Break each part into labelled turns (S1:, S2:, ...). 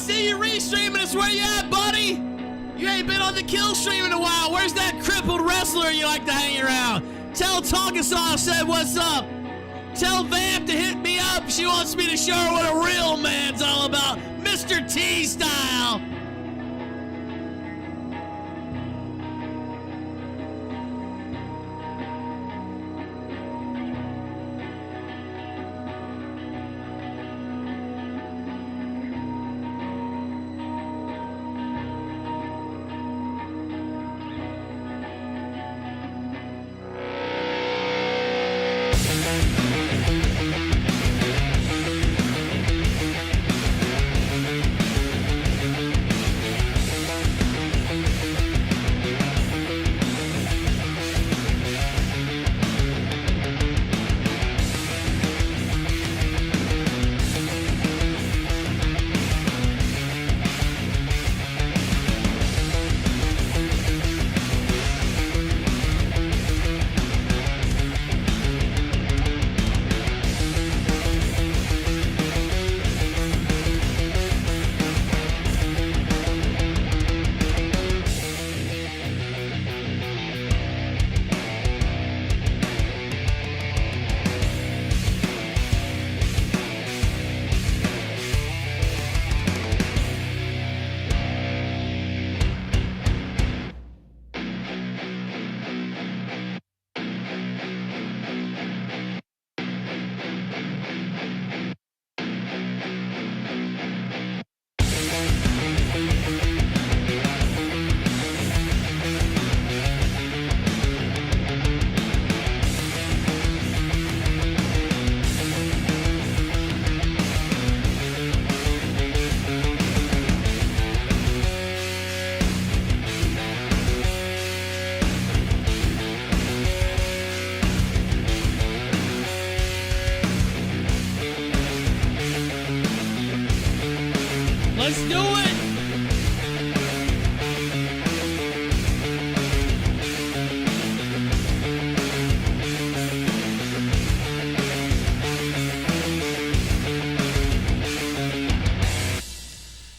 S1: see you restreaming us. Where you at, buddy? You ain't been on the kill stream in a while. Where's that crippled wrestler you like to hang around? Tell Tonkasaw said what's up. Tell Vamp to hit me up. She wants me to show her what a real man's all about. Mr. T style. Let's do it!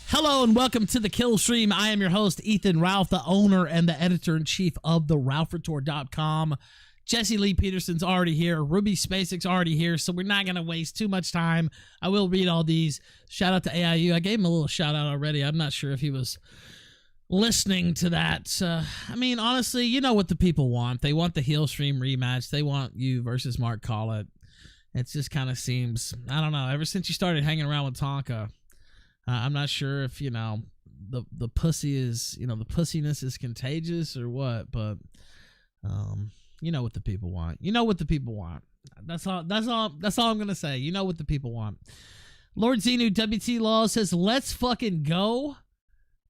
S1: Hello and welcome to the Kill Stream. I am your host, Ethan Ralph, the owner and the editor-in-chief of the RalphRetort.com. Jesse Lee Peterson's already here. Ruby Spacek's already here, so we're not going to waste too much time. I will read all these. Shout out to AIU. I gave him a little shout out already. I'm not sure if he was listening to that. I mean, honestly, you know what the people want. They want the heel stream rematch. They want you versus Mark Collett. It just kind of seems, I don't know, ever since you started hanging around with Tonka, I'm not sure if, the pussy is, the pussiness is contagious or what, but, you know what the people want. You know what the people want. That's all I'm going to say. You know what the people want. Lord Xenu WT Law says, let's fucking go.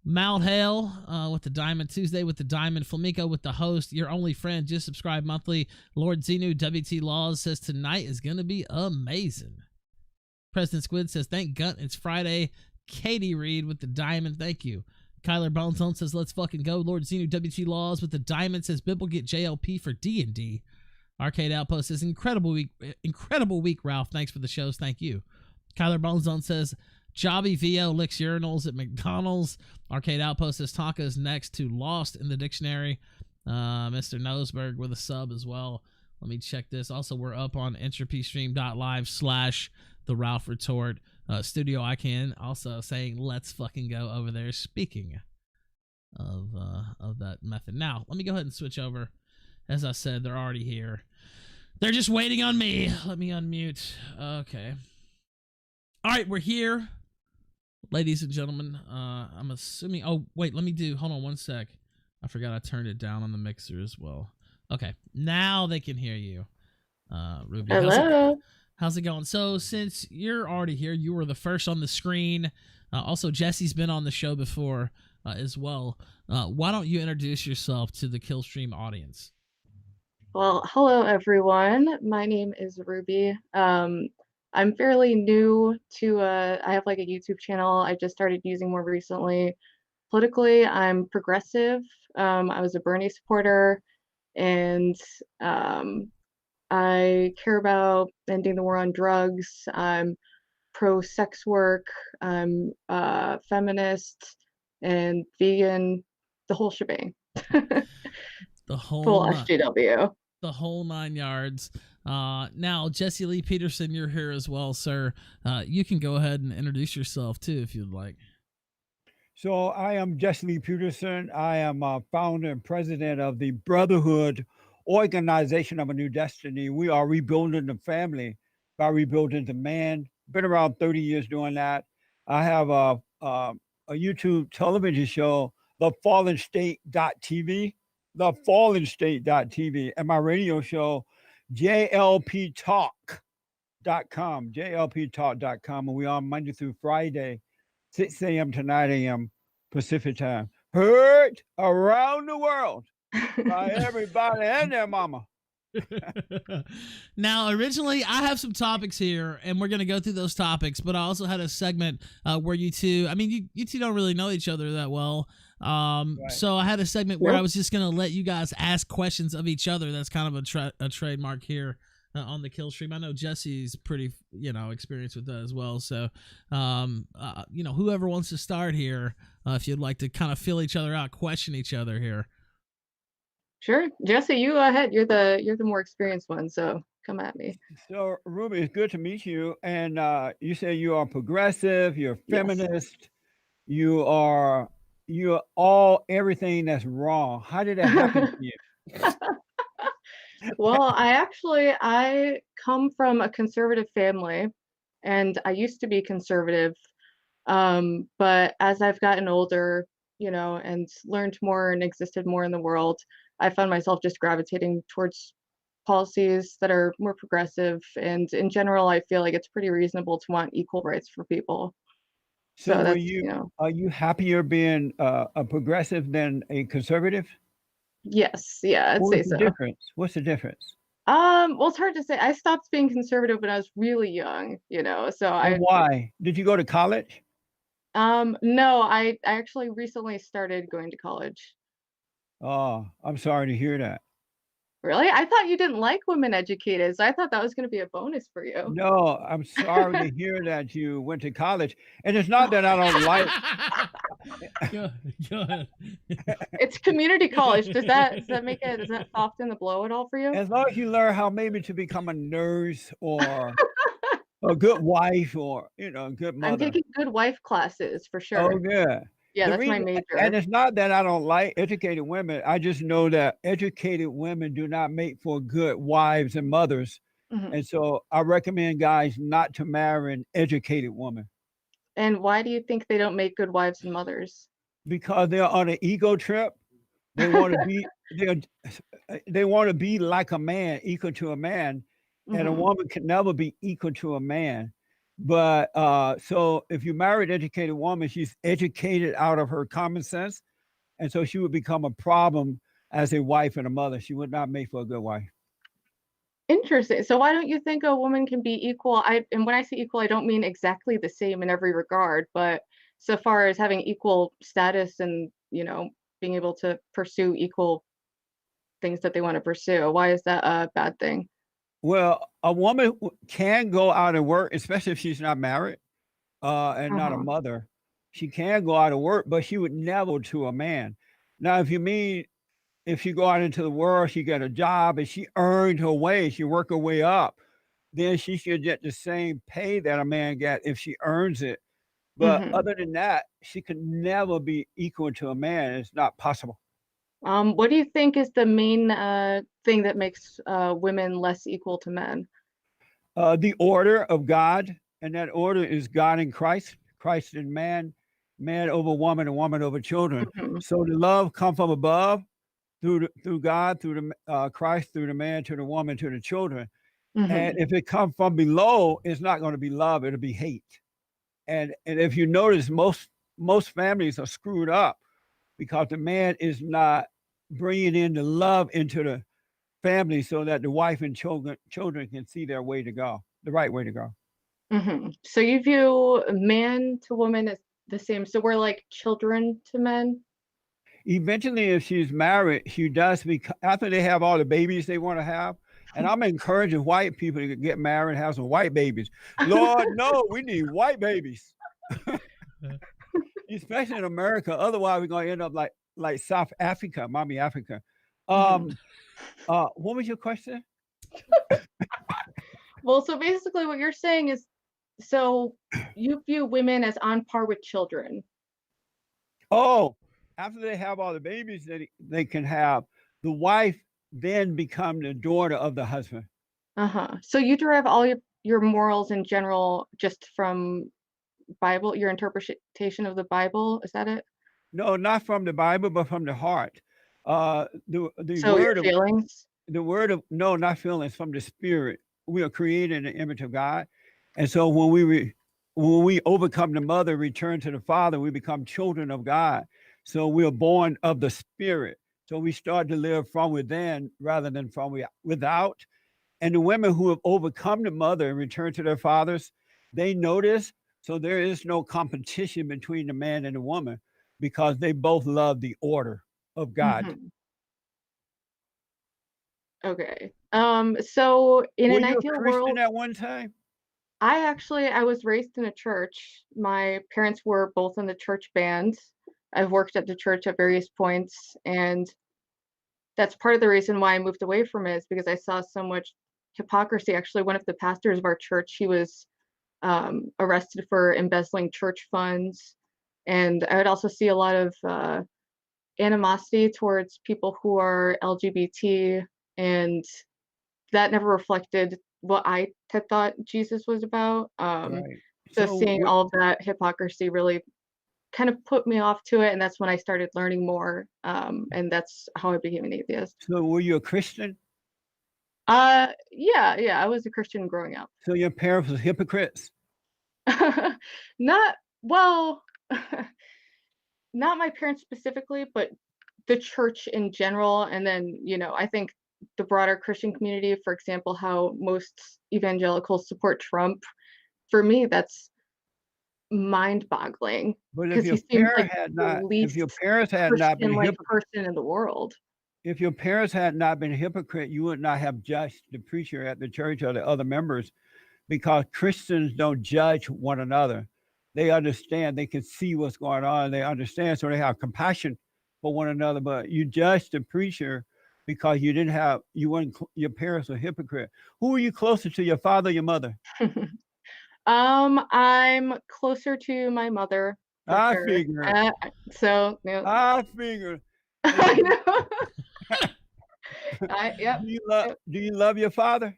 S1: Mount Hale with the Diamond. Tuesday with the Diamond. Flamenco with the host. Your only friend. Just subscribe monthly. Lord Xenu WT Laws says, tonight is going to be amazing. President Squid says, thank Gunt. It's Friday. Katie Reed with the Diamond. Thank you. Kyler Bonezone says, let's fucking go. Lord Xenu WT Laws with the Diamond says, Bib will get JLP for D&D. Arcade Outpost says, incredible week, Ralph. Thanks for the shows. Thank you. Kyler Bonezone says, Jobby VO licks urinals at McDonald's. Arcade Outpost says, Tonka is next to Lost in the dictionary. Mr. Noseberg with a sub as well. Let me check this. Also, we're up on entropystream.live/the Ralph Retort. Studio Ican also saying, let's fucking go over there. Speaking of that method. Now, let me go ahead and switch over. As I said, they're already here. They're just waiting on me. Let me unmute. Okay. All right, we're here. Ladies and gentlemen, I'm assuming... Oh, wait, hold on one sec. I forgot I turned it down on the mixer as well. Okay, now they can hear you. Ruby.
S2: Hello.
S1: How's it going? So since you're already here, you were the first on the screen. Also, Jesse's been on the show before as well. Why don't you introduce yourself to the Killstream audience?
S2: Well, hello, everyone. My name is Ruby. I'm fairly new to, I have like a YouTube channel I just started using more recently. Politically, I'm progressive. I was a Bernie supporter, and I care about ending the war on drugs. I'm pro sex work. I'm feminist and vegan, the whole shebang.
S1: The
S2: Full
S1: whole nine,
S2: SJW.
S1: the whole 9 yards. Now, Jesse Lee Peterson, you're here as well, sir. You can go ahead and introduce yourself too, if you'd like.
S3: So I am Jesse Lee Peterson. I am founder and president of the Brotherhood Organization of a New Destiny. We are rebuilding the family by rebuilding the man. Been around 30 years doing that. I have a YouTube television show, thefallenstate.tv, thefallenstate.tv, and my radio show, jlptalk.com, jlptalk.com. And we are Monday through Friday, 6 a.m. to 9 a.m. Pacific time. Heard around the world by everybody and their mama.
S1: Now, originally, I have some topics here, and we're going to go through those topics, but I also had a segment where you two, I mean, you two don't really know each other that well. So I had a segment where I was just going to let you guys ask questions of each other. That's kind of a trademark here on the kill stream. I know Jesse's pretty, experienced with that as well. So, whoever wants to start here, if you'd like to kind of fill each other out, question each other here.
S2: Sure, Jesse, you go ahead. You're the more experienced one, so come at me.
S3: So, Ruby, it's good to meet you. And you say you are progressive. You're feminist. Yes. You're everything that's wrong. How did that happen to you?
S2: Well, I come from a conservative family, and I used to be conservative. But as I've gotten older, and learned more and existed more in the world, I found myself just gravitating towards policies that are more progressive. And in general, I feel like it's pretty reasonable to want equal rights for people. So
S3: So,
S2: that's,
S3: are you happier being a progressive than a conservative?
S2: yes, yeah, I'd say
S3: What's the
S2: so.
S3: difference? What's the difference?
S2: Well, it's hard to say. I stopped being conservative when I was really young, so
S3: And why? Did you go to college?
S2: No, I actually recently started going to college.
S3: Oh, I'm sorry to hear that.
S2: Really? I thought you didn't like women educated, so I thought that was going to be a bonus for you.
S3: No, I'm sorry to hear that you went to college. And it's not that I don't like.
S1: Go ahead.
S2: It's community college. Does that soften the blow at all for you?
S3: As long as you learn how maybe to become a nurse or a good wife or, a good mother.
S2: I'm taking good wife classes for
S3: Oh,
S2: sure.
S3: good.
S2: Yeah,
S3: The
S2: that's my
S3: reason,
S2: major.
S3: and it's not that I don't like educated women. I just know that educated women do not make for good wives and mothers.
S2: Mhm.
S3: And so I recommend guys not to marry an educated woman
S2: And why do you think they don't make good wives and mothers?
S3: because they're on an ego trip. They want to be they want to be like a man, equal to a man, and a
S2: Mhm.
S3: woman can never be equal to a man. But so if you marry an educated woman, she's educated out of her common sense. And so she would become a problem as a wife and a mother. She would not make for a good wife.
S2: Interesting. So why don't you think a woman can be equal? And when I say equal, I don't mean exactly the same in every regard, but so far as having equal status and, being able to pursue equal things that they want to pursue. Why is that a bad thing?
S3: Well, a woman can go out and work, especially if she's not married and not a
S2: Uh-huh.
S3: mother. She can go out and work, but she would never to a man. Now, if she go out into the world, she get a job and she earned her way, she worked her way up, then she should get the same pay that a man get if she earns it. But
S2: Mhm.
S3: other than that, she could never be equal to a man. It's not possible.
S2: What do you think is the main thing that makes women less equal to men?
S3: The order of God, and that order is God in Christ, Christ in man, man over woman, and woman over children.
S2: Mhm.
S3: So the love come from above through God, through the Christ, through the man to the woman to the children. And
S2: Mhm.
S3: if it comes from below, it's not going to be love; it'll be hate. And if you notice, most families are screwed up because the man is not bringing in the love into the family so that the wife and children can see their way to go, the right way to go.
S2: Mhm. So you view man to woman as the same. So we're like children to men.
S3: Eventually, if she's married, she does become, after they have all the babies they want to have, And I'm encouraging white people to get married and have some white babies. Lord, no, we need white babies, especially in America. Otherwise, we're gonna end up like South Africa, mommy Africa.
S2: Mhm.
S3: What was your question?
S2: Well, so basically what you're saying is, so you view women as on par with children.
S3: Oh, after they have all the babies that they can have, the wife then become the daughter of the husband.
S2: Uh-huh. So you derive all your morals in general just from Bible, your interpretation of the Bible, is that it?
S3: No, not from the Bible, but from the heart. The
S2: So your
S3: word of
S2: feelings?
S3: no, not feelings, from the spirit. We are created in the image of God, and so when we overcome the mother, return to the father, we become children of God. So we are born of the spirit. So we start to live from within rather than from without. And the women who have overcome the mother and return to their fathers, they notice. So there is no competition between the man and the woman because they both love the order of God.
S2: Mhm. Okay. So in
S3: Were
S2: an
S3: you a
S2: ideal
S3: Christian
S2: world,
S3: at one time?
S2: I was raised in a church. My parents were both in the church band. I've worked at the church at various points, and that's part of the reason why I moved away from it is because I saw so much hypocrisy. Actually, one of the pastors of our church, he was arrested for embezzling church funds, and I would also see a lot of animosity towards people who are LGBT, and that never reflected what I had thought Jesus was about.
S3: Right.
S2: So
S3: So
S2: seeing all of that hypocrisy really kind of put me off to it, and that's when I started learning more, and that's how I became an atheist.
S3: so were you a Christian?
S2: Yeah, yeah, I was a Christian growing up.
S3: So your parents were hypocrites?
S2: Not well, not my parents specifically, but the church in general, and then, I think the broader Christian community, for example, how most evangelicals support Trump. For me, that's mind-boggling
S3: But
S2: because he seems like the
S3: if
S2: least
S3: your parents had not been
S2: Christian-like person in the world.
S3: if your parents had not been a hypocrite, you would not have judged the preacher at the church or the other members because Christians don't judge one another. They understand, they can see what's going on, they understand, so they have compassion for one another. But you judge the preacher because you weren't, your parents were hypocrite. Who were you closer to, your father or your mother?
S2: I'm closer to my mother for
S3: I
S2: sure.
S3: figure,
S2: So, yeah.
S3: I figure. And
S2: I know. Yep, yep.
S3: do you love your father?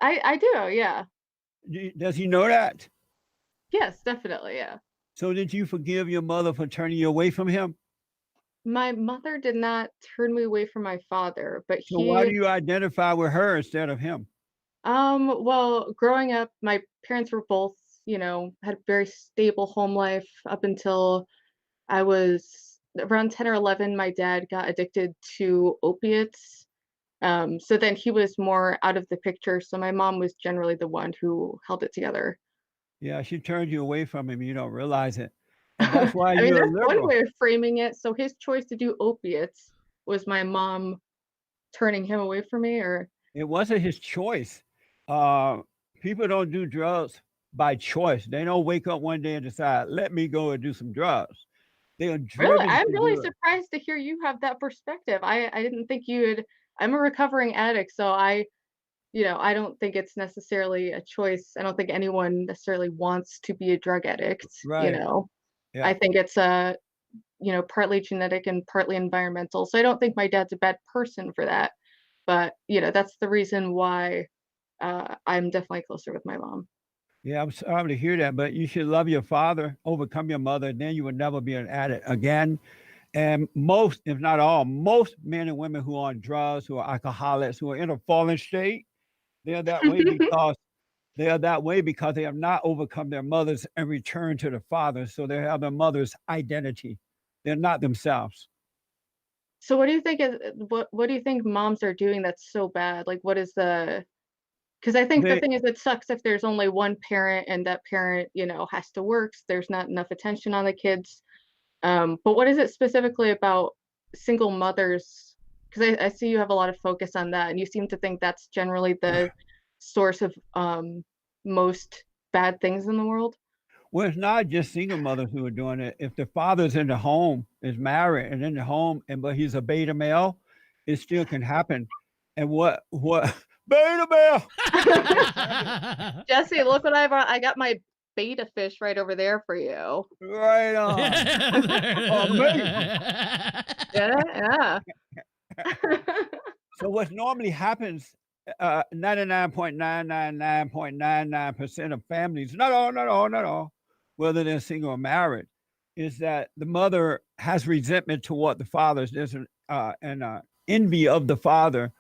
S2: I do, yeah.
S3: Does he know that?
S2: Yes, definitely, yeah.
S3: So did you forgive your mother for turning you away from him?
S2: My mother did not turn me away from my father, but
S3: So why
S2: he
S3: do you identify with her instead of him?
S2: well, growing up, my parents were both, had a very stable home life up until I was around 10 or 11. My dad got addicted to opiates. So then he was more out of the picture. So my mom was generally the one who held it together.
S3: Yeah, she turned you away from him, you don't realize it. And that's
S2: I
S3: why
S2: mean,
S3: you're a
S2: that's one
S3: liberal.
S2: way of framing it. So his choice to do opiates was my mom turning him away from me, or
S3: It wasn't his choice. Uh, People don't do drugs by choice. They don't wake up one day and decide, let me go and do some drugs. They are
S2: really,
S3: driven
S2: I'm
S3: to
S2: really
S3: do it.
S2: surprised to hear you have that perspective. I didn't think you'd. I'm a recovering addict, so I don't think it's necessarily a choice. I don't think anyone necessarily wants to be a drug addict.
S3: Right.
S2: I
S3: Yeah.
S2: think it's partly genetic and partly environmental. So I don't think my dad's a bad person for that. But, that's the reason why I'm definitely closer with my mom.
S3: Yeah, I'm sorry to hear that, but you should love your father, overcome your mother, and then you would never be an addict again. And most, if not all, most men and women who are on drugs, who are alcoholics, who are in a fallen state, they're that way because they have not overcome their mothers and returned to the father. So they have their mother's identity. They're not themselves.
S2: So what do you think what do you think moms are doing that's so bad? Like what is the because I think the
S3: They
S2: thing is it sucks if there's only one parent and that parent, has to work, so there's not enough attention on the kids. But what is it specifically about single mothers? because I see you have a lot of focus on that, and you seem to think that's generally the source of most bad things in the world.
S3: Well, it's not just single mothers who are doing it. If the father's in the home, is married and in the home, but he's a beta male, it still can happen. And what beta male?
S2: Jesse, look what I brought. I got my beta fish right over there for you.
S3: Right on. Amazing.
S2: Yeah.
S3: So what normally happens, 99.999.99% of families, not all, whether they're single or married, is that the mother has resentment toward the father. There's an envy of the father.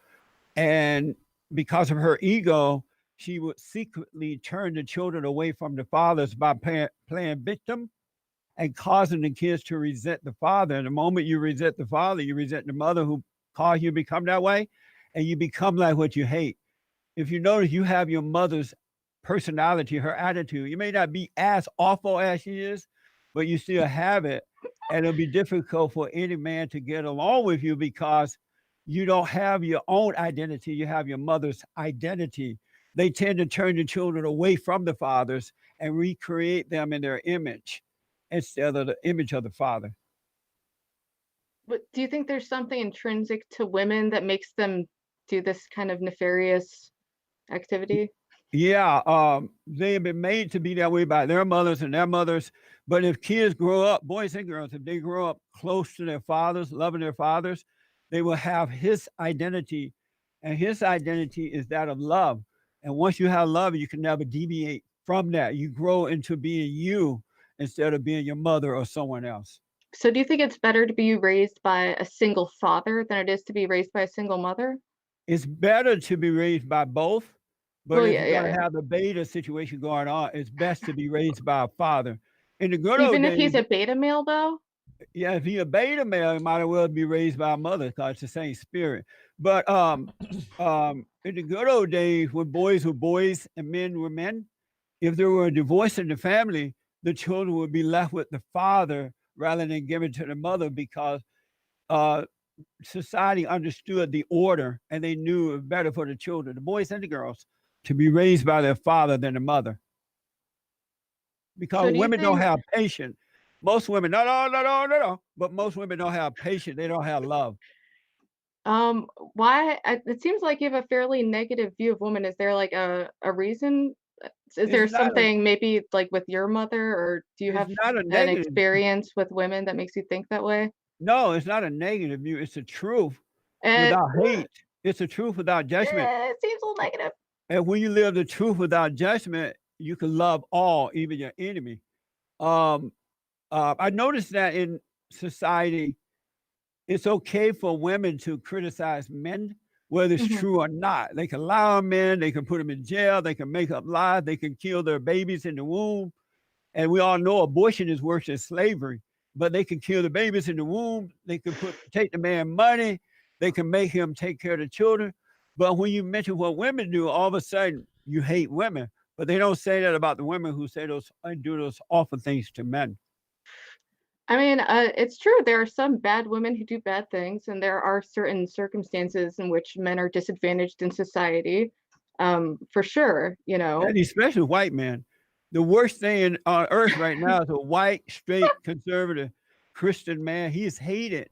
S3: And because of her ego, she would secretly turn the children away from the fathers by playing victim and causing the kids to resent the father. And the moment you resent the father, you resent the mother who caused you to become that way, and you become like what you hate. If you notice, you have your mother's personality, her attitude. You may not be as awful as she is, but you still have it. And it'll be difficult for any man to get along with you because you don't have your own identity. You have your mother's identity. They tend to turn the children away from the fathers and recreate them in their image instead of the image of the father.
S2: But do you think there's something intrinsic to women that makes them do this kind of nefarious activity?
S3: Yeah, they have been made to be that way by their mothers and their mothers. But if kids grow up, boys and girls, if they grow up close to their fathers, loving their fathers, they will have his identity. And his identity is that of love. And once you have love, you can never deviate from that. You grow into being you instead of being your mother or someone else.
S2: So do you think it's better to be raised by a single father than it is to be raised by a single mother?
S3: It's better to be raised by both, but
S2: Well,
S3: if
S2: yeah,
S3: you're gonna
S2: yeah.
S3: have the beta situation going on, it's best to be raised by a father. In the good old
S2: Even if
S3: days,
S2: he's a beta male, though?
S3: yeah, if he a beta male, he might as well be raised by a mother because it's the same spirit. But in the good old days, when boys were boys and men were men, if there were a divorce in the family, the children would be left with the father rather than given to the mother because society understood the order and they knew it was better for the children, the boys and the girls, to be raised by their father than the mother. Because
S2: So do you
S3: women don't
S2: think,
S3: have patience. Most women, no, but most women don't have patience. They don't have love.
S2: it seems like you have a fairly negative view of women. Is there like a reason? Is
S3: It's
S2: there
S3: not a,
S2: something maybe like with your mother, or do you
S3: it's
S2: have
S3: not a
S2: an
S3: negative.
S2: experience with women that makes you think that way?
S3: No, it's not a negative view. It's the truth
S2: And
S3: without hate. It's the truth without judgment.
S2: it seems a little negative.
S3: And when you live the truth without judgment, you can love all, even your enemy. Um, I noticed that in society, it's okay for women to criticize men, whether it's
S2: Mhm.
S3: true or not. They can lie on men, they can put them in jail, they can make up lies, they can kill their babies in the womb. And we all know abortion is worse than slavery, but they can kill the babies in the womb, they can take the man money, they can make him take care of the children. But when you mention what women do, all of a sudden you hate women. But they don't say that about the women who say those and do those awful things to men.
S2: I mean, it's true. There are some bad women who do bad things, and there are certain circumstances in which men are disadvantaged in society, for sure, you know.
S3: And especially white men. The worst thing on earth right now is a white, straight, conservative Christian man. He is hated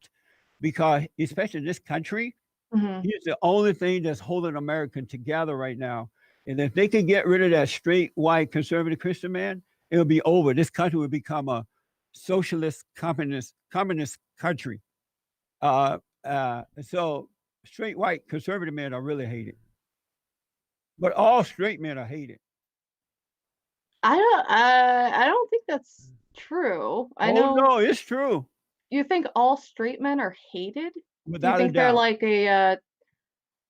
S3: because, especially in this country,
S2: Mhm.
S3: he's the only thing that's holding America together right now. And if they could get rid of that straight, white, conservative Christian man, it'll be over. This country would become a socialist, communist country. So straight, white, conservative men are really hated. But all straight men are hated.
S2: I don't think that's true. I
S3: Oh
S2: know
S3: no, it's true.
S2: you think all straight men are hated? Do you
S3: Without a
S2: think they're
S3: doubt.
S2: like like a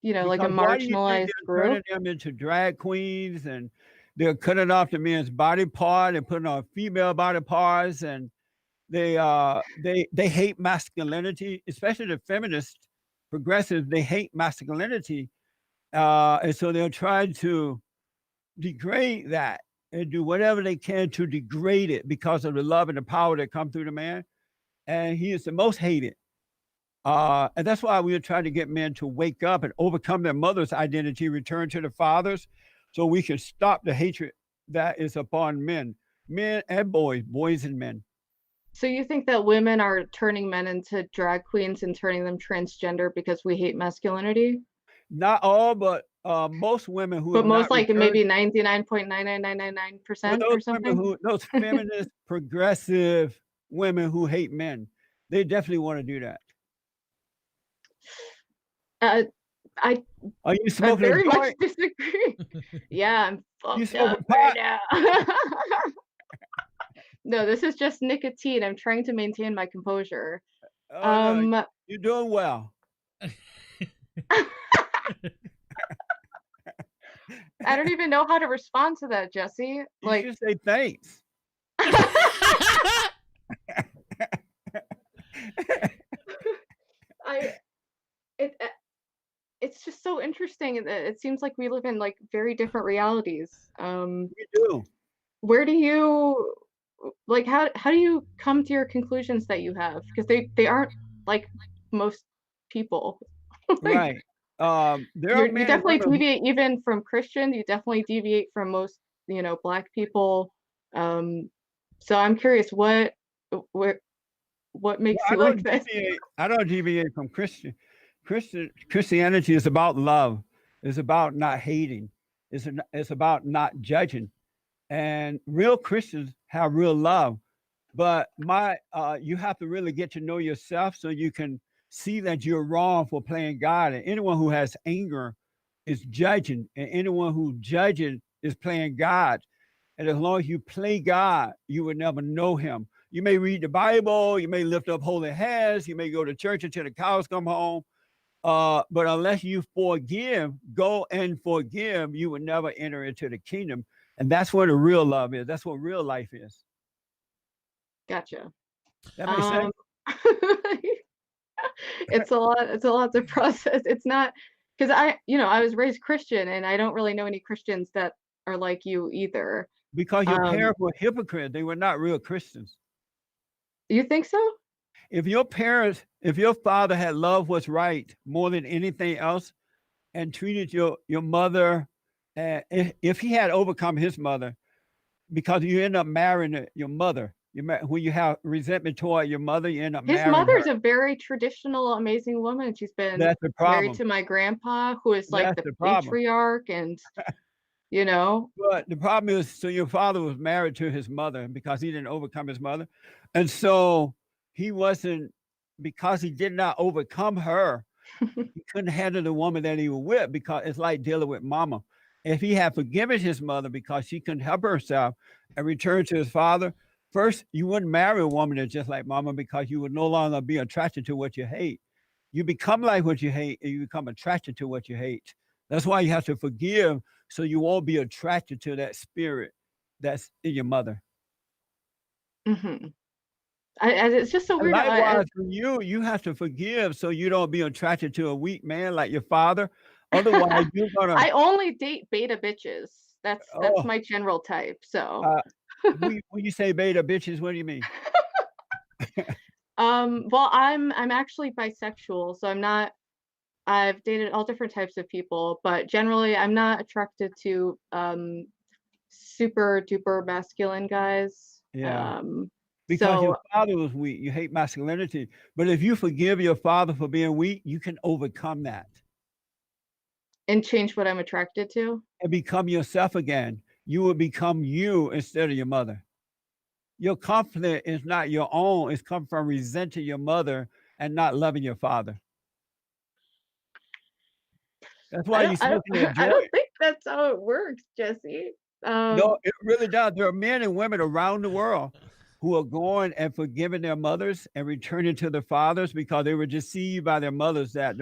S3: Because why do you think
S2: marginalized
S3: they're turning
S2: group?
S3: them into drag queens and they're cutting off the men's body part and putting on female body parts and they hate masculinity, especially the feminist progressives, they hate masculinity. And so they're trying to degrade that and do whatever they can to degrade it because of the love and the power that come through the man. And he is the most hated. And that's why we are trying to get men to wake up and overcome their mother's identity, return to the fathers, so we can stop the hatred that is upon men and boys and men.
S2: So you think that women are turning men into drag queens and turning them transgender because we hate masculinity?
S3: Not all, but most women who
S2: But
S3: have
S2: most,
S3: not
S2: like,
S3: returned.
S2: maybe
S3: Well,
S2: 99.99999%
S3: those
S2: or
S3: women
S2: something?
S3: those feminist, progressive women who hate men, they definitely want to do that.
S2: Uh, I
S3: Are you
S2: I
S3: smoking a
S2: very much
S3: joint?
S2: disagree. Yeah, I'm
S3: You
S2: fucked up
S3: smoking
S2: right
S3: pot?
S2: now. No, this is just nicotine. I'm trying to maintain my composure.
S3: Oh no,
S2: Um,
S3: you're doing well.
S2: I don't even know how to respond to that, Jesse.
S3: You
S2: Like,
S3: should say thanks.
S2: I it it's just so interesting. It seems like we live in like very different realities.
S3: We do.
S2: Where do you like how do you come to your conclusions that you have? Because they aren't like most people. Like
S3: Right. There are
S2: you
S3: men and
S2: definitely
S3: women who,
S2: deviate even from Christians. You definitely deviate from most, Black people. Um, so I'm curious where what
S3: well,
S2: makes you like this?
S3: I don't deviate from Christianity is about love. It's about not hating. It's about not judging. And real Christians have real love. But you have to really get to know yourself so you can see that you're wrong for playing God. And anyone who has anger is judging, and anyone who judging is playing God. And as long as you play God, you will never know him. You may read the Bible, you may lift up holy hands, you may go to church until the cows come home. But unless you go and forgive, you will never enter into the kingdom. And that's where the real love is. That's what real life is.
S2: Gotcha.
S3: That makes sense.
S2: Um, it's a lot to process. It's not because I was raised Christian and I don't really know any Christians that are like you either.
S3: Because your
S2: Um,
S3: parents were hypocrites. They were not real Christians.
S2: you think so?
S3: If your father had loved what's right more than anything else and treated your mother, if he had overcome his mother, because you end up marrying your mother. When you have resentment toward your mother, you end up
S2: His
S3: marrying her.
S2: mother's a very traditional, amazing woman. She's been
S3: That's the
S2: married
S3: problem.
S2: to my grandpa, who is like
S3: That's
S2: the
S3: the problem.
S2: patriarch, and you know,
S3: But the problem is, so your father was married to his mother because he didn't overcome his mother. And so he wasn't, because he did not overcome her, he couldn't handle the woman that he was with, because it's like dealing with mama. If he had forgiven his mother because she couldn't help herself and returned to his father, first, you wouldn't marry a woman that's just like mama, because you would no longer be attracted to what you hate. You become like what you hate and you become attracted to what you hate. That's why you have to forgive, so you won't be attracted to that spirit that's in your mother.
S2: hmm it's just so
S3: And
S2: weird.
S3: likewise, for you, you have to forgive so you don't be attracted to a weak man like your father. Otherwise, you're gonna.
S2: I only date beta bitches. That's
S3: Oh,
S2: my general type. So,
S3: uh, when you say beta bitches, what do you mean?
S2: well, I'm actually bisexual, so I'm not. I've dated all different types of people, but generally, I'm not attracted to super duper masculine guys.
S3: Yeah, because your
S2: So
S3: father was weak. You hate masculinity, but if you forgive your father for being weak, you can overcome that
S2: and change what I'm attracted to.
S3: and become yourself again. You will become you instead of your mother. Your confidence is not your own. It's come from resenting your mother and not loving your father. That's why you
S2: I don't
S3: smoking that
S2: I don't
S3: joint.
S2: think that's how it works, Jesse.
S3: No, it really does. There are men and women around the world who are going and forgiving their mothers and returning to their fathers because they were deceived by their mothers that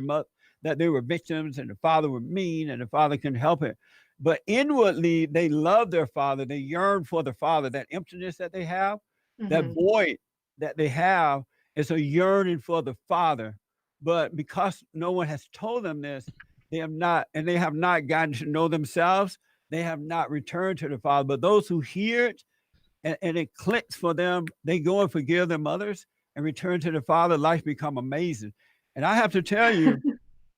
S3: that they were victims and the father was mean and the father couldn't help it. But inwardly, they love their father. They yearn for the father. That emptiness that they have, that
S2: Mhm.
S3: void that they have, is a yearning for the father. But because no one has told them this, they have not gotten to know themselves. They have not returned to the father. But those who hear it and it clicks for them, they go and forgive their mothers and return to the father. Life become amazing. And I have to tell you,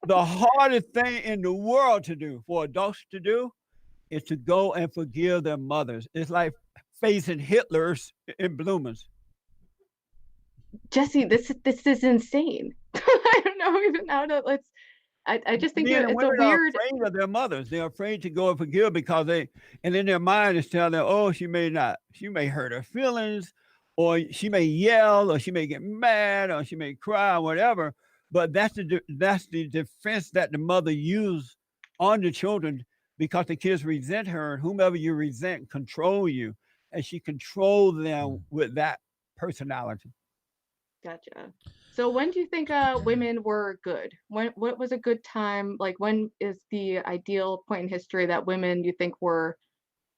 S3: the hardest thing in the world to do for adults to do is to go and forgive their mothers. It's like facing Hitlers in bloomers.
S2: Jesse, this is insane. I don't know even how to let's. I just think
S3: Men and
S2: it's a
S3: women are
S2: weird.
S3: afraid of their mothers. They're afraid to go and forgive because and in their mind is telling them, oh, she may hurt her feelings, or she may yell, or she may get mad, or she may cry, or whatever. But that's the defense that the mother used on the children because the kids resent her, and whomever you resent control you, and she controlled them with that personality.
S2: Gotcha. So when do you think women were good? What was a good time? Like when is the ideal point in history that women you think were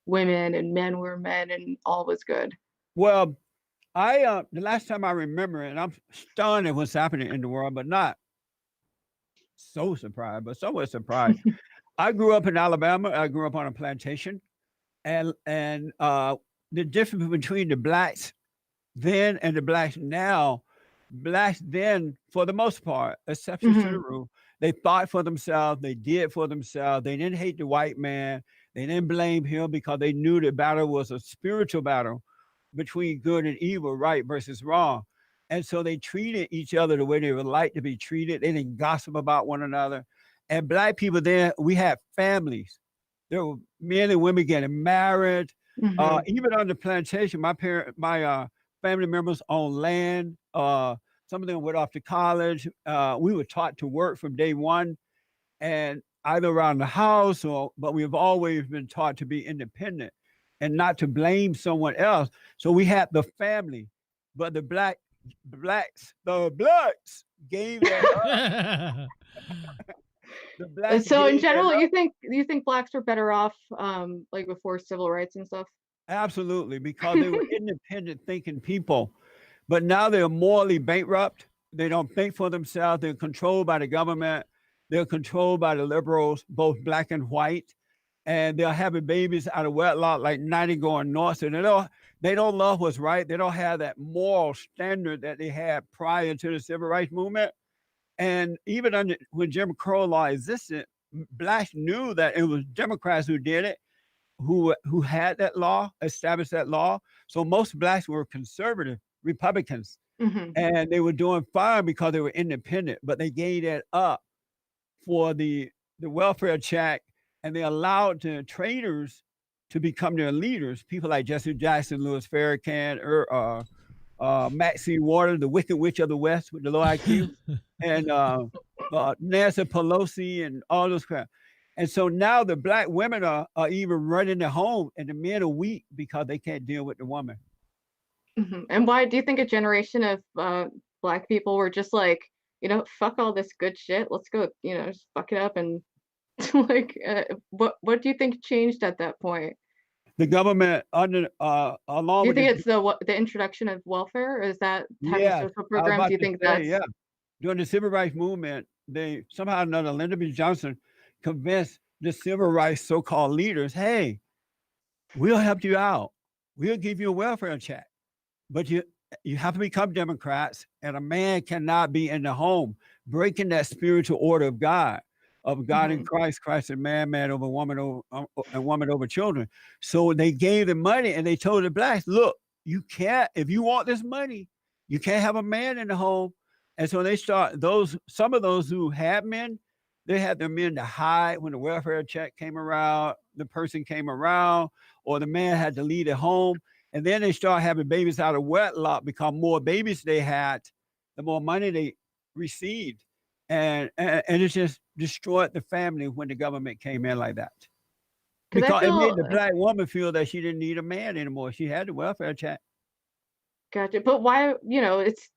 S2: women and men were men and all was good?
S3: Well, the last time I remember, and I'm stunned at what's happening in the world, but not so surprised, but somewhat surprised. I grew up in Alabama. I grew up on a plantation, and the difference between the blacks then and the blacks now, blacks then, for the most part, exceptions to the rule, they thought for themselves, they did for themselves. They didn't hate the white man. They didn't blame him because they knew the battle was a spiritual battle between good and evil, right versus wrong. And so they treated each other the way they would like to be treated. They didn't gossip about one another. And black people then, we had families. There were men and women getting married. Even on the plantation, my family members owned land. Some of them went off to college. We were taught to work from day one, and either around the house but we've always been taught to be independent and not to blame someone else. So we had the family, but the blacks gave that up.
S2: So in general, you think blacks were better off like before civil rights and stuff?
S3: Absolutely, because they were independent thinking people. But now they're morally bankrupt. They don't think for themselves. They're controlled by the government. They're controlled by the liberals, both black and white. And they're having babies out of wedlock like 90 going north. So they don't love what's right. They don't have that moral standard that they had prior to the civil rights movement. And even when Jim Crow law existed, blacks knew that it was Democrats who did it, who had that law, established that law. So most blacks were conservative Republicans, and they were doing fine because they were independent, but they gave that up for the welfare check, and they allowed the traders to become their leaders, people like Jesse Jackson, Louis Farrakhan, Maxine Waters, the Wicked Witch of the West with the low IQ, and Nancy Pelosi and all those crap. And so now the black women are even running the home, and the men are weak because they can't deal with the woman.
S2: And why do you think a generation of black people were just like, fuck all this good shit, let's go, just fuck it up and like, what do you think changed at that point?
S3: The government along
S2: do you
S3: with
S2: think it's the introduction of welfare, or is that having social programs? Do you think that's
S3: during the civil rights movement, they somehow or another, Lyndon B. Johnson convinced the civil rights so-called leaders, hey, we'll help you out. We'll give you a welfare check. But you have to become Democrats, and a man cannot be in the home, breaking that spiritual order of God in Christ, Christ and man over woman and woman over children. So they gave the money, and they told the blacks, look, you can't, if you want this money, you can't have a man in the home. And so they some of those who had men, they had their men to hide when the welfare check came around, the person came around, or the man had to leave at home. And then they start having babies out of wedlock because more babies they had, the more money they received. And it just destroyed the family when the government came in like that. Because it made the black woman feel that she didn't need a man anymore. She had the welfare check.
S2: Gotcha. But why, it's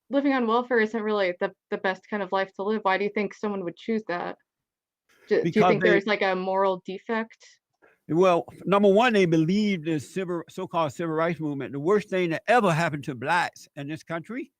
S2: living on welfare isn't really the best kind of life to live. Why do you think someone would choose that? Do you think there's like a moral defect?
S3: Well, number one, they believe the so-called civil rights movement. The worst thing that ever happened to blacks in this country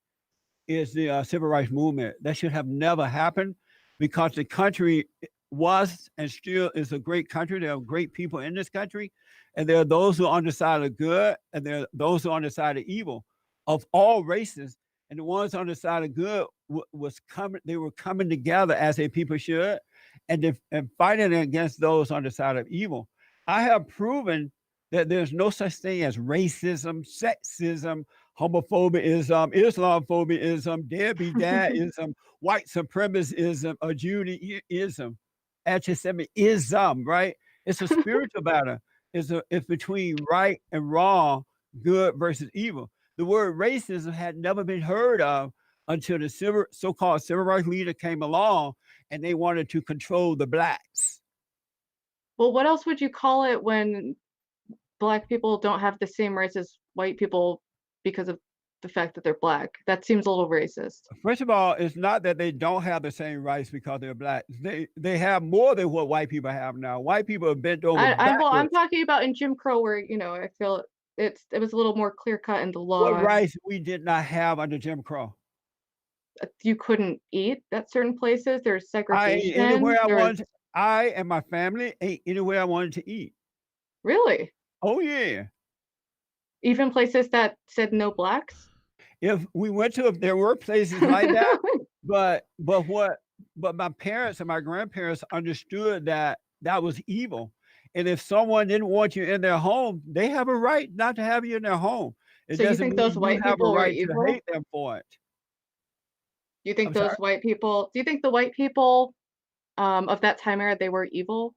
S3: is the civil rights movement. That should have never happened because the country was and still is a great country. There are great people in this country, and there are those who are on the side of good, and there are those who are on the side of evil, of all races. and the ones on the side of good was coming. They were coming together as a people should, and fighting against those on the side of evil. I have proven that there's no such thing as racism, sexism, homophobia-ism, Islamophobia-ism, deadbeat dad-ism, white supremacism, or Judaism, anti-Semitism, right? It's a spiritual battle. It's between right and wrong, good versus evil. The word racism had never been heard of until the so-called civil rights leader came along and they wanted to control the blacks.
S2: Well, what else would you call it when Black people don't have the same rights as white people because of the fact that they're Black? That seems a little racist.
S3: First of all, it's not that they don't have the same rights because they're Black. They have more than what white people have now. White people are bent over
S2: Well, I'm
S3: backwards.
S2: talking about in Jim Crow, where I feel it was a little more clear cut in the law.
S3: What rights we did not have under Jim Crow?
S2: You couldn't eat at certain places. There's
S3: I ate
S2: segregation.
S3: anywhere I
S2: There's
S3: wanted. I and my family ate anywhere I wanted to eat.
S2: really
S3: Oh yeah.
S2: even places that said no Blacks.
S3: If we went to, if there were places like that, but my parents and my grandparents understood that that was evil. And if someone didn't want you in their home, they have a right not to have you in their home. It
S2: So you
S3: doesn't
S2: think
S3: mean
S2: those
S3: you
S2: white
S3: have a
S2: people were
S3: right to
S2: evil?
S3: hate them for it.
S2: You think
S3: I'm
S2: those
S3: sorry?
S2: white people? Do you think the white people of that time era they were evil?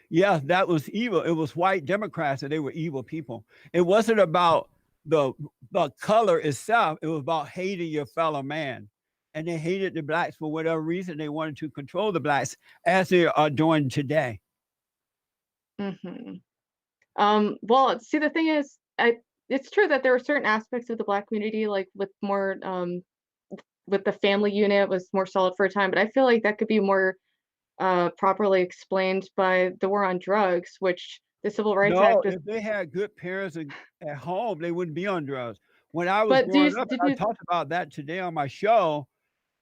S3: Yeah, that was evil. It was white Democrats and they were evil people. It wasn't about the color itself. It was about hating your fellow man. And they hated the blacks for whatever reason. They wanted to control the blacks as they are doing today.
S2: Mm-hmm. Well, see, the thing is, it's true that there are certain aspects of the Black community, like with more with the family unit was more solid for a time, but I feel like that could be more properly explained by the war on drugs, which the Civil Rights
S3: No,
S2: Act was.
S3: if they had good parents at home, they wouldn't be on drugs. When I was
S2: But
S3: growing up,
S2: did
S3: and I
S2: you?
S3: talked about that today on my show,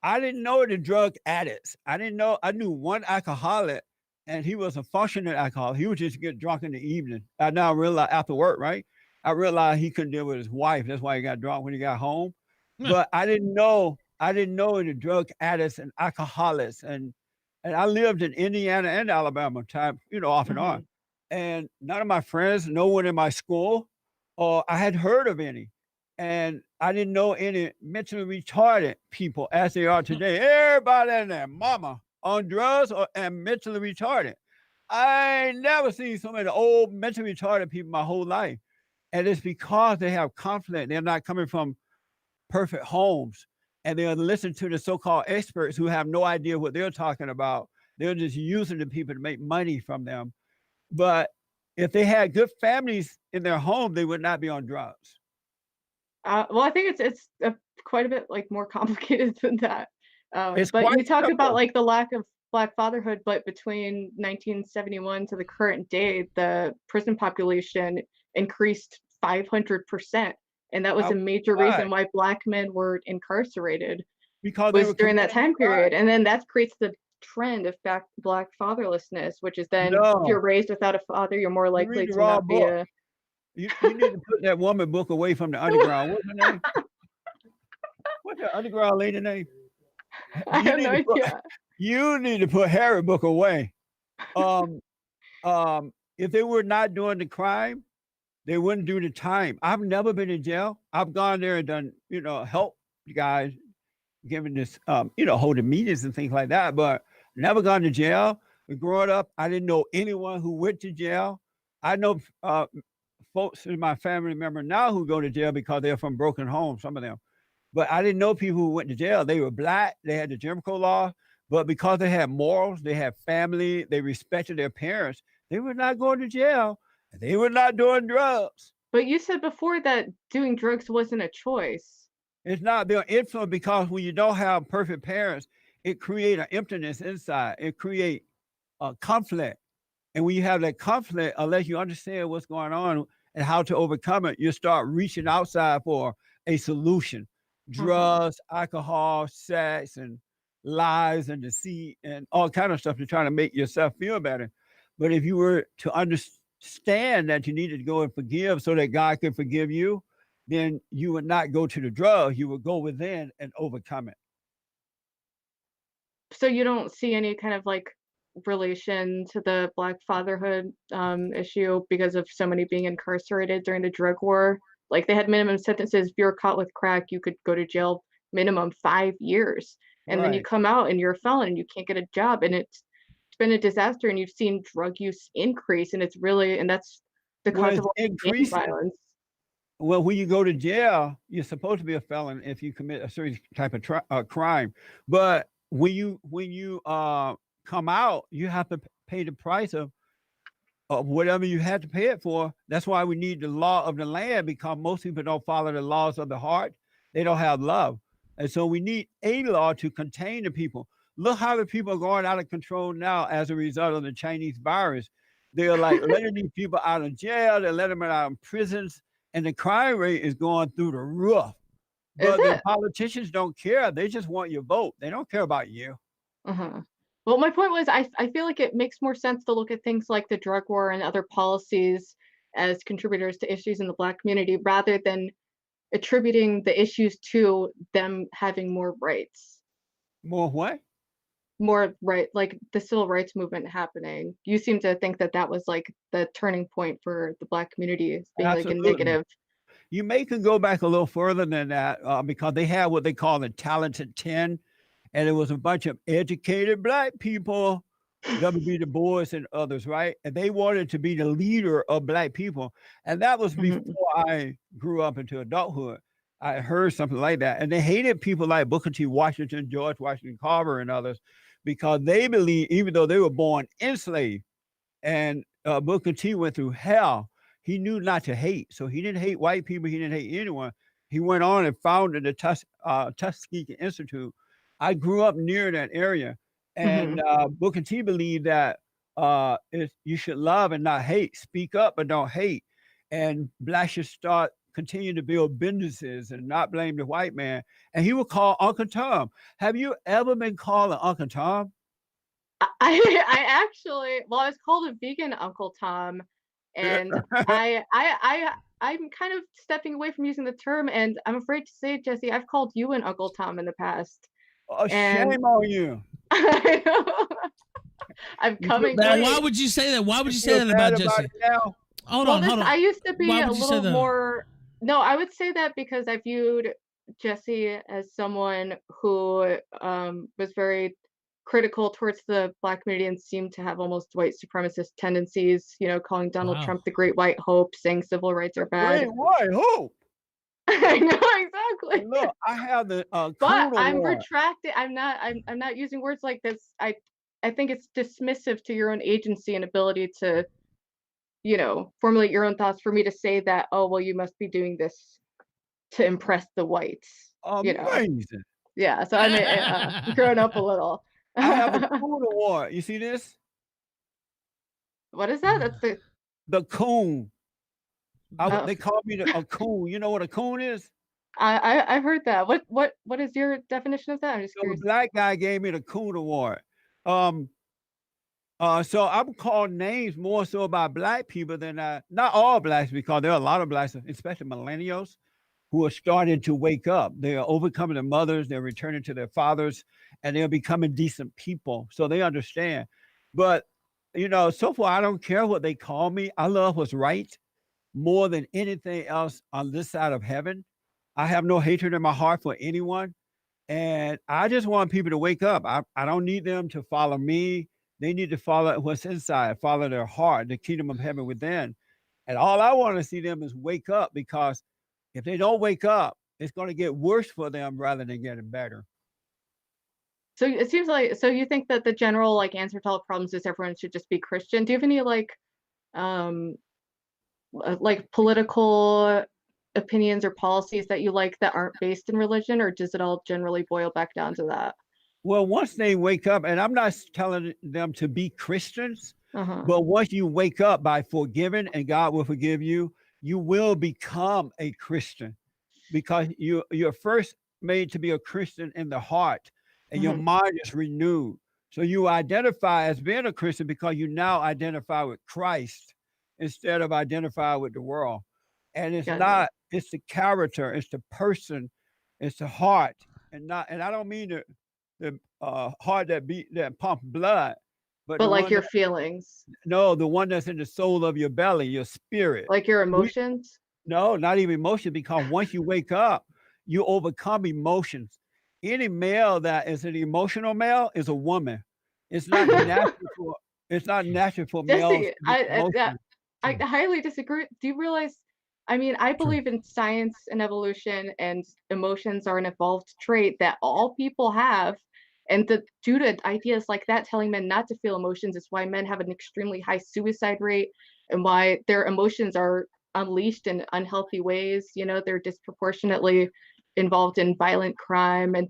S3: I didn't know the drug addicts. I didn't know. I knew one alcoholic, and he was a functioning alcoholic. He would just get drunk in the evening. I now realize after work, right? I realized he couldn't deal with his wife. That's why he got drunk when he got home. But I didn't know. I didn't know the drug addicts and alcoholics, and I lived in Indiana and Alabama, time off and on.
S2: Mhm.
S3: And none of my friends, no one in my school, or I had heard of any. And I didn't know any mentally retarded people as they are today. Everybody and their mama on drugs and mentally retarded. I ain't never seen so many old mentally retarded people my whole life. And it's because they have conflict. They're not coming from perfect homes. And they'll listen to the so-called experts who have no idea what they're talking about. They're just using the people to make money from them. But if they had good families in their home, they would not be on drugs.
S2: Well, I think it's quite a bit like more complicated than that.
S3: It's
S2: But
S3: quite
S2: you talk about
S3: simple.
S2: like the lack of Black fatherhood, but between 1971 to the current day, the prison population increased 500%, and that was a major
S3: Why?
S2: reason why Black men were incarcerated
S3: Because they
S2: was
S3: were
S2: during that
S3: committing
S2: time period, and then that creates the trend of Black fatherlessness, which is then if
S3: No,
S2: you're raised without a father, you're more
S3: you
S2: likely
S3: read the
S2: to
S3: wrong
S2: not be
S3: book.
S2: a.
S3: You need to put that woman book away from the underground. What's her name? What's the underground lady name?
S2: I
S3: You
S2: have no
S3: need to put
S2: idea.
S3: you need to put Harry book away. Um, if they were not doing the crime, they wouldn't do the time. I've never been in jail. I've gone there and done, help you guys giving this, holding meetings and things like that, but never gone to jail. Growing up, I didn't know anyone who went to jail. I know folks in my family member now who go to jail because they're from broken homes, some of them. But I didn't know people who went to jail. They were Black, they had the Jim Crow law, but because they had morals, they had family, they respected their parents, they were not going to jail. They were not doing drugs.
S2: But you said before that doing drugs wasn't a choice.
S3: It's not their influence because when you don't have perfect parents, it creates an emptiness inside. It creates a conflict. And when you have that conflict, unless you understand what's going on and how to overcome it, you start reaching outside for a solution. Drugs, alcohol, sex, and lies and deceit and all kind of stuff to try to make yourself feel better. But if you were to understand that you needed to go and forgive so that God can forgive you, then you would not go to the drug. You would go within and overcome it.
S2: So you don't see any kind of like relation to the Black fatherhood issue because of so many being incarcerated during the drug war? Like they had minimum sentences. If you were caught with crack, you could go to jail minimum 5 years. And then you
S3: Right.
S2: come out and you're a felon and you can't get a job. And it's been a disaster. And you've seen drug use increase. And it's really, and that's the
S3: Well,
S2: cause
S3: it's
S2: of all the gang
S3: increasing.
S2: violence.
S3: Well, when you go to jail, you're supposed to be a felon if you commit a certain type of crime. But when you come out, you have to pay the price of whatever you had to pay it for. That's why we need the law of the land, because most people don't follow the laws of the heart. They don't have love. And so we need a law to contain the people. Look how the people are going out of control now as a result of the Chinese virus. They're like letting these people out of jail, they're letting them out of prisons, and the crime rate is going through the roof.
S2: Is
S3: But the
S2: it?
S3: politicians don't care. They just want your vote. They don't care about you.
S2: Uh-huh. Well, my point was, I feel like it makes more sense to look at things like the drug war and other policies as contributors to issues in the Black community rather than attributing the issues to them having more rights.
S3: More what?
S2: More right, like the civil rights movement happening. You seem to think that that was like the turning point for the Black community as being like a
S3: Absolutely.
S2: negative.
S3: You may can go back a little further than that because they had what they call the talented 10, and it was a bunch of educated Black people, W.B. Du Bois and others, right? And they wanted to be the leader of Black people. And that was
S2: Mhm.
S3: before I grew up into adulthood. I heard something like that. And they hated people like Booker T. Washington, George Washington Carver, and others because they believe, even though they were born enslaved, and Booker T went through hell, he knew not to hate. So he didn't hate white people. He didn't hate anyone. He went on and founded the Tuskegee Institute. I grew up near that area. And
S2: Mhm.
S3: Booker T believed that you should love and not hate. Speak up, but don't hate. And Blacks should continue to build businesses and not blame the white man. And he would call Uncle Tom. Have you ever been called an Uncle Tom?
S2: I actually, well, I was called a vegan Uncle Tom, and I'm kind of stepping away from using the term, and I'm afraid to say, Jesse, I've called you an Uncle Tom in the past,
S3: Oh,
S2: and
S3: shame on you.
S2: I know, I'm
S3: You feel
S2: coming
S1: Now,
S3: bad?
S1: why
S2: clean.
S1: would you say that? Why would
S3: You
S1: you say
S3: feel
S1: that
S3: bad
S1: about
S3: about
S1: Jesse?
S3: it now?
S1: Hold
S2: Well,
S1: on, hold on.
S2: I used to be
S1: Why
S2: a
S1: would you say
S2: little
S1: that?
S2: more. No, I would say that because I viewed Jesse as someone who was very critical towards the Black community and seemed to have almost white supremacist tendencies, calling Donald
S1: Wow.
S2: Trump the Great White Hope, saying civil rights are bad.
S3: Great white hope.
S2: I know
S3: And
S2: exactly.
S3: look, I have the
S2: But
S3: Coon
S2: I'm
S3: Award.
S2: retracting. I'm not using words like this. I think it's dismissive to your own agency and ability to, formulate your own thoughts for me to say that, oh, well, you must be doing this to impress the whites,
S3: Amazing.
S2: Yeah, so I mean, growing up a little.
S3: I have a Coon Award. You see this?
S2: What is that? That's the
S3: The Coon.
S2: oh,
S3: They call me a coon. You know what a coon is?
S2: I've heard that. What is your definition of that? I'm just
S3: So a
S2: curious.
S3: black guy gave me the Coon Award. Um, so I'm called names more so by black people than not all blacks, because there are a lot of blacks, especially millennials, who are starting to wake up. They are overcoming their mothers, they're returning to their fathers, and they're becoming decent people. So they understand. But so far I don't care what they call me. I love what's right more than anything else on this side of heaven. I have no hatred in my heart for anyone. And I just want people to wake up. I don't need them to follow me. They need to follow what's inside, follow their heart, the kingdom of heaven within. And all I want to see them is wake up, because if they don't wake up, it's going to get worse for them rather than getting better.
S2: So it seems like you think that the general answer to all problems is everyone should just be Christian. Do you have any um political opinions or policies that you like that aren't based in religion, or does it all generally boil back down to that?
S3: Well, once they wake up, and I'm not telling them to be Christians,
S2: Uh-huh.
S3: but once you wake up by forgiving and God will forgive you, you will become a Christian, because you're first made to be a Christian in the heart, and your
S2: Mhm.
S3: mind is renewed. So you identify as being a Christian because you now identify with Christ instead of identify with the world. And
S2: Gotcha.
S3: It's the character, it's the person, it's the heart, and I don't mean the heart that pump blood, but
S2: But
S3: the
S2: like
S3: one
S2: your
S3: that,
S2: feelings,
S3: no, the one that's in the soul of your belly, your spirit.
S2: like your
S3: We
S2: emotions.
S3: No, not even emotion, because once you wake up, you overcome emotions. Any male that is an emotional male is a woman. It's not natural for it's not natural for males
S2: Jesse,
S3: to be emotional.
S2: I highly disagree. Do you realize? I mean, I
S1: True.
S2: believe in science and evolution, and emotions are an evolved trait that all people have. And due to ideas like that telling men not to feel emotions is why men have an extremely high suicide rate and why their emotions are unleashed in unhealthy ways. They're disproportionately involved in violent crime, and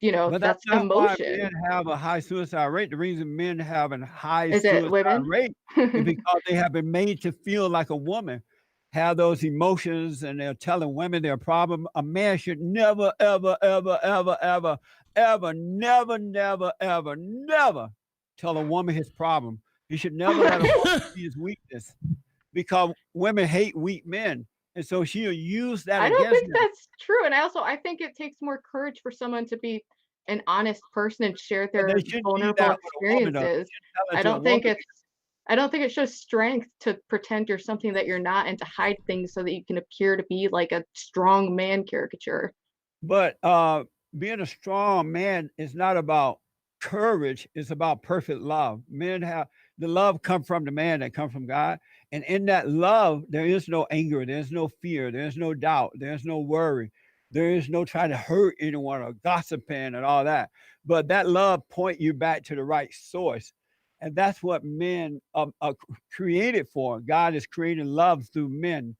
S3: But that's
S2: that's
S3: not why men
S2: emotion.
S3: have a high suicide rate. The reason men have a high
S2: Is it
S3: suicide
S2: women?
S3: rate is because they have been made to feel like a woman, have those emotions, and they're telling women their problem. A man should never, ever, ever, ever, ever, ever, never, never, ever, never tell a woman his problem. He should never let a woman see his weakness, because women hate weak men. And so she'll use that
S2: I don't
S3: against
S2: think
S3: him.
S2: that's true. And I think it takes more courage for someone to be an honest person and share
S3: But
S2: their
S3: they shouldn't do
S2: vulnerable
S3: that with a woman, though. They
S2: experiences.
S3: shouldn't tell that
S2: I
S3: to a
S2: don't think
S3: woman.
S2: it shows strength to pretend you're something that you're not and to hide things so that you can appear to be like a strong man caricature.
S3: But being a strong man is not about courage, it's about perfect love. Men have the love come from the man that come from God. And in that love, there is no anger, there's no fear, there's no doubt, there's no worry, there is no trying to hurt anyone or gossiping and all that. But that love point you back to the right source. And that's what men are created for. God is creating love through men.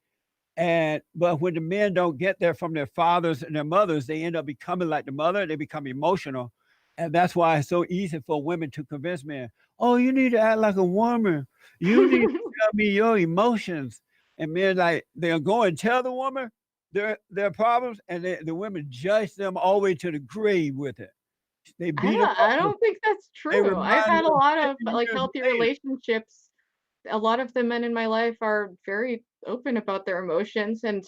S3: But when the men don't get there from their fathers and their mothers, they end up becoming like the mother. They become emotional, and that's why it's so easy for women to convince men. Oh, you need to act like a woman. You need to tell me your emotions. And men they'll go and tell the woman their problems, and the women judge them all the way to the grave with it. They beat them
S2: I
S3: up.
S2: don't think that's
S3: They
S2: true. I've
S3: remind
S2: had
S3: you
S2: a
S3: of
S2: lot of
S3: 50
S2: like
S3: years
S2: healthy
S3: later.
S2: relationships. A lot of the men in my life are very open about their emotions, and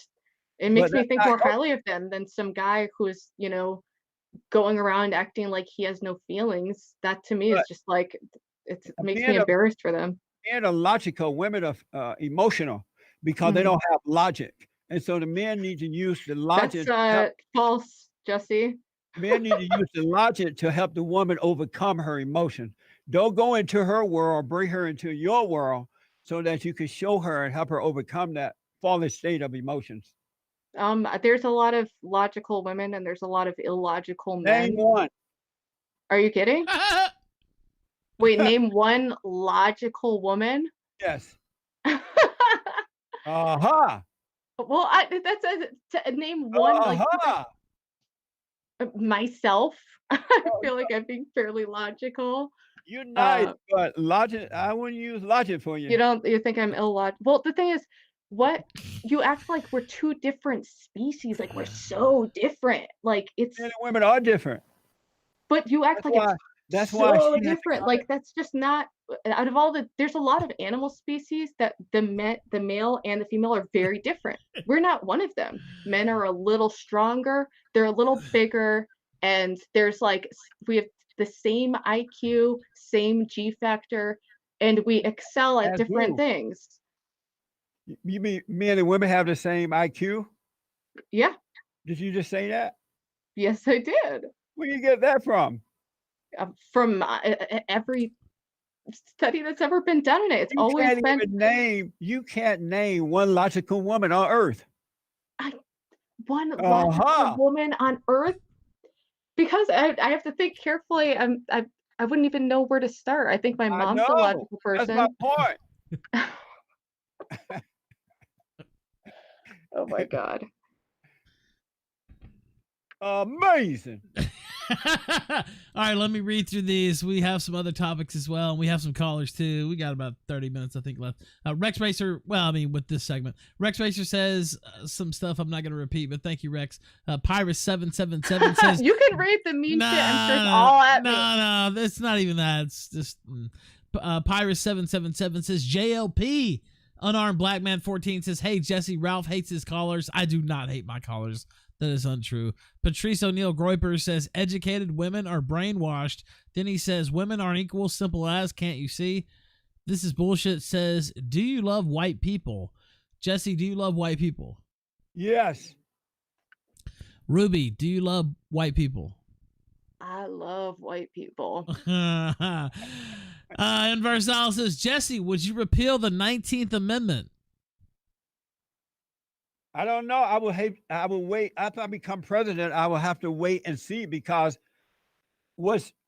S2: it
S3: But
S2: makes me
S3: that's
S2: think
S3: not
S2: more
S3: healthy.
S2: highly of them than some guy who's, going around acting like he has no feelings. That to me is
S3: But
S2: just like it makes me
S3: being a
S2: embarrassed for them.
S3: men are logical, women are emotional because they
S2: Mhm.
S3: don't have logic. And so the men need to use the
S2: That's
S3: logic to help.
S2: false, Jesse.
S3: Men need to use the logic to help the woman overcome her emotions. Don't go into her world, bring her into your world so that you can show her and help her overcome that fallen state of emotions.
S2: There's a lot of logical women and there's a lot of illogical
S3: Name
S2: men.
S3: one.
S2: Are you kidding? Wait, name one logical woman.
S3: Yes. Uh-huh.
S2: Well, that's to name one like
S3: Uh-huh.
S2: myself. I
S3: Oh,
S2: feel like I'm being fairly logical.
S3: you're nice,
S2: Uh,
S3: but logic, I wouldn't use logic for you.
S2: you think I'm illogical? Well, the thing is, what you act like we're two different species, like we're so different. Like
S3: Men and
S2: it's,
S3: women are different.
S2: but you act
S3: That's
S2: like
S3: why
S2: it's
S3: that's why
S2: so
S3: she has to
S2: different.
S3: come.
S2: Like that's just not out of all there's a lot of animal species that the male and the female are very different. We're not one of them. Men are a little stronger, they're a little bigger, and there's like we have the same IQ, same G factor, and we excel at
S3: As
S2: different
S3: who?
S2: things.
S3: You mean men and women have the same IQ?
S2: Yeah,
S3: Did you just say that?
S2: yes, I did.
S3: Where you get that from?
S2: From every study that's ever been done in it, it's always been
S3: You can't name one logical woman on earth.
S2: one logical
S3: Uh-huh.
S2: woman on earth. Because I have to think carefully. I wouldn't even know where to start. I think my
S3: I
S2: mom's a
S3: know.
S2: logical
S3: That's my
S2: person.
S3: point.
S2: Oh my god.
S3: Amazing.
S1: All right, let me read through these. We have some other topics as well, and we have some callers too. We got about 30 minutes, I think, left. Rex Racer, with this segment, Rex Racer says some stuff I'm not going to repeat, but thank you, Rex. Pyrus777 says,
S2: You can read the mean shit and search
S1: no,
S2: all at me.
S1: no, it's not even that. It's just Pyrus777 says JLP. Unarmed Black Man 14 says, hey, Jesse, Ralph hates his callers. I do not hate my callers. That is untrue. Patrice O'Neill Groiper says, educated women are brainwashed. Then he says, women aren't equal, simple as, can't you see? This is bullshit says, do you love white people? Jesse, do you love white people?
S3: Yes.
S1: Ruby, do you love white people?
S2: I love white people.
S1: And Versal says, Jesse, would you repeal the 19th Amendment?
S3: I don't know. I will wait. After I become president, I will have to wait and see, because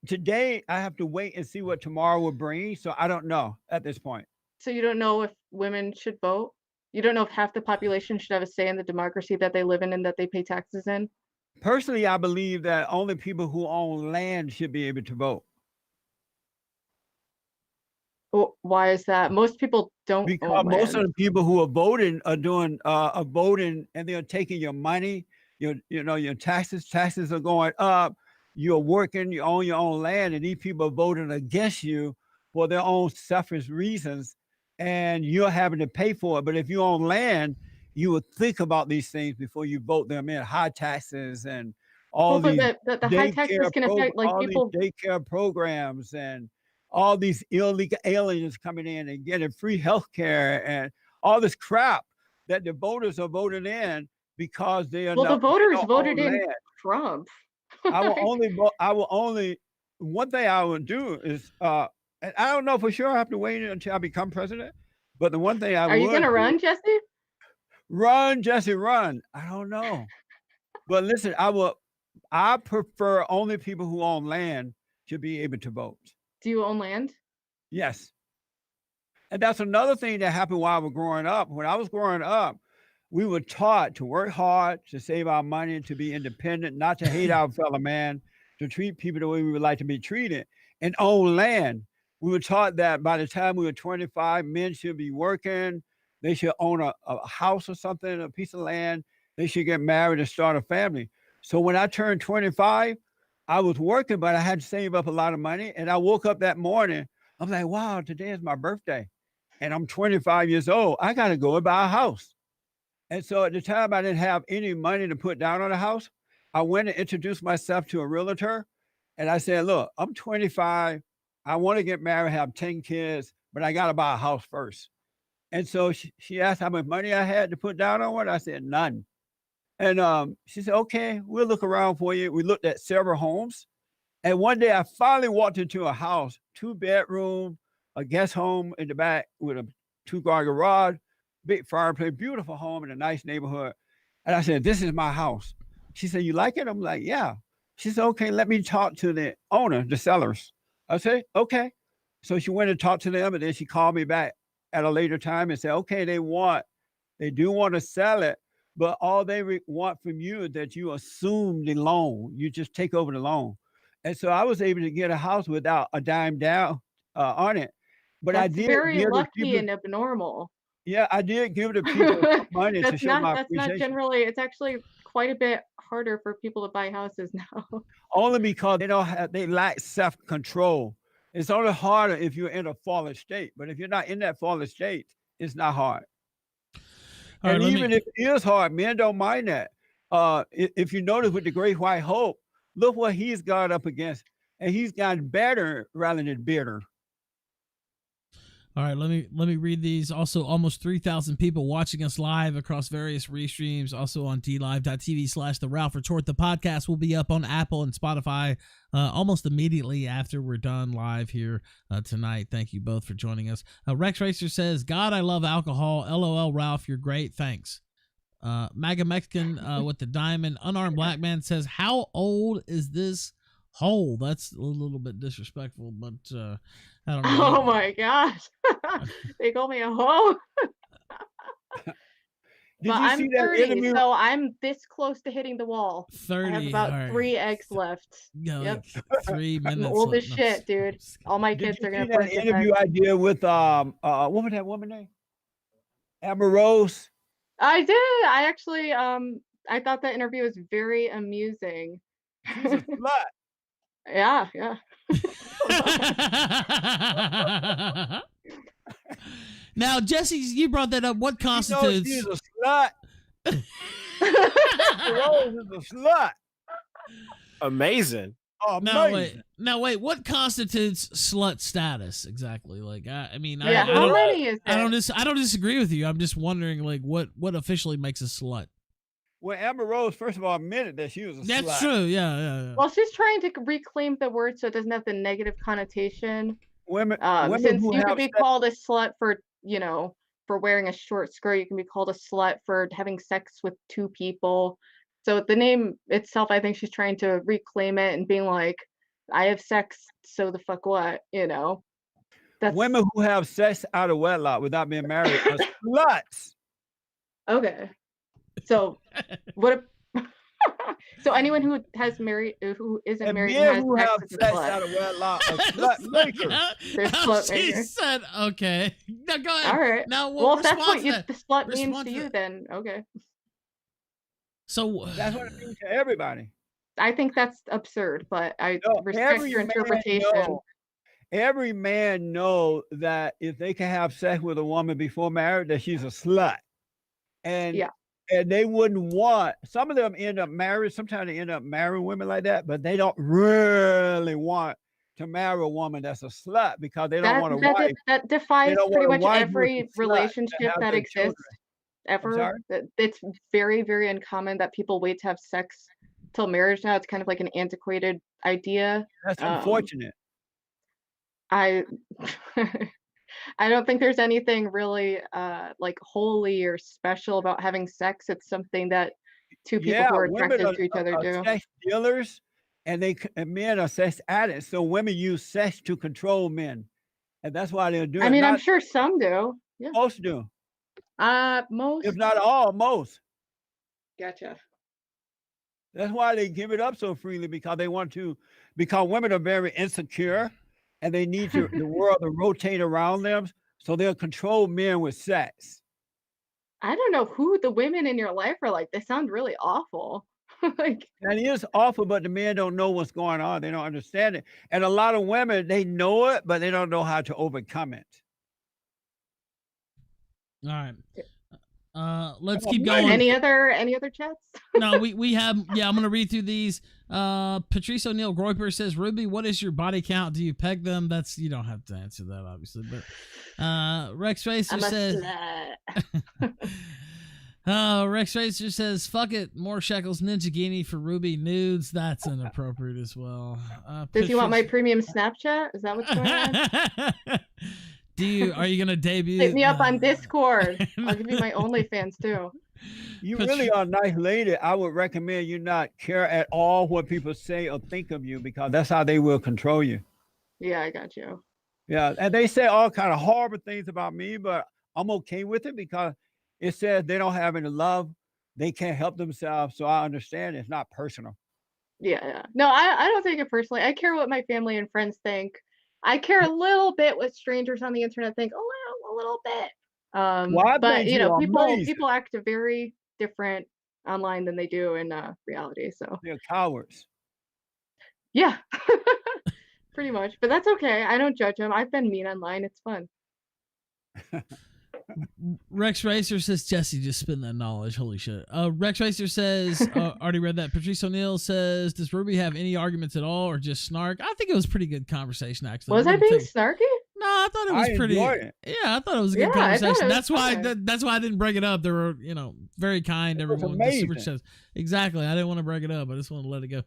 S3: today I have to wait and see what tomorrow will bring. So I don't know at this point.
S2: So you don't know if women should vote? You don't know if half the population should have a say in the democracy that they live in and that they pay taxes in?
S3: Personally, I believe that only people who own land should be able to vote.
S2: Well, why is that? Most people don't
S3: Because
S2: own
S3: most
S2: land.
S3: of the people who are voting are doing voting, and they're taking your money, your taxes. Taxes are going up. You're working, you own your own land, and these people are voting against you for their own selfish reasons, and you're having to pay for it. But if you own land, you would think about these things before you vote them in. High taxes and all
S2: Well,
S3: these
S2: but the high taxes can affect like
S3: all
S2: people.
S3: these daycare programs and all these illegal aliens coming in and getting free health care and all this crap that the voters are voting in because they are
S2: Well, the voters voted in
S3: land.
S2: Trump.
S3: I will only vote. One thing I would do is, and I don't know for sure. I have to wait until I become president. But the one thing
S2: Are you going to run, Jesse?
S3: Run, Jesse, run. I don't know. But listen, I prefer only people who own land should be able to vote.
S2: Do you own land?
S3: Yes. And that's another thing that happened while I was growing up. When I was growing up, we were taught to work hard, to save our money, to be independent, not to hate our fellow man, to treat people the way we would like to be treated, and own land. We were taught that by the time we were 25, men should be working. They should own a house or something, a piece of land. They should get married and start a family. So when I turned 25, I was working, but I had to save up a lot of money. And I woke up that morning. I'm like, wow, today is my birthday. And I'm 25 years old. I got to go and buy a house. And so at the time, I didn't have any money to put down on a house. I went and introduced myself to a realtor. And I said, look, I'm 25. I want to get married, have 10 kids, but I got to buy a house first. And so she asked how much money I had to put down on it. I said, none. And she said, okay, we'll look around for you. We looked at several homes. And one day I finally walked into a house, 2-bedroom, a guest home in the back with a 2-car garage, big fireplace, beautiful home in a nice neighborhood. And I said, this is my house. She said, you like it? I'm like, yeah. She said, okay, let me talk to the owner, the sellers. I said, okay. So she went and talked to them, and then she called me back at a later time and said, okay, they do want to sell it, but all they want from you is that you assume the loan. You just take over the loan. And so I was able to get a house without a dime down on it. But
S2: That's
S3: I did
S2: very lucky and abnormal.
S3: Yeah, I did give the people money to show my appreciation.
S2: That's not generally, it's actually quite a bit harder for people to buy houses now.
S3: Only because they lack self-control. It's only harder if you're in a fallen state. But if you're not in that fallen state, it's not hard.
S1: All
S3: and
S1: right,
S3: even if it is hard, men don't mind that. If you notice with the Great White Hope, look what he's got up against. And he's gotten better rather than bitter.
S1: All right, let me read these. Also, almost 3,000 people watching us live across various restreams. Also on dlive.tv/The Ralph Retort. The podcast will be up on Apple and Spotify almost immediately after we're done live here tonight. Thank you both for joining us. Rex Racer says, God, I love alcohol. LOL, Ralph, you're great. Thanks. MAGA Mexican with the diamond. Unarmed Black Man says, how old is this hole? That's a little bit disrespectful, but I don't know.
S2: Oh my gosh. They call me a hoe. But I'm 30, so I'm this close to hitting the wall.
S1: 30.
S2: I have about 3 eggs left.
S1: Yep. 3 minutes.
S2: I'm old as shit, dude. All my kids are gonna
S3: that interview I did with what was that woman name? Amber Rose.
S2: I did. I actually I thought that interview was very amusing.
S3: She's a slut.
S2: Yeah.
S1: Now, Jesse, you brought that up. What constitutes?
S3: She's a slut. Rose is a slut.
S4: Amazing.
S3: Oh,
S1: Now wait. What constitutes slut status exactly? Like, I mean,
S2: Yeah,
S1: I
S2: how
S1: don't,
S2: many is there?
S1: I don't disagree with you. I'm just wondering, like, what officially makes a slut?
S3: Well, Amber Rose, first of all, admitted that she was a slut.
S1: That's true. Yeah.
S2: Well, she's trying to reclaim the word so it doesn't have the negative connotation.
S3: Women
S2: Since
S3: who
S2: you could
S3: have
S2: be
S3: sex-
S2: called a slut for, for wearing a short skirt, you can be called a slut for having sex with two people. So the name itself, I think she's trying to reclaim it and being like, I have sex, so the fuck what, That's
S3: women who have sex out of wedlock without being married are sluts.
S2: okay. So what? So anyone who isn't
S3: And
S2: married
S3: men
S2: and
S3: who
S2: has
S3: have
S2: sex is a
S3: sex
S2: slut.
S3: out of wedlock are slut makers.
S2: They're slut
S1: She
S2: makers.
S1: said, "Okay." Now go ahead.
S2: All right.
S1: Now,
S2: Well, if that's what
S1: respond to
S2: the slut
S1: Respond
S2: means
S1: to
S2: to you,
S1: that.
S2: then okay.
S1: So
S3: That's what it means to everybody.
S2: I think that's absurd, but I
S3: No,
S2: respect your interpretation.
S3: Every man know that if they can have sex with a woman before marriage, that she's a slut. And
S2: Yeah.
S3: and they wouldn't want, some of them end up married, sometimes they end up marrying women like that, but they don't really want to marry a woman that's a slut because they don't want a wife.
S2: That defies
S3: don't
S2: pretty
S3: want a
S2: much
S3: wife
S2: every
S3: who's a slut to
S2: relationship
S3: have
S2: that
S3: their
S2: exists
S3: children.
S2: ever.
S3: sorry?
S2: It's very, very uncommon that people wait to have sex till marriage now. It's kind of like an antiquated idea.
S3: That's unfortunate.
S2: I I don't think there's anything really like holy or special about having sex. It's something that two people who are
S3: women
S2: attracted to each other do.
S3: sex dealers, and men are sex addicts. So women use sex to control men, and that's why they'll do it.
S2: I mean, I'm sure some do. Yeah.
S3: Most do,
S2: Most.
S3: if not all, most.
S2: Gotcha.
S3: That's why they give it up so freely, because they want to. Because women are very insecure, and they need the world to rotate around them, so they'll control men with sex.
S2: I don't know who the women in your life are like. They sound really awful. Like,
S3: That is awful, but the men don't know what's going on. They don't understand it. And a lot of women, they know it, but they don't know how to overcome it.
S1: all right. Let's keep going.
S2: any other chats?
S1: No, we have. Yeah, I'm gonna read through these. Patrice O'Neill Groiper says, "Ruby, what is your body count? Do you peg them?" That's, you don't have to answer that, obviously. But Rex Racer says, Rex Racer says, "Fuck it, more shekels Ninjagini for Ruby nudes." That's inappropriate as well.
S2: Does he want my premium Snapchat? Is that what's going on?
S1: Are you gonna debut?
S2: Hit me up on Discord. I'll give you my OnlyFans too.
S3: You really are a nice lady. I would recommend you not care at all what people say or think of you, because that's how they will control you.
S2: Yeah, I got you.
S3: Yeah, and they say all kind of horrible things about me, but I'm okay with it because it says they don't have any love. They can't help themselves, so I understand it's not personal.
S2: Yeah. No, I don't take it personally. I care what my family and friends think. I care a little bit what strangers on the internet think. A little bit. But people act very different online than they do in reality. So
S3: they're cowards.
S2: Yeah, pretty much. But that's okay. I don't judge them. I've been mean online. It's fun.
S1: Rex Racer says, Jesse, just spin that knowledge. Holy shit. Rex Racer says, already read that. Patrice O'Neill says, does Ruby have any arguments at all or just snark? I think it was a pretty good conversation, actually.
S2: Was I being snarky?
S1: No, I thought it was pretty. Yeah, I thought it was a good conversation. That's why I didn't break it up. They were, very kind. Everyone just exactly. I didn't want to break it up. I just wanted to let it go.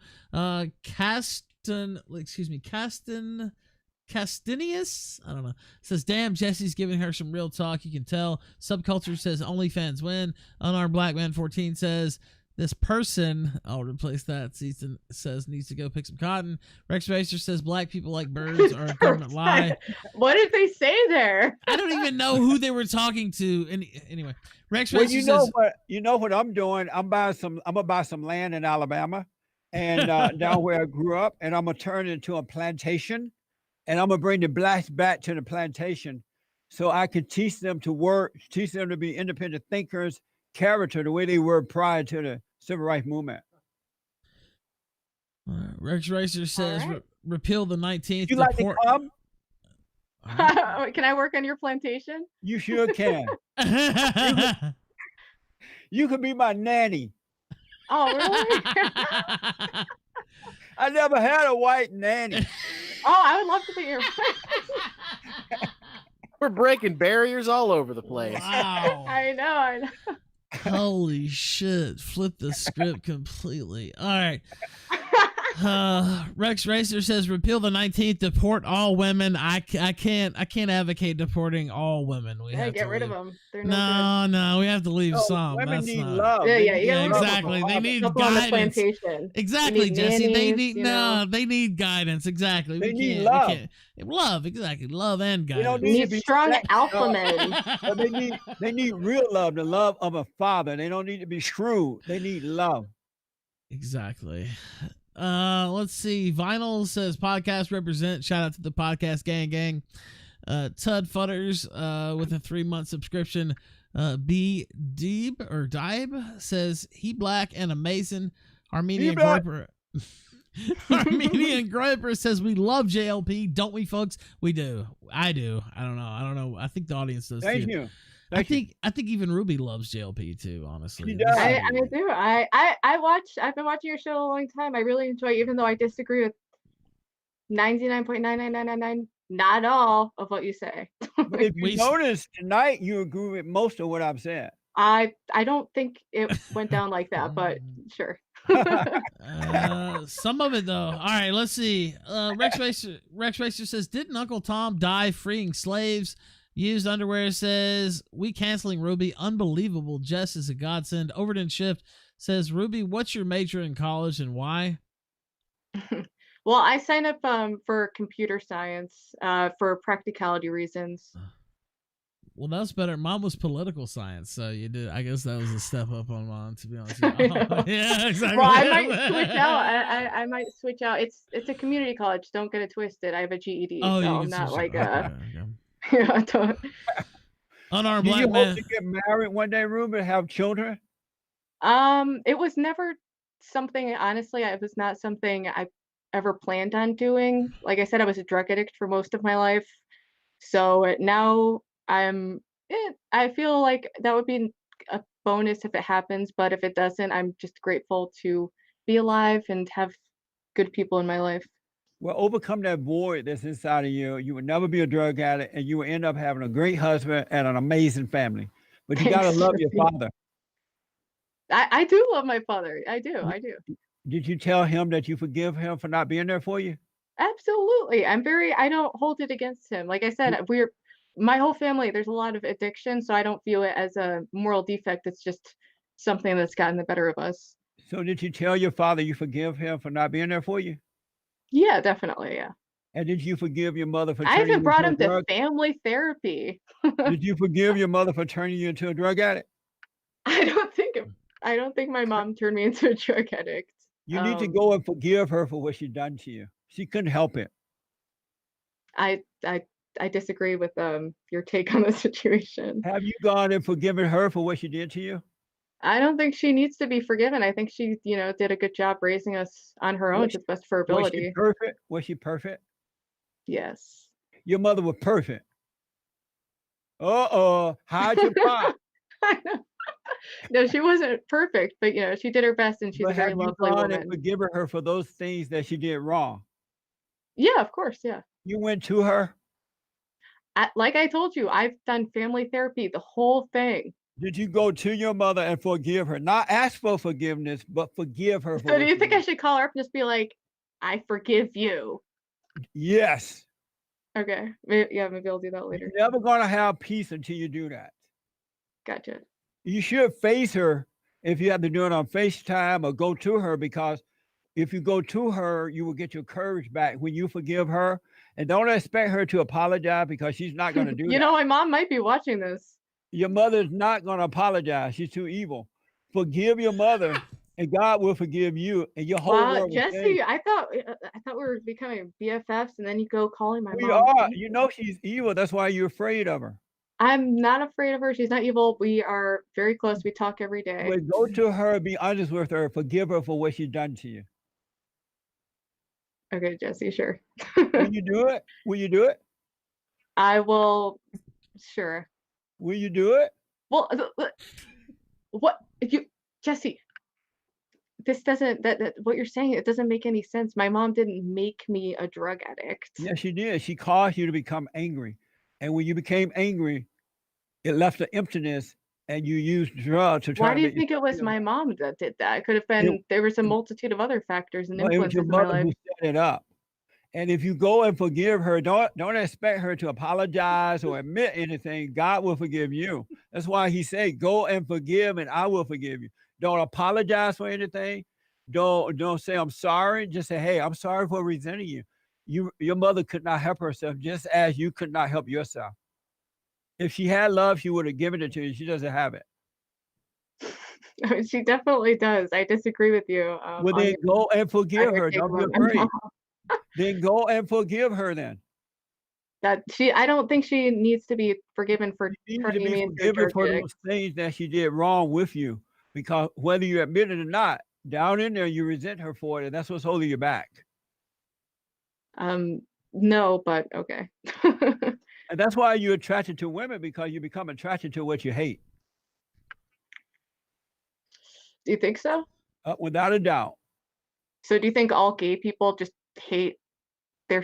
S1: Castinius, I don't know, says, damn, Jesse's giving her some real talk. You can tell. Subculture says OnlyFans win. Unarmed Black Man 14 says, this person, I'll replace that. Season says, needs to go pick some cotton. Rex Racer says, black people like birds are a government lie.
S2: What did they say there?
S1: I don't even know who they were talking to. Anyway, Rex Racer
S3: says, you know what I'm doing? I'm gonna buy some land in Alabama and down where I grew up, and I'm gonna turn it into a plantation. And I'm going to bring the blacks back to the plantation so I can teach them to work, teach them to be independent thinkers, character, the way they were prior to the civil rights movement.
S1: Rex Racer says, repeal the 19th.
S3: You like to come?
S2: Can I work on your plantation?
S3: You sure can. You could be my nanny.
S2: Oh, really?
S3: I never had a white nanny.
S2: Oh, I would love to be your
S4: We're breaking barriers all over the place.
S1: Wow.
S2: I know.
S1: Holy shit. Flip the script completely. All right. Rex Racer says repeal the 19th, deport all women. I can't advocate deporting all women. We
S2: Yeah,
S1: have
S2: get
S1: to
S2: rid of
S1: leave.
S2: them. They're
S1: No, we have to leave some.
S3: Women
S1: That's
S3: need
S1: not.
S3: love.
S2: Yeah,
S3: They
S2: yeah,
S3: need
S2: you
S1: Yeah,
S2: gotta
S3: love
S1: exactly.
S3: from
S1: They
S3: a
S1: need
S2: couple on the
S1: guidance.
S2: plantation.
S1: Exactly,
S2: need
S1: Jesse. They
S2: nannies,
S1: need
S2: you know.
S1: they need guidance. Exactly.
S3: They
S1: We
S3: need
S1: can't.
S3: love.
S1: We can't. Love, exactly. Love and
S3: They don't
S1: guidance.
S3: need to
S2: Need
S3: be
S2: strong
S3: sex
S2: alpha
S3: love.
S2: men.
S3: But they need real love, the love of a father. They don't need to be screwed. They need love.
S1: Exactly. Let's see. Vinyl says podcast represent. Shout out to the podcast gang. Tud Futters with a 3-month subscription. B Deeb or Dibe says he black and amazing. Armenian
S3: black.
S1: Groper. Armenian Groper says we love JLP, don't we, folks? We do. I do. I don't know. I think the audience does
S3: Thank
S1: too.
S3: you.
S1: I think even Ruby loves JLP too, honestly.
S3: She does.
S2: I do. I've been watching your show a long time. I really enjoy it, even though I disagree with 99.99999 not all of what you say.
S3: But if you notice tonight, you agree with most of what I've said.
S2: I don't think it went down like that, but sure.
S1: Some of it though. All right, let's see. Rex Racer says, didn't Uncle Tom die freeing slaves? Used underwear says, we canceling Ruby. Unbelievable. Jess is a godsend. Overton Shift says, Ruby, what's your major in college and why?
S2: Well, I signed up for computer science for practicality reasons.
S1: Well, that's better. Mine was political science, so you did. I guess that was a step up on mine, to be honest with you. Oh, yeah, exactly.
S2: Well, I might switch out. I might switch out. It's a community college. Don't get it twisted. I have a GED,
S1: Oh,
S2: so
S1: you
S2: I'm
S1: can
S2: not
S1: switch
S2: like
S1: out. Okay.
S2: yeah, I don't.
S1: Unarmed
S3: Do
S1: black
S3: you
S1: man.
S3: hope to get married one day, Ruby, and have children?
S2: It was never something. Honestly, it was not something I ever planned on doing. Like I said, I was a drug addict for most of my life, so now I feel like that would be a bonus if it happens, but if it doesn't, I'm just grateful to be alive and have good people in my life.
S3: Well, overcome that void that's inside of you. You would never be a drug addict, and you will end up having a great husband and an amazing family. But you got to
S2: Thanks,
S3: love your
S2: Ruby.
S3: father.
S2: I do love my father. I do.
S3: Did you tell him that you forgive him for not being there for you?
S2: Absolutely. I don't hold it against him. Like I said, my whole family, there's a lot of addiction, so I don't view it as a moral defect. It's just something that's gotten the better of us.
S3: So did you tell your father you forgive him for not being there for you?
S2: Yeah, definitely. Yeah.
S3: And did you forgive your mother for
S2: I
S3: turning you
S2: even brought
S3: into
S2: him
S3: a
S2: to
S3: drug?
S2: family therapy.
S3: Did you forgive your mother for turning you into a drug addict?
S2: I don't think my mom turned me into a drug addict.
S3: You need to go and forgive her for what she done to you. She couldn't help it.
S2: I disagree with your take on the situation.
S3: Have you gone and forgiven her for what she did to you?
S2: I don't think she needs to be forgiven. I think she, did a good job raising us on her own to the best of her
S3: Was she
S2: ability.
S3: perfect? Was she perfect?
S2: Yes.
S3: Your mother was perfect. Hide your pot.
S2: I know. No, she wasn't perfect, but she did her best, and she's a very
S3: have you
S2: lovely
S3: gone
S2: woman.
S3: and forgiven her for those things that she did wrong?
S2: Yeah, of course, yeah.
S3: You went to her?
S2: Like I told you, I've done family therapy, the whole thing.
S3: Did you go to your mother and forgive her? Not ask for forgiveness, but forgive her.
S2: So do you think I should call her up and just be like, I forgive you?
S3: Yes.
S2: Okay. Maybe I'll do that later.
S3: You're never going to have peace until you do that.
S2: Gotcha.
S3: You should face her if you have to do it on FaceTime or go to her, because if you go to her, you will get your courage back when you forgive her. And don't expect her to apologize, because she's not going to do that.
S2: My mom might be watching this.
S3: Your mother's not going to apologize. She's too evil. Forgive your mother, and God will forgive you. And your whole world will
S2: Jesse,
S3: change.
S2: I thought we were becoming BFFs, and then you go calling my mom.
S3: We are. You know she's evil. That's why you're afraid of her.
S2: I'm not afraid of her. She's not evil. We are very close. We talk every day.
S3: But go to her, be honest with her, forgive her for what she's done to you.
S2: Okay, Jesse, sure.
S3: Will you do it? Will you do it?
S2: I will. Sure.
S3: Will you do it?
S2: Well, what Jesse? This doesn't that what you're saying. It doesn't make any sense. My mom didn't make me a drug addict.
S3: Yes, she did. She caused you to become angry, and when you became angry, it left an emptiness, and you used drugs to try
S2: Why
S3: to
S2: do you
S3: make
S2: think it
S3: yourself
S2: was
S3: feel
S2: my
S3: better.
S2: mom that did that? It could have been. There was a multitude of other factors and
S3: Well, it was
S2: influences
S3: your
S2: in my
S3: mother who
S2: life.
S3: set it up. And if you go and forgive her, don't expect her to apologize or admit anything. God will forgive you. That's why he said, "Go and forgive, and I will forgive you." Don't apologize for anything. Don't say I'm sorry. Just say, "Hey, I'm sorry for resenting you." Your mother could not help herself, just as you could not help yourself. If she had love, she would have given it to you. She doesn't have it.
S2: She definitely does. I disagree with you.
S3: Well,
S2: On
S3: then go and
S2: your
S3: forgive her.
S2: take
S3: Don't be
S2: about my
S3: afraid.
S2: mom.
S3: Then go and forgive her. Then
S2: I don't think she needs to be forgiven for
S3: you need to
S2: turning
S3: be
S2: me into a
S3: forgiven
S2: drug
S3: for
S2: addict.
S3: those things that she did wrong with you, because whether you admit it or not, down in there you resent her for it, and that's what's holding you back.
S2: No, but okay.
S3: And that's why you're attracted to women, because you become attracted to what you hate,
S2: Do you think so?
S3: without a doubt.
S2: So do you think all gay people just hate their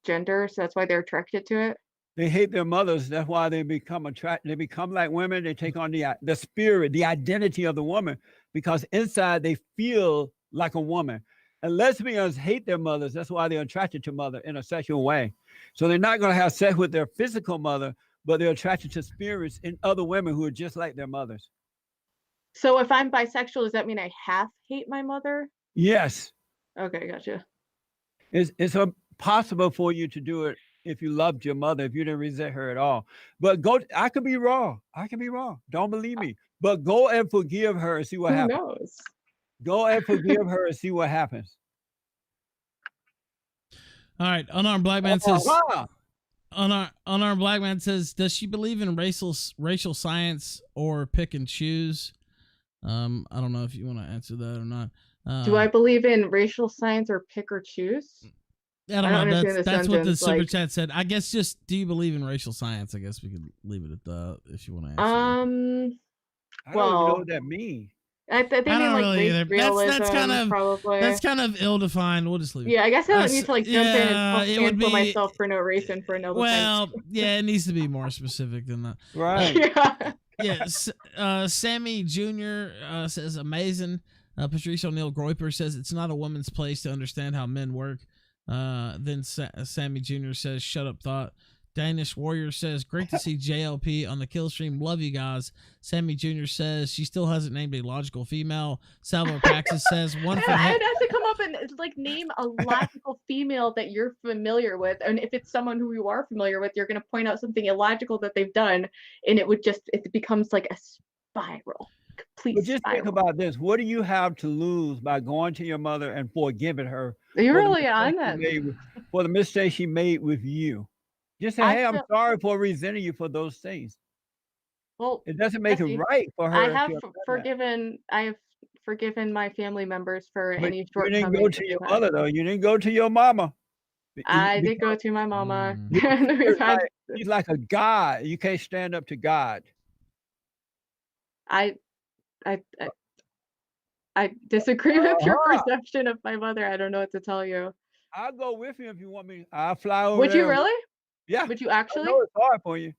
S2: gender, so that's why they're attracted to it?
S3: They hate their mothers. That's why they become attracted. They become like women. They take on the spirit, the identity of the woman, because inside they feel like a woman. And lesbians hate their mothers. That's why they're attracted to mother in a sexual way. So they're not going to have sex with their physical mother, but they're attracted to spirits in other women who are just like their mothers.
S2: So if I'm bisexual, does that mean I half hate my mother?
S3: Yes,
S2: Okay, gotcha.
S3: it's possible for you to do it if you loved your mother, if you didn't resent her at all. But I could be wrong. I can be wrong. Don't believe me. But go and forgive her and see what
S2: Who
S3: happens.
S2: knows?
S3: Go and forgive her and see what happens.
S1: All right, unarmed black man says.
S3: Wow.
S1: Unarmed black man says, does she believe in racial science or pick and choose? I don't know if you want to answer that or not.
S2: Do I believe in racial science or pick or choose?
S1: I don't know.
S2: understand
S1: That's
S2: the
S1: what the
S2: sentence,
S1: super
S2: like-
S1: chat said. I guess just, do you believe in racial science? I guess we could leave it at that if you want to answer.
S3: I don't even know what that means.
S2: I think
S1: I
S2: mean
S1: don't
S2: like
S1: really
S2: race
S1: either.
S2: realism,
S1: That's kind of
S2: probably.
S1: That's kind of ill-defined. We'll just leave it.
S2: Yeah, I guess I don't need to like jump in and
S1: yeah, it would
S2: stand for
S1: be-
S2: myself for no reason for no
S1: Well, yeah, it needs to be more specific than that.
S3: Right.
S2: yeah.
S1: Yes, Sammy Jr. Says amazing. Patrice O'Neill Groiper says it's not a woman's place to understand how men work. Then Sammy Jr. says shut up thought. Danish Warrior says great to see JLP on the kill stream. Love you guys. Sammy Jr. says she still hasn't named a logical female. Salvo Praxis says one for
S2: I'd have to come up and like name a logical female that you're familiar with, and if it's someone who you are familiar with, you're going to point out something illogical that they've done, and it becomes like a spiral.
S3: But just
S2: spiral.
S3: think about this. What do you have to lose by going to your mother and forgiving her?
S2: You're
S3: for the
S2: really on
S3: mistake
S2: that.
S3: she made for the mistake she made with you. Just say, hey, I'm sorry for resenting you for those things.
S2: Well,
S3: it doesn't make
S2: Jesse,
S3: it right for her.
S2: I have forgiven my family members for any shortcomings.
S3: You didn't go to your mother though. You didn't go to your mama.
S2: I did go to my mama.
S3: She's like a god. You can't stand up to God.
S2: I disagree with your perception of my mother. I don't know what to tell you.
S3: I'll go with you if you want me. I'll fly over.
S2: Would
S3: there.
S2: you really?
S3: Yeah.
S2: Would you actually?
S3: I know it's hard for you.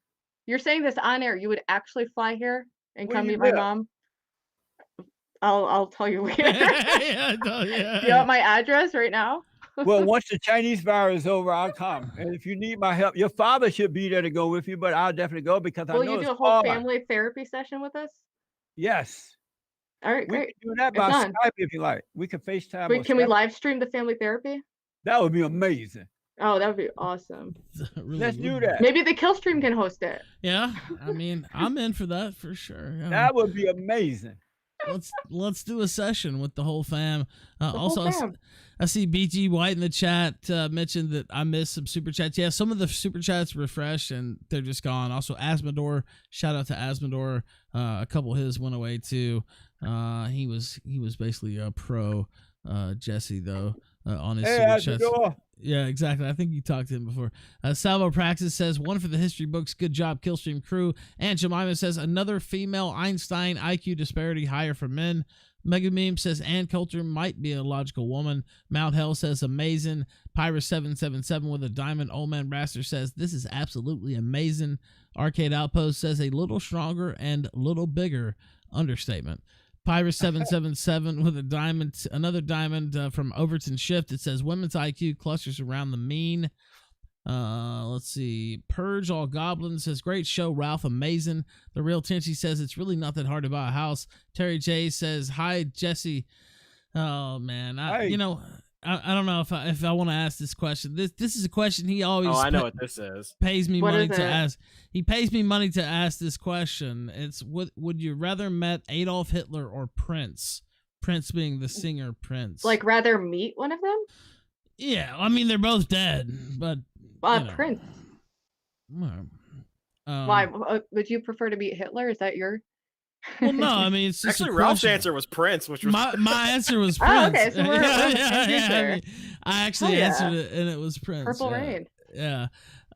S2: You're saying this on air. You would actually fly here and
S3: Where
S2: come
S3: you
S2: meet my
S3: live?
S2: mom? I'll tell you later.
S1: yeah.
S2: You want my address right now?
S3: Well, once the Chinese virus is over, I'll come. And if you need my help, your father should be there to go with you, but I'll definitely go because I know
S2: Will you do a whole family therapy session with us?
S3: Yes.
S2: All right,
S3: We
S2: great.
S3: can do that by Skype if you like. We can FaceTime.
S2: Wait, can we live stream the family therapy?
S3: That would be amazing.
S2: Oh, that would be awesome.
S3: Let's do that.
S2: Maybe the kill stream can host it.
S1: Yeah, I mean, I'm in for that for sure. Yeah.
S3: That would be amazing.
S1: Let's do a session with the whole fam. Also,
S2: whole fam.
S1: I see BG White in the chat mentioned that I missed some super chats. Yeah, some of the super chats refreshed and they're just gone. Also, Asmodor, shout out to Asmodor. A couple of his went away too. He was basically a pro Jesse though. on his
S3: Hey,
S1: super
S3: how's it
S1: chats.
S3: going?
S1: Yeah, exactly. I think you talked to him before. Salvo Praxis says, one for the history books. Good job, Killstream crew. And Jemima says, another female Einstein IQ disparity higher for men. Mega Meme says, Ann Coulter might be a logical woman. Mount Hell says, amazing. Pyrus777 with a diamond. Old Man Raster says, this is absolutely amazing. Arcade Outpost says, a little stronger and little bigger. Understatement. Pyrus777 with a diamond, another diamond from Overton Shift. It says women's IQ clusters around the mean. Let's see. Purge All Goblins says, great show, Ralph. Amazing. The Real Tinchy says, it's really not that hard to buy a house. Terry J says, hi, Jesse. Oh, man.
S3: Hey.
S1: I don't know if I want to ask this question. This is a question he always
S4: Oh, I know what this is.
S1: pays me
S2: What
S1: money
S2: is
S1: to
S2: it?
S1: ask. He pays me money to ask this question. It's would you rather met Adolf Hitler or Prince? Prince being the singer Prince.
S2: Like rather meet one of them?
S1: yeah, I mean they're both dead, but you know.
S2: Prince.
S1: Well,
S2: Why would you prefer to meet Hitler? Is that your?
S1: Well, no, I mean it's just
S4: Actually,
S1: a
S4: Ralph's
S1: question.
S4: answer was Prince, which was
S1: My answer was
S2: Oh,
S1: Prince.
S2: okay, so we're on the same page
S1: I
S2: there.
S1: mean, I actually
S2: Hell yeah.
S1: answered it, and it was Prince.
S2: Purple
S1: yeah.
S2: Rain.
S1: Yeah.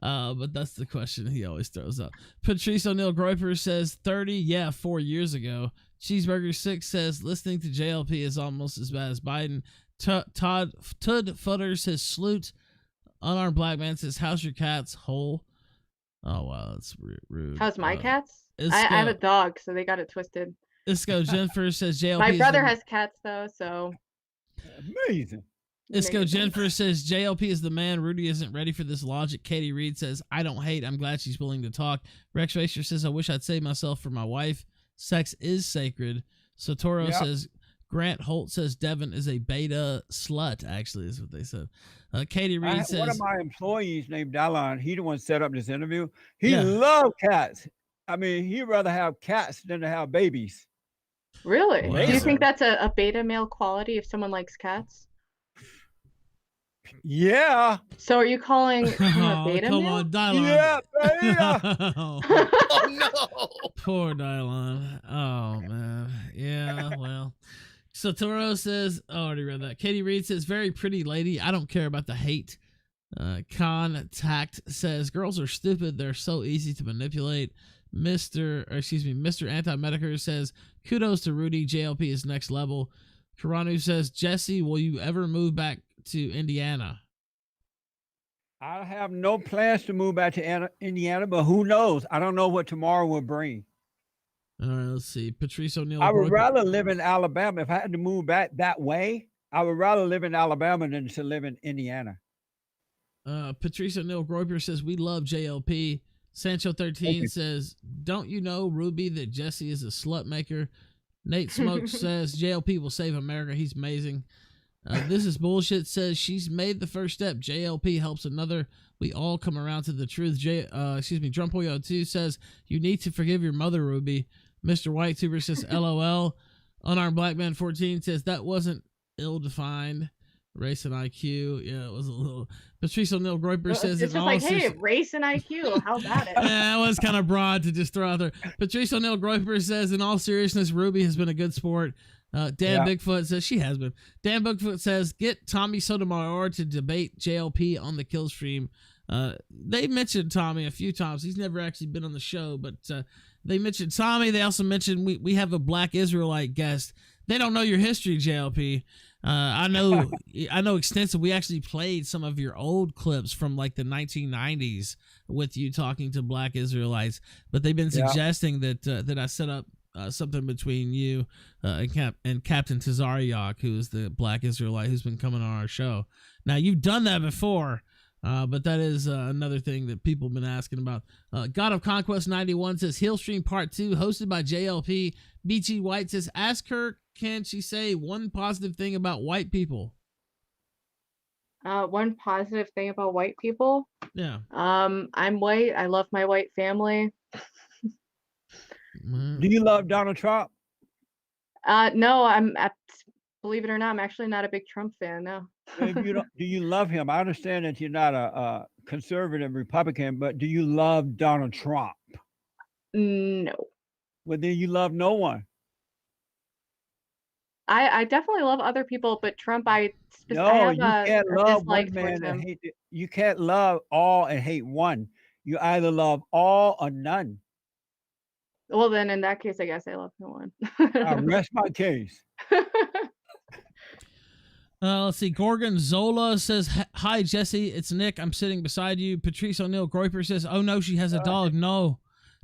S1: But that's the question he always throws up. Patrice O'Neill Groiper says 30, yeah, 4 years ago. Cheeseburger 6 says listening to JLP is almost as bad as Biden. Tud Futter says salute. Unarmed Black Man says, how's your cat's hole? Oh, wow, that's rude.
S2: How's my cats? I
S1: Isco-
S2: have a dog, so they got it twisted.
S1: Isco Jennifer says JLP
S2: My
S1: is
S2: brother
S1: the-
S2: has cats though, so.
S3: Amazing.
S1: Isco
S2: Maybe.
S1: Jennifer says JLP is the man. Rudy isn't ready for this logic. Katie Reed says, I don't hate. I'm glad she's willing to talk. Rex Racer says, I wish I'd save myself for my wife. Sex is sacred. Sotoro
S3: Yep.
S1: says, Grant Holt says Devin is a beta slut, actually, is what they said. Katie Reed
S3: One
S1: says,
S3: of my employees named Dallon, he the one set up this interview. He
S1: Yeah.
S3: loved cats. I mean, he'd rather have cats than to have babies.
S2: Really? Do you
S4: Amazing.
S2: think that's a beta male quality if someone likes cats?
S3: Yeah.
S2: So are you calling him a
S1: oh,
S2: beta
S1: come
S2: male?
S1: on, Dylon.
S3: Yeah, beta.
S4: oh no.
S1: Poor Dylon. Oh, man. Yeah, well. Sotoro says, oh, I already read that. Katie Reed says, very pretty lady. I don't care about the hate. Contact says, girls are stupid. They're so easy to manipulate. Mr. Anti-Medicator says, kudos to Rudy. JLP is next level. Karanu says, Jesse, will you ever move back to Indiana?
S3: I have no plans to move back to Indiana, but who knows? I don't know what tomorrow will bring.
S1: All right, let's see. Patrice O'Neill.
S3: I would
S1: Broiker-
S3: rather live in Alabama. If I had to move back that way, I would rather live in Alabama than to live in Indiana.
S1: Patrice O'Neill Groiper says, we love JLP. Sancho 13
S3: you.
S1: says, don't you know, Ruby, that Jesse is a slut maker? Nate Smokes says, JLP will save America. He's amazing. This is bullshit says, she's made the first step. JLP helps another. We all come around to the truth. Drumpoyo 2 says, you need to forgive your mother, Ruby. Mr. White Tuber says, LOL. Unarmed Black Man 14 says, that wasn't ill-defined. Race and IQ. Yeah, it was a little. Patrice O'Neill Groiper says,
S2: It's
S1: in
S2: just
S1: all
S2: like, hey,
S1: seriousness-
S2: race and IQ. How about it?
S1: yeah, it was kind of broad to just throw out there. Patrice O'Neill Groiper says, in all seriousness, Ruby has been a good sport. Dan
S3: Yeah.
S1: Bigfoot says she has been. Dan Bigfoot says, get Tommy Sotomayor to debate JLP on the kill stream. They mentioned Tommy a few times. He's never actually been on the show, but they mentioned Tommy. They also mentioned we have a Black Israelite guest. They don't know your history, JLP. I know extensive. We actually played some of your old clips from like the 1990s with you talking to Black Israelites, but they've been
S3: Yeah.
S1: suggesting that I set up something between you and Captain Tazariak, who is the Black Israelite who's been coming on our show. Now, you've done that before, but that is another thing that people have been asking about. God of Conquest 91 says, Hill Stream Part 2, hosted by JLP. BG White says, ask her, can she say one positive thing about white people?
S2: One positive thing about white people.
S1: Yeah.
S2: I'm white. I love my white family.
S3: Do you love Donald Trump?
S2: No, believe it or not, I'm actually not a big Trump fan. No.
S3: If you don't, do you love him? I understand that you're not a conservative Republican, but do you love Donald Trump?
S2: No.
S3: Well, then you love no one.
S2: I definitely love other people, but Trump, I
S3: No,
S2: have
S3: you can't
S2: a
S3: love
S2: dislike
S3: one
S2: towards
S3: man and
S2: him.
S3: hate it. You can't love all and hate one. You either love all or none.
S2: Well, then in that case, I guess I love no one.
S3: I rest my case.
S1: Let's see. Gorgonzola says, "Hi Jesse, it's Nick. I'm sitting beside you." Patrice O'Neill Groiper says, "Oh no, she has a dog." No.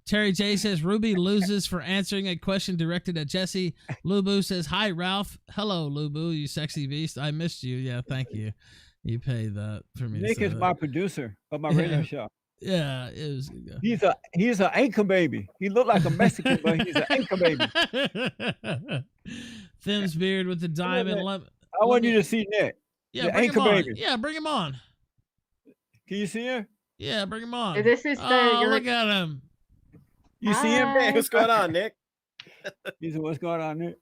S1: Terry J says, "Ruby loses for answering a question directed at Jesse." Lubu says, "Hi Ralph." Hello Lubu, you sexy beast. I missed you. Yeah, thank you. You paid that for me.
S3: Nick
S1: to say
S3: is
S1: that.
S3: my producer of my radio show.
S1: Yeah, it was.
S3: He's an anchor baby. He looked like a Mexican, but he's an anchor baby.
S1: Thim's beard with the diamond.
S3: I want you to see Nick.
S1: Yeah,
S3: the
S1: bring him
S3: anchor
S1: on.
S3: baby.
S1: Yeah, bring him on.
S3: Can you see him?
S1: Yeah, bring him on.
S2: This is
S1: look at him.
S3: You see him, Nick?
S4: What's going on, Nick?
S3: He said, "What's going on, Nick?"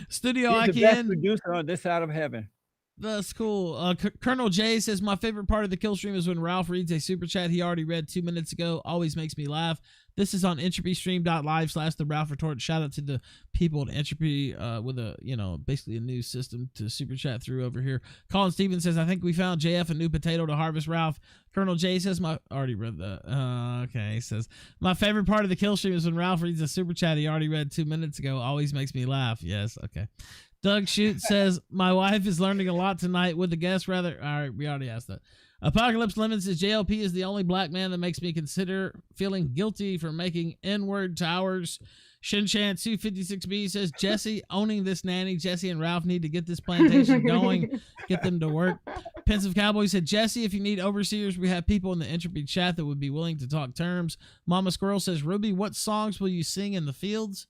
S1: Studio
S3: He's the best
S1: IKN.
S3: producer on this side of heaven.
S1: That's cool. Colonel J says, "My favorite part of the kill stream is when Ralph reads a super chat he already read 2 minutes ago. Always makes me laugh. This is on entropystream.live/the Ralph Retort. Shout out to the people at Entropy with a, basically a new system to super chat through over here." Colin Stevens says, "I think we found JF a new potato to harvest, Ralph." Colonel J says, already read that. Okay. He says, "My favorite part of the kill stream is when Ralph reads a super chat he already read 2 minutes ago. Always makes me laugh." Yes. Okay. Doug Shute says, "My wife is learning a lot tonight with the guest rather." All right, we already asked that. Apocalypse Lemon says, "JLP is the only black man that makes me consider feeling guilty for making N-word towers." Shinchan 256B says, "Jesse owning this nanny. Jesse and Ralph need to get this plantation going, get them to work." Pensive Cowboy said, "Jesse, if you need overseers, we have people in the Entropy chat that would be willing to talk terms." Mama Squirrel says, "Ruby, what songs will you sing in the fields?"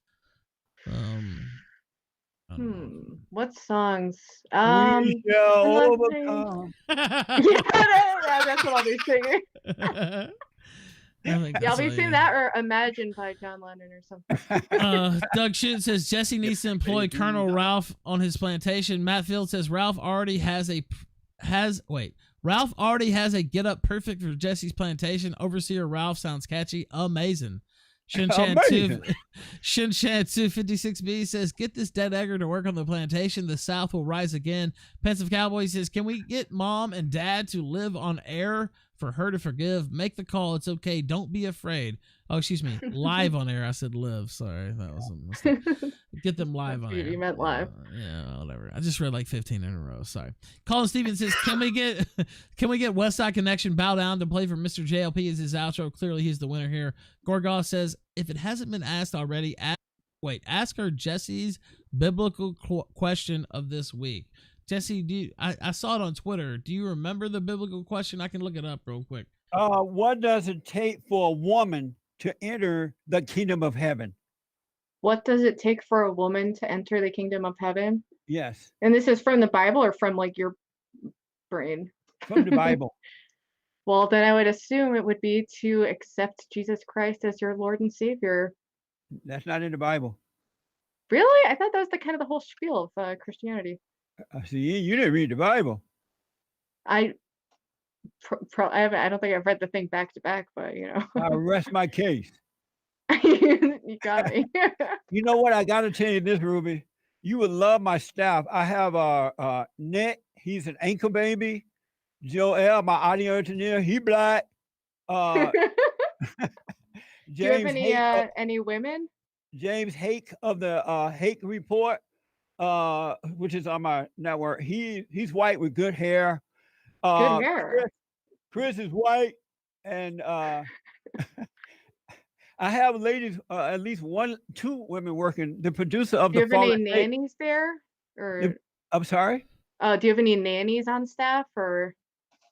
S2: What songs?
S3: We shall overcome.
S2: Yeah, that's what I'll be singing. I'll be singing that or Imagine by John Lennon or something.
S1: Doug Shute says, "Jesse needs to employ Colonel Ralph on his plantation." Matt Field says, Ralph already has a get up perfect for Jesse's plantation. Overseer Ralph sounds catchy. Amazing. Shinchan 256B says, "Get this dead egger to work on the plantation. The South will rise again." Pensive Cowboy says, "Can we get mom and dad to live on air for her to forgive? Make the call. It's okay. Don't be afraid." Oh, excuse me. Live on air. I said live. Sorry. That was a mistake. Get them live on air.
S2: You meant live.
S1: Yeah, whatever. I just read like 15 in a row. Sorry. Colin Stevens says, "Can we get West Side Connection bow down to play for Mr. JLP as his outro? Clearly he's the winner here." Gorgoth says, "If it hasn't been asked already, ask her Jesse's biblical question of this week." Jesse, I saw it on Twitter. Do you remember the biblical question? I can look it up real quick.
S3: What does it take for a woman to enter the kingdom of heaven?
S2: What does it take for a woman to enter the kingdom of heaven?
S3: Yes.
S2: And this is from the Bible or from like your brain?
S3: From the Bible.
S2: Well, then I would assume it would be to accept Jesus Christ as your Lord and Savior.
S3: That's not in the Bible.
S2: Really? I thought that was the kind of the whole spiel of Christianity.
S3: See, you didn't read the Bible.
S2: I don't think I've read the thing back to back, but
S3: I rest my case.
S2: You got me.
S3: You know what? I got to tell you this, Ruby. You would love my staff. I have Nick. He's an anchor baby. Joel, my audio engineer. He black.
S2: Do you have
S3: James
S2: any women?
S3: James Hake of the Hake Report, which is on my network. He's white with good hair.
S2: Good hair.
S3: Chris is white, and I have ladies, at least 2 women working. The producer of
S2: Do you
S3: the
S2: have any nannies there? Or
S3: I'm sorry?
S2: do you have any nannies on staff or?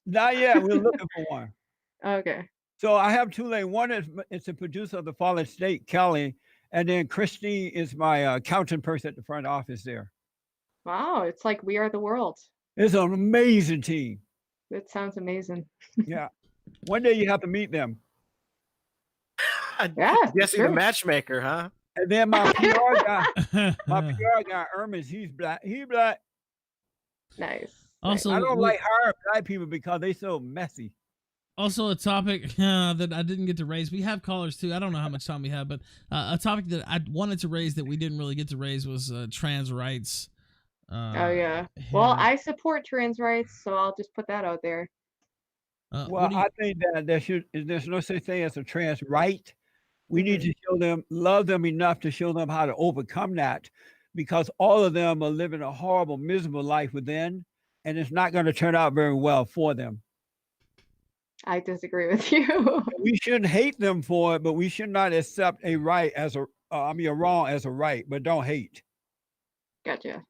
S3: Not yet. We're looking for one.
S2: Okay.
S3: So I have 2 ladies. One is the producer of the Fallen State, Kelly, and then Christine is my accounting person at the front office there.
S2: Wow, it's like We Are the World.
S3: It's an amazing team.
S2: That sounds amazing.
S3: Yeah. One day you have to meet them.
S2: Yeah.
S4: Jesse
S2: sure.
S4: the matchmaker, huh?
S3: And then my PR guy, Hermes, he's black. He black.
S2: Nice.
S1: Also,
S3: I don't like hiring black people because they so messy.
S1: Also, a topic that I didn't get to raise. We have callers too. I don't know how much time we have, but a topic that I wanted to raise that we didn't really get to raise was trans rights.
S2: Oh yeah. Well,
S1: Here.
S2: I support trans rights, so I'll just put that out there.
S3: Well,
S1: what do you,
S3: I think that there's no such thing as a trans right. We need
S2: Mhm.
S3: to show them, love them enough to show them how to overcome that, because all of them are living a horrible, miserable life within, and it's not going to turn out very well for them.
S2: I disagree with you.
S3: We shouldn't hate them for it, but we should not accept a right as a, a wrong as a right, but don't hate.
S2: Gotcha.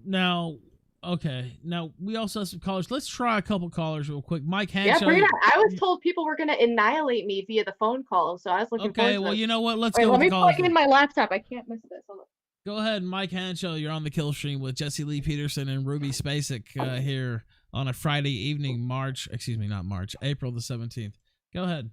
S1: now? Okay, now we also have some callers. Let's try a couple callers real quick. Mike
S2: Yeah,
S1: Hanshaw.
S2: bring it on. I was told people were gonna annihilate me via the phone call, so I was looking forward
S1: Okay,
S2: to
S1: well,
S2: this.
S1: you know what? Let's
S2: Wait,
S1: go
S2: let
S1: with
S2: me
S1: the callers.
S2: plug in my laptop. I can't miss this. Hold on.
S1: Go ahead, Mike Hanshaw. You're on the kill stream with Jesse Lee Peterson and Ruby Spacek here on a Friday evening, April the 17th. Go ahead.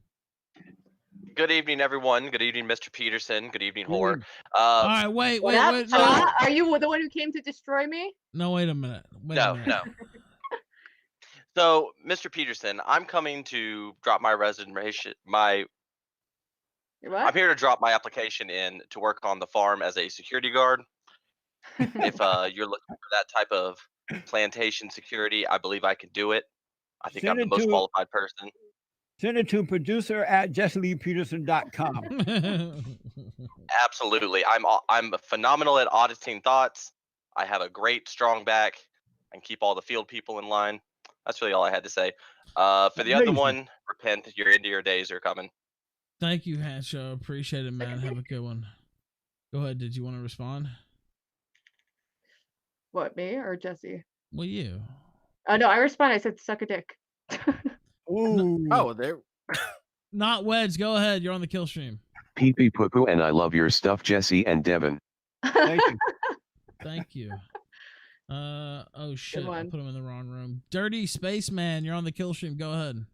S5: Good evening, everyone. Good evening, Mr. Peterson. Good evening, whore.
S1: All right, wait.
S2: What up,
S1: No.
S2: Shaw? Are you the one who came to destroy me?
S1: No, wait a minute.
S5: No. So, Mr. Peterson, I'm coming to drop my resignation.
S2: What?
S5: I'm here to drop my application in to work on the farm as a security guard. If you're looking for that type of plantation security, I believe I can do it. I think I'm the most qualified person.
S3: Send it to producer@jesseleepeterson.com.
S5: Absolutely. I'm phenomenal at auditing thoughts. I have a great strong back and keep all the field people in line. That's really all I had to say. For the other one, repent. Your end of your days are coming.
S1: Thank you, Hanshaw. Appreciate it, man. Have a good one. Go ahead. Did you want to respond?
S2: What, me or Jesse?
S1: Well, you.
S2: Oh no, I respond. I said suck a dick.
S3: Ooh.
S4: Oh, there.
S1: Not Wedge. Go ahead. You're on the kill stream.
S6: Pee pee poo poo, and I love your stuff, Jesse and Devin.
S3: Thank you.
S1: Thank you. Oh shit, I
S2: one.
S1: put him in the wrong room. Dirty Spaceman, you're on the kill stream. Go ahead.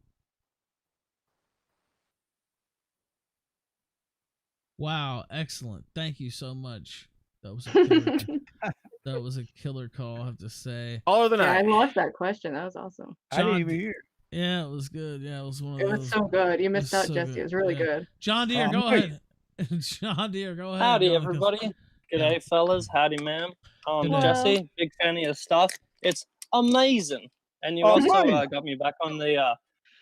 S1: Wow, excellent. Thank you so much. That was a killer, that was a killer call, I have to say.
S4: All of the
S2: Yeah, I
S4: night.
S2: loved that question. That was awesome.
S3: I didn't
S1: John-
S3: even hear.
S1: Yeah, it was good. Yeah, it was one of
S2: It
S1: those.
S2: was so good. You missed out,
S1: so
S2: Jesse.
S1: good.
S2: It was really
S1: Yeah.
S2: good.
S1: John Deere, go
S3: Wait.
S1: ahead. John Deere, go ahead.
S7: Howdy,
S1: You're on the kill
S7: everybody.
S1: stream.
S7: G'day, fellas. Howdy, ma'am.
S1: G'day.
S7: Jesse, big fan of your stuff. It's amazing. And you also
S3: Alright.
S7: got me back on the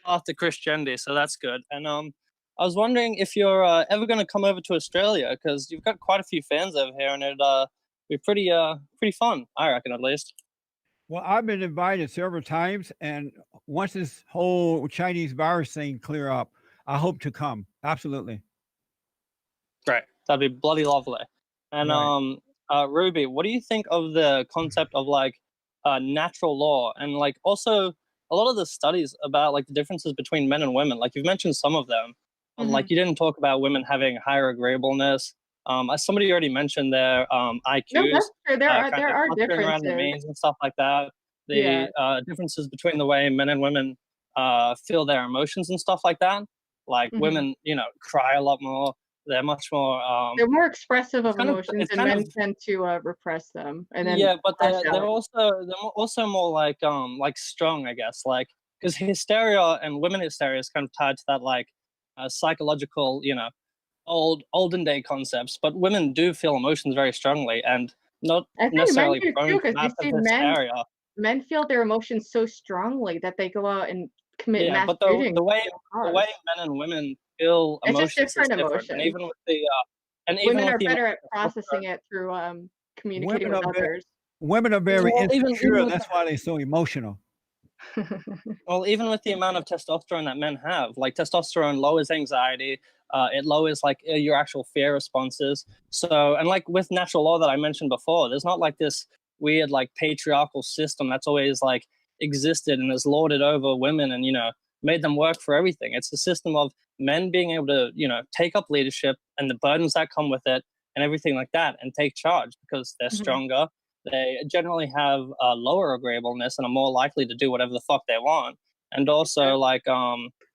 S7: path to Christianity, so that's good. And I was wondering if you're ever going to come over to Australia, because you've got quite a few fans over here, and it'd be pretty fun, I reckon, at least.
S3: Well, I've been invited several times, and once this whole Chinese virus thing clear up, I hope to come. Absolutely.
S7: Great. That'd be bloody lovely. And
S3: Right.
S7: Ruby, what do you think of the concept of like natural law, and like also a lot of the studies about like the differences between men and women? Like you've mentioned some of them, but like you didn't talk about women having higher agreeableness. As somebody already mentioned their IQs.
S2: No, that's true. There are
S7: around the
S2: differences.
S7: means and stuff like that. The differences between the way men and women feel their emotions and stuff like that. Like women, you know, cry a lot more. They're much more.
S2: They're more expressive of
S7: kind of-
S2: emotions,
S7: it's
S2: and
S7: kind
S2: men
S7: of-
S2: tend to repress them. And then
S7: yeah, but
S2: lash
S7: they're
S2: out.
S7: also more like strong, I guess. Like because hysteria and women hysteria is kind of tied to that like psychological, you know, olden day concepts. But women do feel emotions very strongly and not
S2: I think
S7: necessarily
S2: men do
S7: prone
S2: too,
S7: to
S2: because you
S7: massive
S2: see
S7: hysteria.
S2: men feel their emotions so strongly that they go out and commit
S7: Yeah,
S2: mass
S7: but
S2: shootings.
S7: the way
S2: cars.
S7: men and women feel
S2: It's just
S7: emotions is
S2: different
S7: different. And
S2: emotions.
S7: even with the
S2: Women are
S7: the
S2: better
S7: amount
S2: at processing it through communicating
S3: Women
S2: with
S3: are very-
S2: others.
S3: Women are very
S7: Well, even
S3: insecure.
S7: with
S3: That's why they're so emotional.
S7: Well, even with the amount of testosterone that men have, like testosterone lowers anxiety, it lowers like your actual fear responses. So, and like with natural law that I mentioned before, there's not like this weird like patriarchal system that's always like existed and has lorded over women and, you know, made them work for everything. It's a system of men being able to, you know, take up leadership and the burdens that come with it and everything like that and take charge because they're stronger. They generally have lower agreeableness and are more likely to do whatever the fuck they want. And also, like,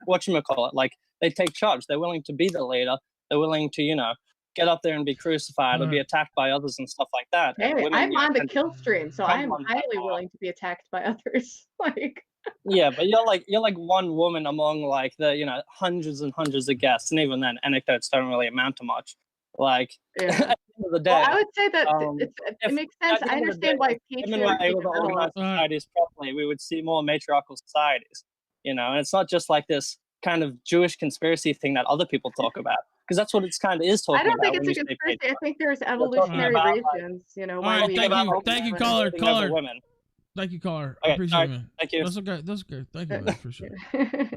S7: whatchamacallit, like, they take charge. They're willing to be the leader. They're willing to, you know, get up there and be crucified or be attacked by others and stuff like that. And
S2: Hey,
S7: women,
S2: I'm
S7: you know,
S2: on the
S7: tend to
S2: kill stream, so
S7: come
S2: I'm
S7: on that
S2: highly
S7: path.
S2: willing to be attacked by others. Like,
S7: Yeah, but you're like one woman among like the hundreds and hundreds of guests, and even then, anecdotes don't really amount to much. Like
S2: Yeah.
S7: at the end of the day,
S2: Well, I would say that it
S7: if-
S2: makes sense.
S7: at the
S2: I
S7: end of the day,
S2: understand why
S7: if women
S2: patriarchy
S7: were able to
S2: developed.
S7: organize societies properly, we would see more matriarchal societies. And it's not just like this kind of Jewish conspiracy thing that other people talk about, because that's what it's kind of is talking
S2: I don't
S7: about.
S2: think it's
S7: when
S2: a
S7: you say
S2: conspiracy. I
S7: patriarchy.
S2: think there's
S7: talking
S2: evolutionary
S7: about, like-
S2: reasons, why
S1: right,
S2: we
S1: thank
S2: evolved
S1: you. Thank you,
S2: women.
S1: caller.
S7: Taking over
S1: Caller.
S7: women.
S1: Thank you, caller. I
S7: Okay,
S1: appreciate
S7: alright,
S1: it, man.
S7: thank you.
S1: That's okay. That's okay. Thank you, man, for sure.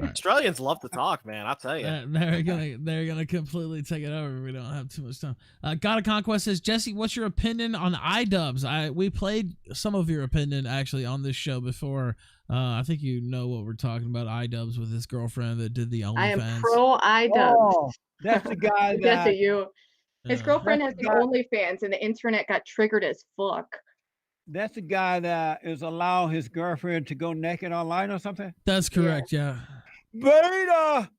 S4: Australians love to talk, man. I'll tell you.
S1: They're gonna completely take it over. We don't have too much time. God of Conquest says, Jesse, what's your opinion on iDubbbz? We played some of your opinion actually on this show before. I think you know what we're talking about. iDubbbz with his girlfriend that did the OnlyFans.
S2: I am pro iDubbbz.
S3: Oh, that's the guy
S2: Yes,
S3: that
S2: you. His
S1: Yeah.
S2: girlfriend has
S3: That's
S2: the
S3: the guy-
S2: OnlyFans, and the internet got triggered as fuck.
S3: that's the guy that is allowing his girlfriend to go naked online or something.
S1: That's correct. Yeah.
S3: Beta.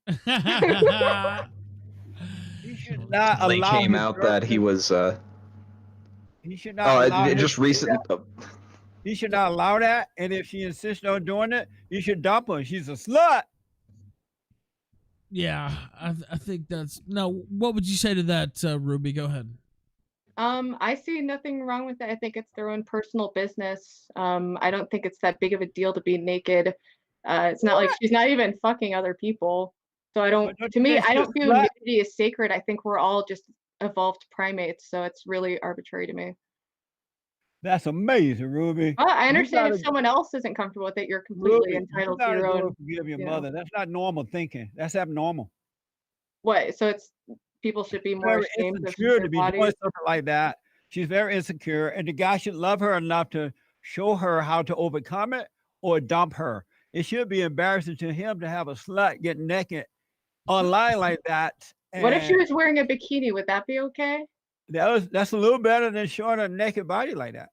S3: He should not
S8: They
S3: allow.
S8: came
S3: his
S8: out that he
S3: girlfriend-
S8: was.
S3: He should not. allow
S8: It
S3: his-
S8: just recently.
S3: He should not allow that. And if she insists on doing it, you should dump her. She's a slut.
S1: Yeah, I think that's no. What would you say to that, Ruby? Go ahead.
S2: I see nothing wrong with it. I think it's their own personal business. I don't think it's that big of a deal to be naked. It's not like she's not even fucking other people. So I don't.
S3: But don't
S2: To
S3: you
S2: me,
S3: think
S2: I
S3: she's
S2: don't view
S3: slut?
S2: nudity as sacred. I think we're all just evolved primates. So it's really arbitrary to me.
S3: That's amazing, Ruby.
S2: Well, I understand if
S3: gotta-
S2: someone else isn't comfortable with it, you're completely
S3: Ruby,
S2: entitled
S3: you
S2: to
S3: gotta
S2: your
S3: go
S2: own.
S3: and forgive your
S2: you know.
S3: mother. That's not normal thinking. That's abnormal.
S2: What? So it's people should be more
S3: Very
S2: ashamed of
S3: insecure to
S2: their
S3: be doing
S2: bodies.
S3: something like that. She's very insecure, and the guy should love her enough to show her how to overcome it or dump her. It should be embarrassing to him to have a slut get naked online like that.
S2: What if she
S3: and
S2: was wearing a bikini? Would that be okay?
S3: that's a little better than showing a naked body like that.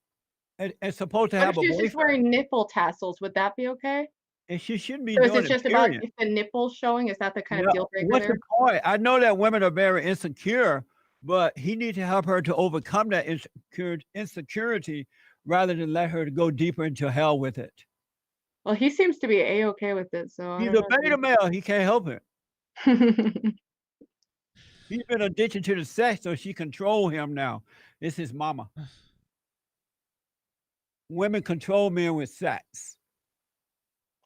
S3: And it's supposed to
S2: What
S3: have
S2: if
S3: a
S2: she's just
S3: boyfriend.
S2: wearing nipple tassels? Would that be okay?
S3: And she shouldn't be
S2: So is
S3: doing
S2: it
S3: it.
S2: just about
S3: Period.
S2: if the nipples showing? Is that the kind
S3: You
S2: of
S3: know,
S2: deal breaker
S3: what's
S2: there?
S3: the point? I know that women are very insecure, but he needs to help her to overcome that insecurity rather than let her go deeper into hell with it.
S2: Well, he seems to be a-okay with it, so I
S3: He's
S2: don't
S3: a
S2: know
S3: beta male. He can't help it.
S2: if
S3: He's been addicted to the sex, so she control him now. It's his mama. Women control men with sex.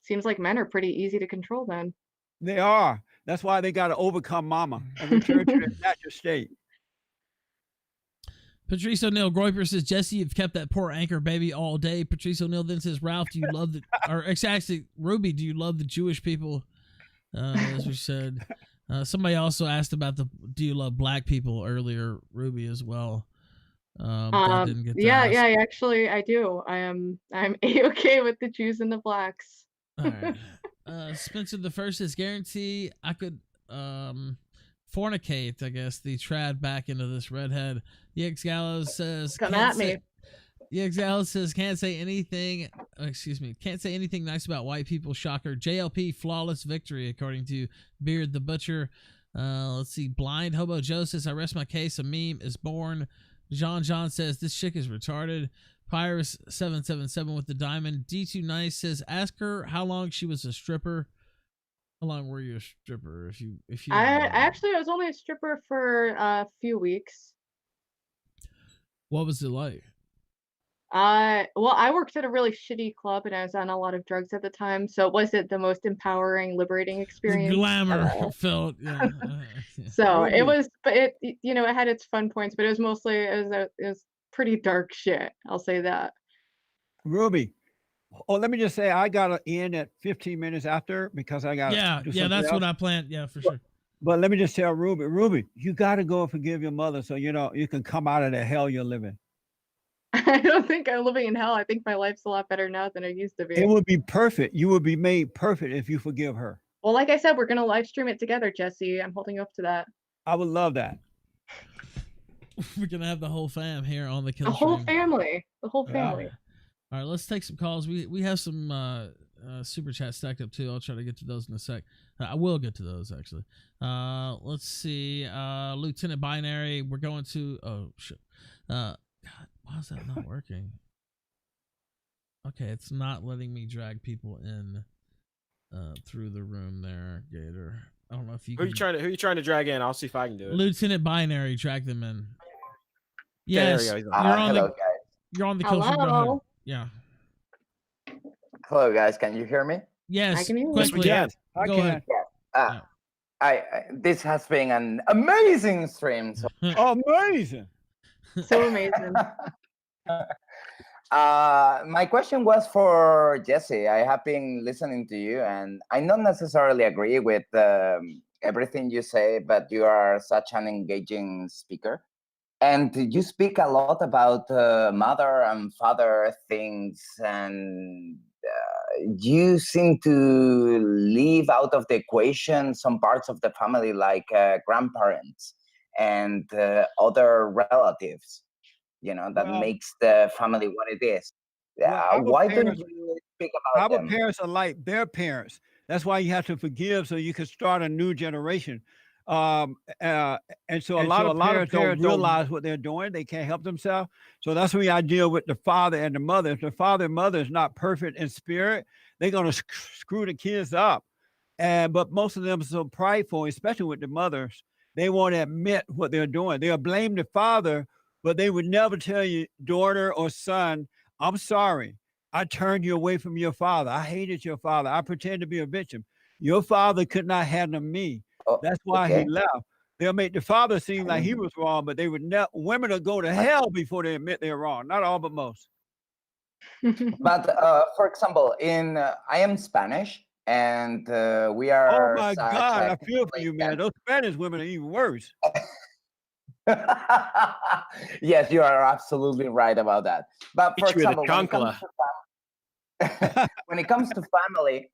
S2: Seems like men are pretty easy to control then.
S3: They are. That's why they got to overcome mama and return to their natural state.
S1: Patrice O'Neill Groiper says, Jesse, you've kept that poor anchor baby all day. Patrice O'Neill then says, Ralph, do you love the, or actually, Ruby, do you love the Jewish people? As we said. Somebody also asked about do you love black people earlier, Ruby, as well. That didn't get to ask.
S2: Yeah, actually I do. I'm a-okay with the Jews and the blacks.
S1: All right. Spencer the First says, guarantee I could fornicate, I guess, the trad back into this redhead. EX Gallows says,
S2: Come at me.
S1: EX Gallows says, can't say anything nice about white people. Shocker. JLP flawless victory according to Beard the Butcher. Let's see. Blind Hobo Joe says, I rest my case. A meme is born. John says, this chick is retarded. Pyrus 777 with the diamond. D2 Nice says, ask her how long she was a stripper. How long were you a stripper? If you
S2: I was only a stripper for a few weeks.
S1: What was it like?
S2: Well, I worked at a really shitty club and I was on a lot of drugs at the time, so it wasn't the most empowering, liberating experience.
S1: Glamour felt. Yeah.
S2: So it was, but it had its fun points, but it was mostly it was pretty dark shit. I'll say that.
S3: Ruby. Oh, let me just say, I got in at 15 minutes after because I got
S1: that's what I planned. Yeah, for sure.
S3: But let me just tell Ruby, you got to go and forgive your mother so you can come out of the hell you're living.
S2: I don't think I'm living in hell. I think my life's a lot better now than it used to be.
S3: It would be perfect. You would be made perfect if you forgive her.
S2: Well, like I said, we're gonna live stream it together, Jesse. I'm holding you up to that.
S3: I would love that.
S1: We're gonna have the whole fam here on the kill
S2: The whole
S1: stream.
S2: family. The whole family.
S1: All right, let's take some calls. We have some super chats stacked up too. I'll try to get to those in a sec. I will get to those actually. Let's see. Lieutenant Binary. We're going to. Oh shit. God, why is that not working? Okay, it's not letting me drag people in. through the room there, Gator. I don't know if you
S4: Who you trying to drag in? I'll see if I can do it.
S1: Lieutenant Binary, drag them in.
S4: Yeah,
S1: Yes,
S4: there we go.
S1: you're on
S8: Hello,
S1: the
S8: guys.
S1: you're on the kill stream. Go ahead.
S2: Hello.
S1: Yeah.
S8: Hello, guys. Can you hear me?
S1: Yes.
S2: I can hear you.
S4: Yes, we
S1: Quickly.
S4: can.
S3: I
S1: Go
S3: can.
S1: ahead.
S8: Uh, this has been an amazing stream. So,
S3: Amazing.
S2: So amazing.
S8: my question was for Jesse. I have been listening to you, and I not necessarily agree with everything you say, but you are such an engaging speaker. And you speak a lot about mother and father things, and you seem to leave out of the equation some parts of the family, like grandparents and other relatives. That
S3: Well,
S8: makes the family what it is. Why don't you speak about
S3: our
S8: them?
S3: parents are like their parents. That's why you have to forgive so you can start a new generation. And so a lot of parents don't realize what they're doing. They can't help themselves. So that's why I deal with the father and the mother. If the father and mother is not perfect in spirit, they're going to screw the kids up. But most of them are so prideful, especially with the mothers. They won't admit what they're doing. They'll blame the father, but they would never tell you, daughter or son, I'm sorry. I turned you away from your father. I hated your father. I pretend to be a victim. Your father could not handle me. That's why he left. They'll make the father seem like he was wrong, but they would never. Women will go to hell before they admit they're wrong. Not all, but most.
S8: But for example, I am Spanish, and we are.
S3: Oh my God! I feel for you, man. Those Spanish women are even worse.
S8: Yes, you are absolutely right about that. But for example, when it comes to family,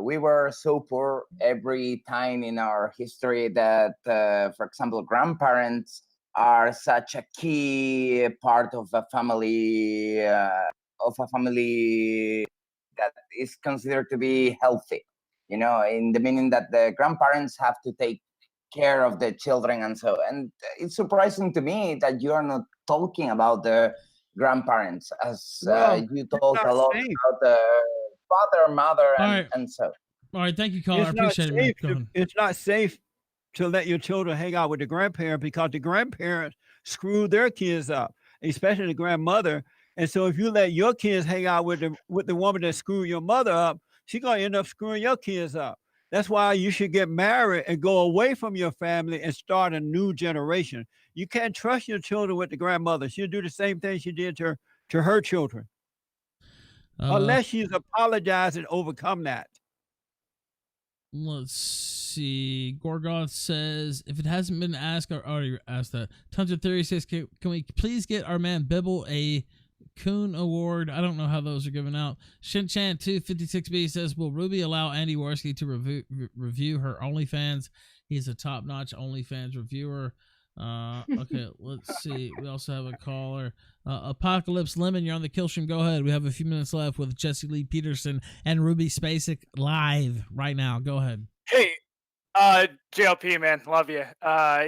S8: we were so poor every time in our history that, for example, grandparents are such a key part of a family that is considered to be healthy. In the meaning that the grandparents have to take care of the children, and it's surprising to me that you are not talking about the grandparents, as you talk a lot about the father, mother, and so.
S1: All right, thank you, caller. I appreciate it.
S3: It's not safe to let your children hang out with the grandparent, because the grandparents screw their kids up, especially the grandmother. And so if you let your kids hang out with the woman that screwed your mother up, she's gonna end up screwing your kids up. That's why you should get married and go away from your family and start a new generation. You can't trust your children with the grandmother. She'll do the same thing she did to her children. Unless she's apologized and overcome that.
S1: Let's see. Gorgoth says, if it hasn't been asked, I already asked that. Tons of Theory says, can we please get our man Bibble a Coon Award? I don't know how those are given out. Shinchan 256B says, will Ruby allow Andy Worski to review her OnlyFans? He's a top-notch OnlyFans reviewer. Okay, let's see. We also have a caller. Apocalypse Lemon, you're on the kill stream. Go ahead. We have a few minutes left with Jesse Lee Peterson and Ruby Spacek live right now. Go ahead.
S9: Hey, JLP, man, love you.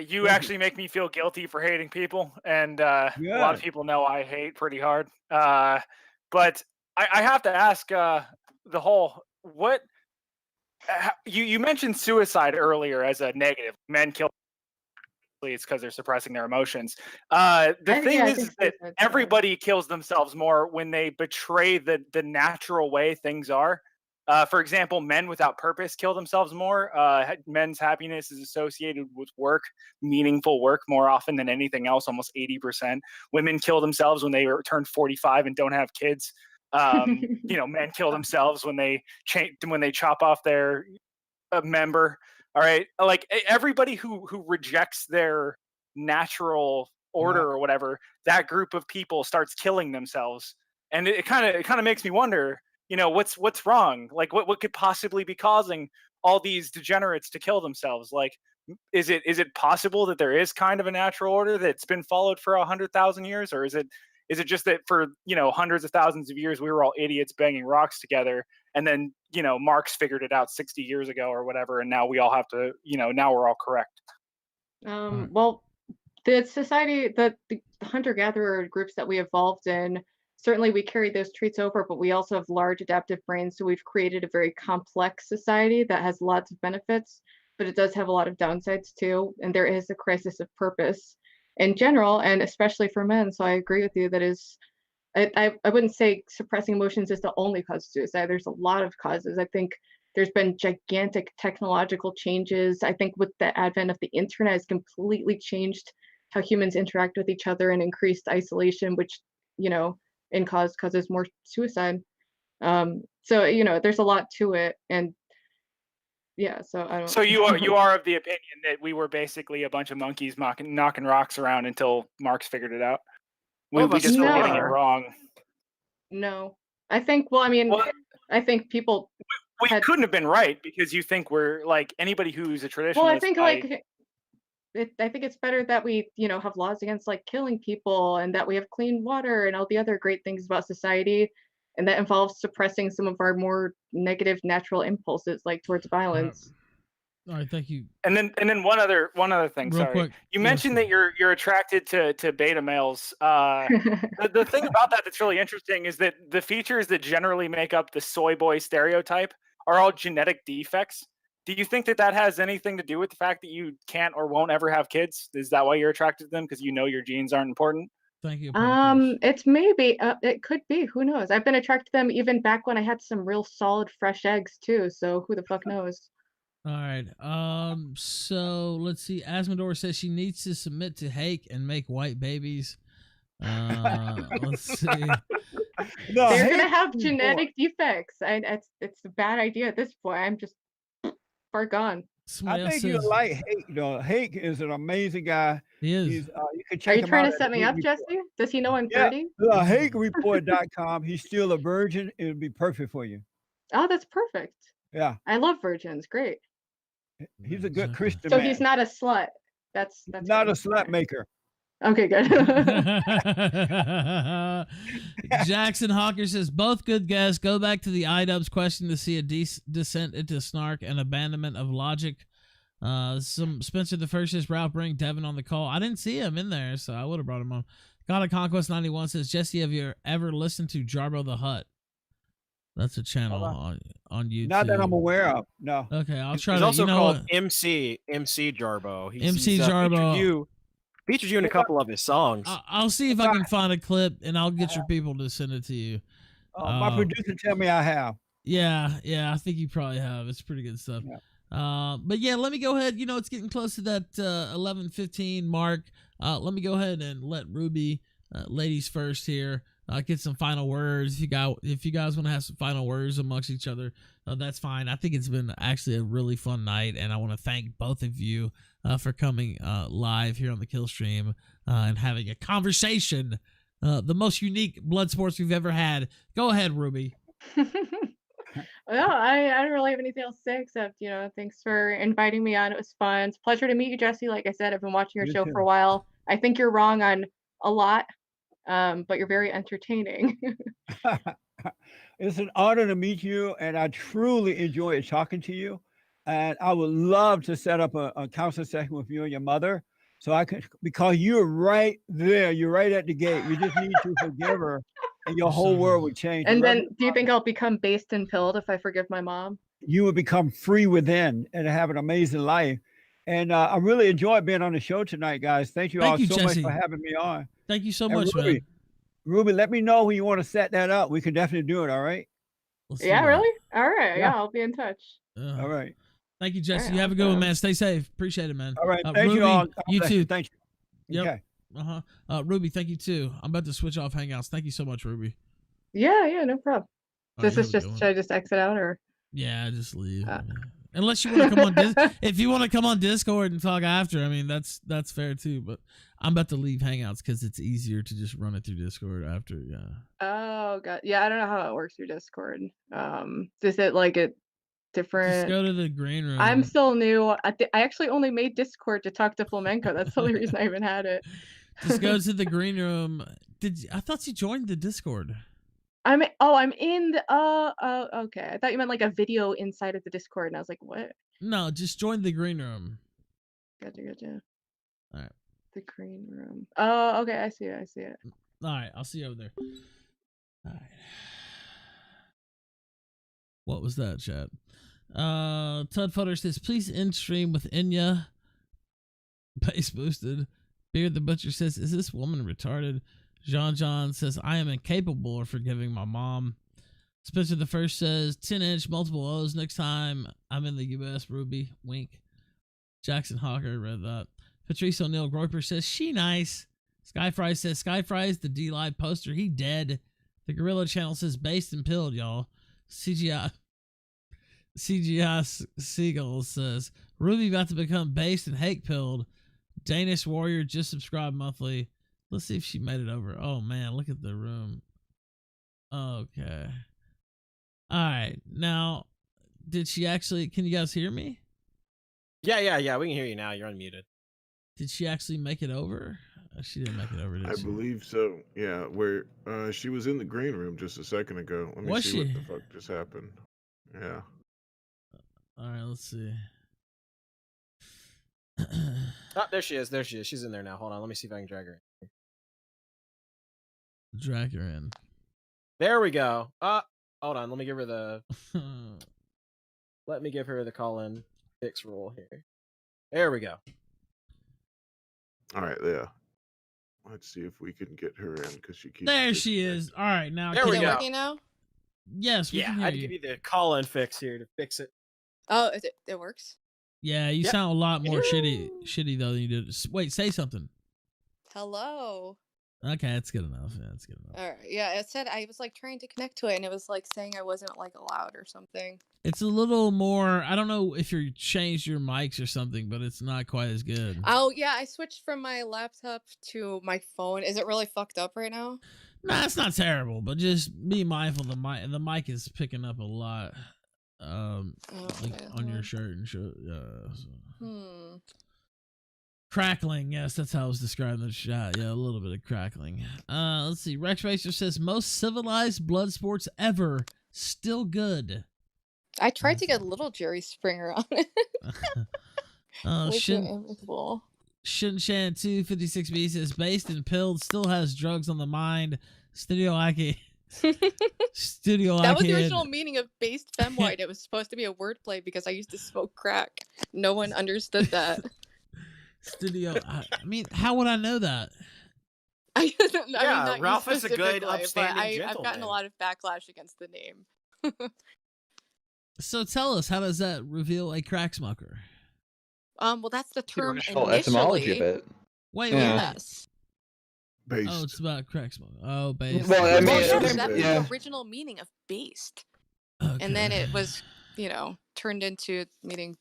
S9: You actually make me feel guilty for hating people, and a lot of people know I hate pretty hard. But I have to ask the whole what you mentioned suicide earlier as a negative. Men kill. It's because they're suppressing their emotions. The thing is that everybody kills themselves more when they betray the natural way things are. For example, men without purpose kill themselves more. Men's happiness is associated with work, meaningful work, more often than anything else, almost 80%. Women kill themselves when they turn 45 and don't have kids. Men kill themselves when they chop off their member. All right, like everybody who rejects their natural order or whatever, that group of people starts killing themselves, and it kind of makes me wonder, what's wrong? Like, what could possibly be causing all these degenerates to kill themselves? Like, is it possible that there is kind of a natural order that's been followed for 100,000 years, or is it just that for hundreds of thousands of years we were all idiots banging rocks together, and then Marx figured it out 60 years ago or whatever, and now we all have to now we're all correct?
S2: Well, the society, the hunter-gatherer groups that we evolved in certainly we carry those traits over, but we also have large adaptive brains. So we've created a very complex society that has lots of benefits, but it does have a lot of downsides too. And there is a crisis of purpose in general, and especially for men. So I agree with you. That is, I wouldn't say suppressing emotions is the only cause of suicide. There's a lot of causes. I think there's been gigantic technological changes. I think with the advent of the internet has completely changed how humans interact with each other and increased isolation, which, you know, causes more suicide. So, you know, there's a lot to it. And yeah, so I don't.
S9: So you are of the opinion that we were basically a bunch of monkeys knocking rocks around until Marx figured it out. We just were getting it wrong.
S2: No, I think. Well, I mean, I think people.
S9: We couldn't have been right because you think we're like anybody who's a traditionalist.
S2: Well, I think I think it's better that we, you know, have laws against like killing people, and that we have clean water and all the other great things about society, and that involves suppressing some of our more negative natural impulses, like towards violence.
S1: All right, thank you.
S9: And then one other thing.
S1: Real quick.
S9: You mentioned that you're attracted to beta males. The thing about that's really interesting is that the features that generally make up the soy boy stereotype are all genetic defects. Do you think that has anything to do with the fact that you can't or won't ever have kids? Is that why you're attracted to them? Because you know your genes aren't important?
S1: Thank you.
S2: It's maybe it could be. Who knows? I've been attracted to them even back when I had some real solid fresh eggs too. So who the fuck knows?
S1: All right. So let's see. Asmodor says she needs to submit to Hake and make white babies. Let's see.
S2: No, they're gonna have genetic defects. It's a bad idea at this point. I'm just far gone.
S3: I think you like Hake. You know, Hake is an amazing guy.
S1: He is.
S3: You can check
S2: Are you
S3: him
S2: trying
S3: out
S2: to set me up, Jesse? Does he know I'm 30?
S3: HakeReport.com. He's still a virgin. It would be perfect for you.
S2: Oh, that's perfect.
S3: Yeah.
S2: I love virgins. Great.
S3: He's a good Christian
S2: so
S3: man.
S2: he's not a slut. That's
S3: not a slut maker.
S2: Okay, good.
S1: Jackson Hawker says, both good guests. Go back to the iDubbbz question to see a descent into snark and abandonment of logic. Some Spencer the First says, Ralph, bring Devin on the call. I didn't see him in there, so I would have brought him on. God of Conquest 91 says, Jesse, have you ever listened to Jarbo the Hutt? That's a channel on YouTube.
S3: Not that I'm aware of. No.
S1: Okay, I'll try.
S4: He's also called MC Jarbo.
S1: MC Jarbo
S4: features you in a couple of his songs.
S1: I'll see if I can find a clip, and I'll get your people to send it to you.
S3: My producer tell me I have.
S1: Yeah, I think you probably have. It's pretty good stuff. Yeah. But yeah, let me go ahead. You know, it's getting close to that 11:15 mark. Let me go ahead and let Ruby, ladies first here, get some final words. If you guys want to have some final words amongst each other, that's fine. I think it's been actually a really fun night, and I want to thank both of you for coming live here on the Kill Stream and having a conversation. The most unique blood sports we've ever had. Go ahead, Ruby.
S2: Well, I don't really have anything else to say except, you know, thanks for inviting me on. It was fun. It's a pleasure to meet you, Jesse. Like I said, I've been watching your show for a while. I think you're wrong on a lot, but you're very entertaining.
S3: It's an honor to meet you, and I truly enjoy talking to you. And I would love to set up a counseling session with you and your mother, so I could, because you're right there, you're right at the gate. You just need to forgive her, and your whole world would change.
S2: And then, do you think I'll become based and pilled if I forgive my mom?
S3: You would become free within and have an amazing life. And I really enjoyed being on the show tonight, guys. Thank you all so much for having me on.
S1: Thank you so much,
S3: Ruby,
S1: man.
S3: Ruby, let me know when you want to set that up. We can definitely do it. All right.
S2: Yeah, really? All right. Yeah, I'll be in touch.
S3: All right.
S1: Thank you, Jesse. You have a good one, man. Stay safe. Appreciate it, man.
S3: All right. Thank
S1: Ruby,
S3: you all.
S1: You too.
S3: Thank you.
S1: Yep. Okay. Ruby, thank you too. I'm about to switch off Hangouts. Thank you so much, Ruby.
S2: Yeah, no problem. Should I just exit out or?
S1: Yeah, just leave. Unless you want to come on if you want to come on Discord and talk after, I mean that's fair too. But I'm about to leave Hangouts because it's easier to just run it through Discord after. Yeah.
S2: Oh god, yeah. I don't know how it works through Discord. Is it like a different?
S1: Just go to the green room.
S2: I'm still new. I actually only made Discord to talk to Flamenco. That's the only reason I even had it.
S1: Just go to the green room. I thought you joined the Discord.
S2: I'm in the okay. I thought you meant like a video inside of the Discord, and I was like, what?
S1: No, just join the green room.
S2: Gotcha.
S1: All right.
S2: The green room. Oh, okay. I see it.
S1: All right, I'll see you over there. All right. What was that, chat? Todd Futter says, please end stream with Enya. Base boosted. Beard the Butcher says, is this woman retarded? Jean John says, I am incapable of forgiving my mom. Spencer the First says, 10-inch multiple O's next time I'm in the U.S. Ruby. Wink. Jackson Hawker read that. Patrice O'Neill Groiper says, she nice. Skyfry says, Skyfry is the D-Live poster. He dead. The Gorilla Channel says, based and pilled, y'all. CGI Seagull says, Ruby about to become based and hate pilled. Danish Warrior just subscribed monthly. Let's see if she made it over. Oh man, look at the room. Okay. Alright. Now, did she actually, can you guys hear me?
S4: Yeah. We can hear you now. You're unmuted.
S1: Did she actually make it over? She didn't make it over, did
S10: I
S1: she?
S10: believe so. Yeah, where she was in the green room just a second ago. Let me see what the fuck just happened. Yeah.
S1: All right, let's see.
S4: Oh, there she is. She's in there now. Hold on. Let me see if I can drag her in.
S1: Drag her in.
S4: There we go. Hold on. Let me give her the. Let me give her the call-in fix rule here. There we go.
S10: All right, yeah. Let's see if we can get her in because she keeps.
S1: There she is. All right, now
S4: there we go.
S11: Working now?
S1: Yes, we can hear
S4: I'd
S1: you.
S4: give you the call-in fix here to fix it.
S11: Oh, it works?
S1: Yeah, you sound a lot more shitty though than you did. Wait, say something.
S11: Hello.
S1: Okay, that's good enough. Yeah, that's good enough.
S11: All right. Yeah, it said I was like trying to connect to it, and it was like saying I wasn't like allowed or something.
S1: It's a little more. I don't know if you changed your mics or something, but it's not quite as good.
S11: Oh yeah, I switched from my laptop to my phone. Is it really fucked up right now?
S1: Nah, it's not terrible, but just be mindful. The mic is picking up a lot. Like on your shirt and shit. So. Crackling, yes, that's how I was describing the shot. Yeah, a little bit of crackling. Let's see. Rex Racer says most civilized blood sports ever. Still good.
S11: I tried to get little Jerry Springer on it.
S1: Shin Shan 256B says based and pilled, still has drugs on the mind. Studio Ike.
S11: That was the original meaning of based femwhite. It was supposed to be a wordplay because I used to smoke crack. No one understood that.
S1: Studio. I mean, how would I know that?
S11: I mean,
S4: Ralph is a good, upstanding gentleman.
S11: I've gotten a lot of backlash against the name.
S1: So tell us, how does that reveal a crack smoker?
S11: Well, that's the term
S12: initially. Etymology of it.
S1: Wait,
S11: yes.
S10: Based.
S1: Oh, it's about crack smoke. Oh, based.
S12: Well, I mean,
S11: that's the original meaning of based. Okay. And then it was, turned into meaning,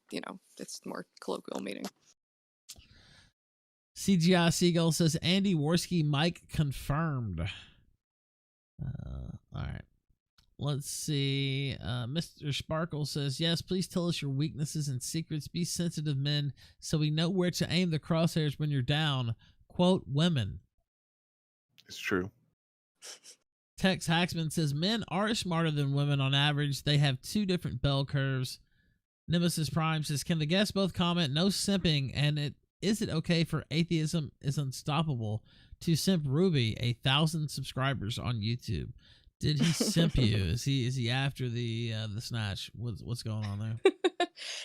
S11: it's more colloquial meaning.
S1: CGI Seagull says Andy Worski mic confirmed. All right. Let's see. Mr. Sparkle says, yes, please tell us your weaknesses and secrets. Be sensitive, men, so we know where to aim the crosshairs when you're down. Quote, women.
S10: It's true.
S1: Tex Haxman says, men are smarter than women on average. They have two different bell curves. Nemesis Prime says, can the guests both comment, no simping, and is it okay for atheism is unstoppable to simp Ruby 1,000 subscribers on YouTube? Did he simp you? Is he after the snatch? What's going on there?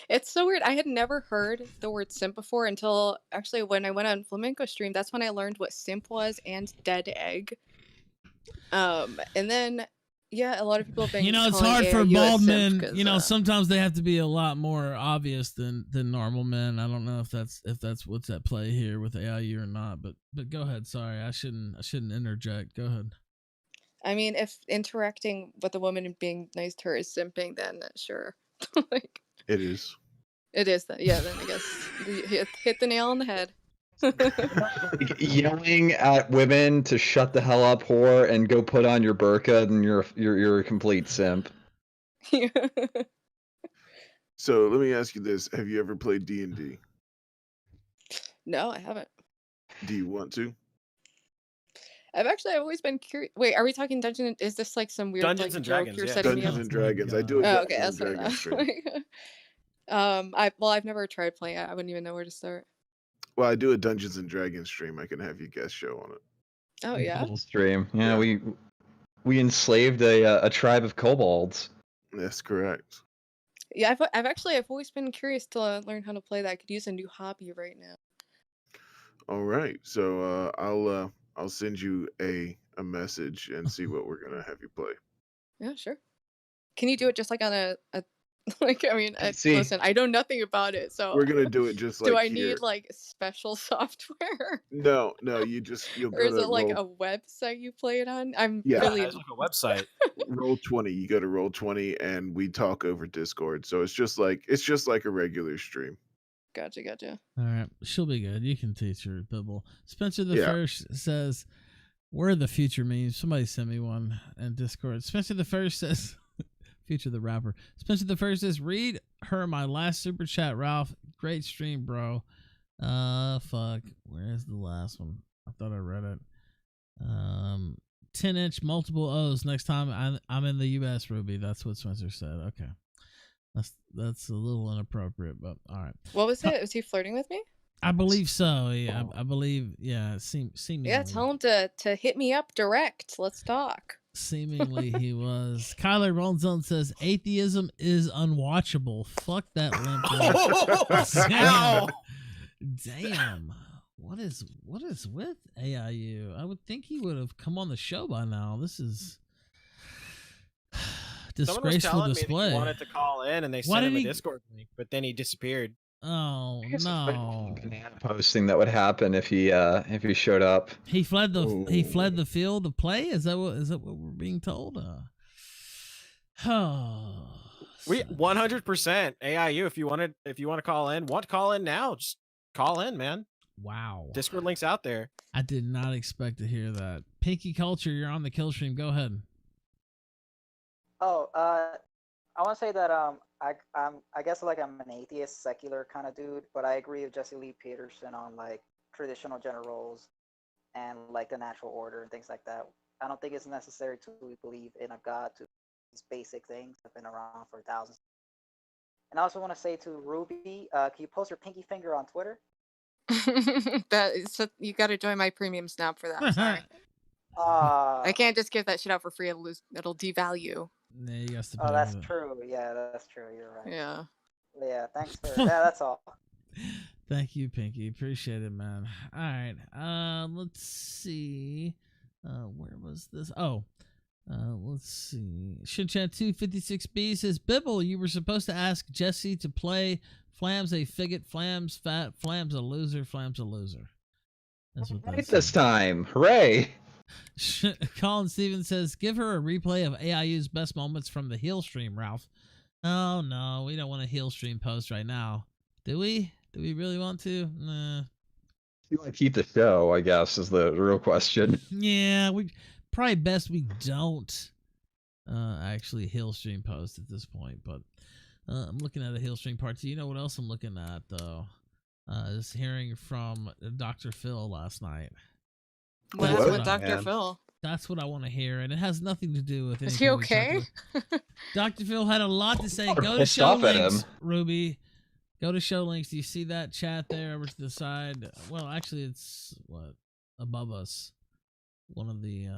S11: It's so weird. I had never heard the word simp before until actually when I went on Flamenco stream. That's when I learned what simp was and dead egg. And then a lot of people have been.
S1: It's hard for bald men. Sometimes they have to be a lot more obvious than normal men. I don't know if that's what's at play here with AIU or not. But go ahead. Sorry, I shouldn't interject. Go ahead.
S11: I mean, if interacting with a woman and being nice to her is simping, then sure.
S10: It is.
S11: It is that. Yeah, then I guess you hit the nail on the head.
S12: Yelling at women to shut the hell up, whore, and go put on your burqa, then you're a complete simp.
S10: So let me ask you this: have you ever played D&D?
S11: No, I haven't.
S10: Do you want to?
S11: I've always been curious. Wait, are we talking Dungeons? Is this like some weird
S4: Dungeons and
S11: joke
S4: Dragons?
S11: you're
S4: Yeah.
S11: setting
S10: Dungeons
S11: me
S10: and
S11: up?
S10: Dragons. I do.
S11: Oh, okay, that's what I've never tried playing it. I wouldn't even know where to start.
S10: Well, I do a Dungeons and Dragons stream. I can have you guest show on it.
S11: Oh yeah.
S12: Full stream. Yeah, we we enslaved a tribe of kobolds.
S10: That's correct.
S11: Yeah, I've always been curious to learn how to play that. I could use a new hobby right now.
S10: All right, so I'll send you a message and see what we're gonna have you play.
S11: Yeah, sure. Can you do it just like on a like? I mean,
S12: See.
S11: listen, I know nothing about it, so
S10: We're gonna do it just like
S11: do I
S10: here.
S11: need like special software?
S10: No, you'll
S11: Or is
S10: go to
S11: it like
S10: roll,
S11: a website you play it on? I'm
S10: Yeah.
S11: really
S4: It's like a website.
S10: roll 20. You go to roll 20, and we talk over Discord. So it's just like a regular stream.
S11: gotcha.
S1: All right, she'll be good. You can teach her Bibble. Spencer the
S10: Yeah.
S1: First says, "Where are the future memes?" Somebody sent me one in Discord. Spencer the First says, "Future the rapper." Spencer the First says, "Read her my last super chat, Ralph. Great stream, bro." Fuck. Where is the last one? I thought I read it. 10-inch multiple O's next time I'm in the U.S. Ruby. That's what Spencer said. Okay. That's a little inappropriate, but all right.
S11: What was it? Was he flirting with me?
S1: I believe so. Yeah, I believe. Yeah, seemingly.
S11: Yeah, tell him to hit me up direct. Let's talk.
S1: Seemingly he was. Kyler Ronzone says atheism is unwatchable. Fuck that limp. Damn. What is with AIU? I would think he would have come on the show by now. This is disgraceful
S4: Someone was
S1: display.
S4: telling me that he wanted to call in, and they sent him a Discord link, but then he disappeared.
S1: Oh no!
S12: Posting that would happen if he showed up.
S1: He fled the field of play. Is that what we're being told?
S4: We 100% AIU. If you want to call in now. Just call in, man.
S1: Wow.
S4: Discord link's out there.
S1: I did not expect to hear that. Pinky Culture, you're on the kill stream. Go ahead.
S13: Oh, I want to say that I guess like I'm an atheist, secular kind of dude, but I agree with Jesse Lee Peterson on like traditional gender roles and like the natural order and things like that. I don't think it's necessary to believe in a god. To these basic things have been around for thousands. And I also want to say to Ruby, can you post your pinky finger on Twitter?
S11: You got to join my premium snap for that. I'm sorry. I can't just give that shit out for free. It'll devalue.
S1: Yeah, you got to
S13: Oh, that's true. Yeah, that's true. You're right.
S11: Yeah.
S13: Yeah, thanks for yeah, that's all.
S1: Thank you, Pinky. Appreciate it, man. All right. Let's see. Where was this? Oh. Let's see. Shinchan256B says, Bibble, you were supposed to ask Jesse to play Flam's a figgot, Flam's fat, Flam's a loser, Flam's a loser. That's what
S12: Right this time. Hooray.
S1: Colin Stevens says, give her a replay of AIU's best moments from the heel stream, Ralph. Oh, no, we don't want a heel stream post right now. Do we? Do we really want to? Nah.
S12: You want to keep the show, I guess, is the real question.
S1: Yeah, we probably best we don't actually heel stream post at this point, but I'm looking at a heel stream part 2. You know what else I'm looking at, though? Is hearing from Dr. Phil last night.
S11: What is with Dr. Phil?
S1: That's what I want to hear, and it has nothing to do with anything.
S11: Is he okay?
S1: Dr. Phil had a lot to say. Go to show links, Ruby. Go to show links. Do you see that chat there over to the side? Well, actually, it's what above us. One of the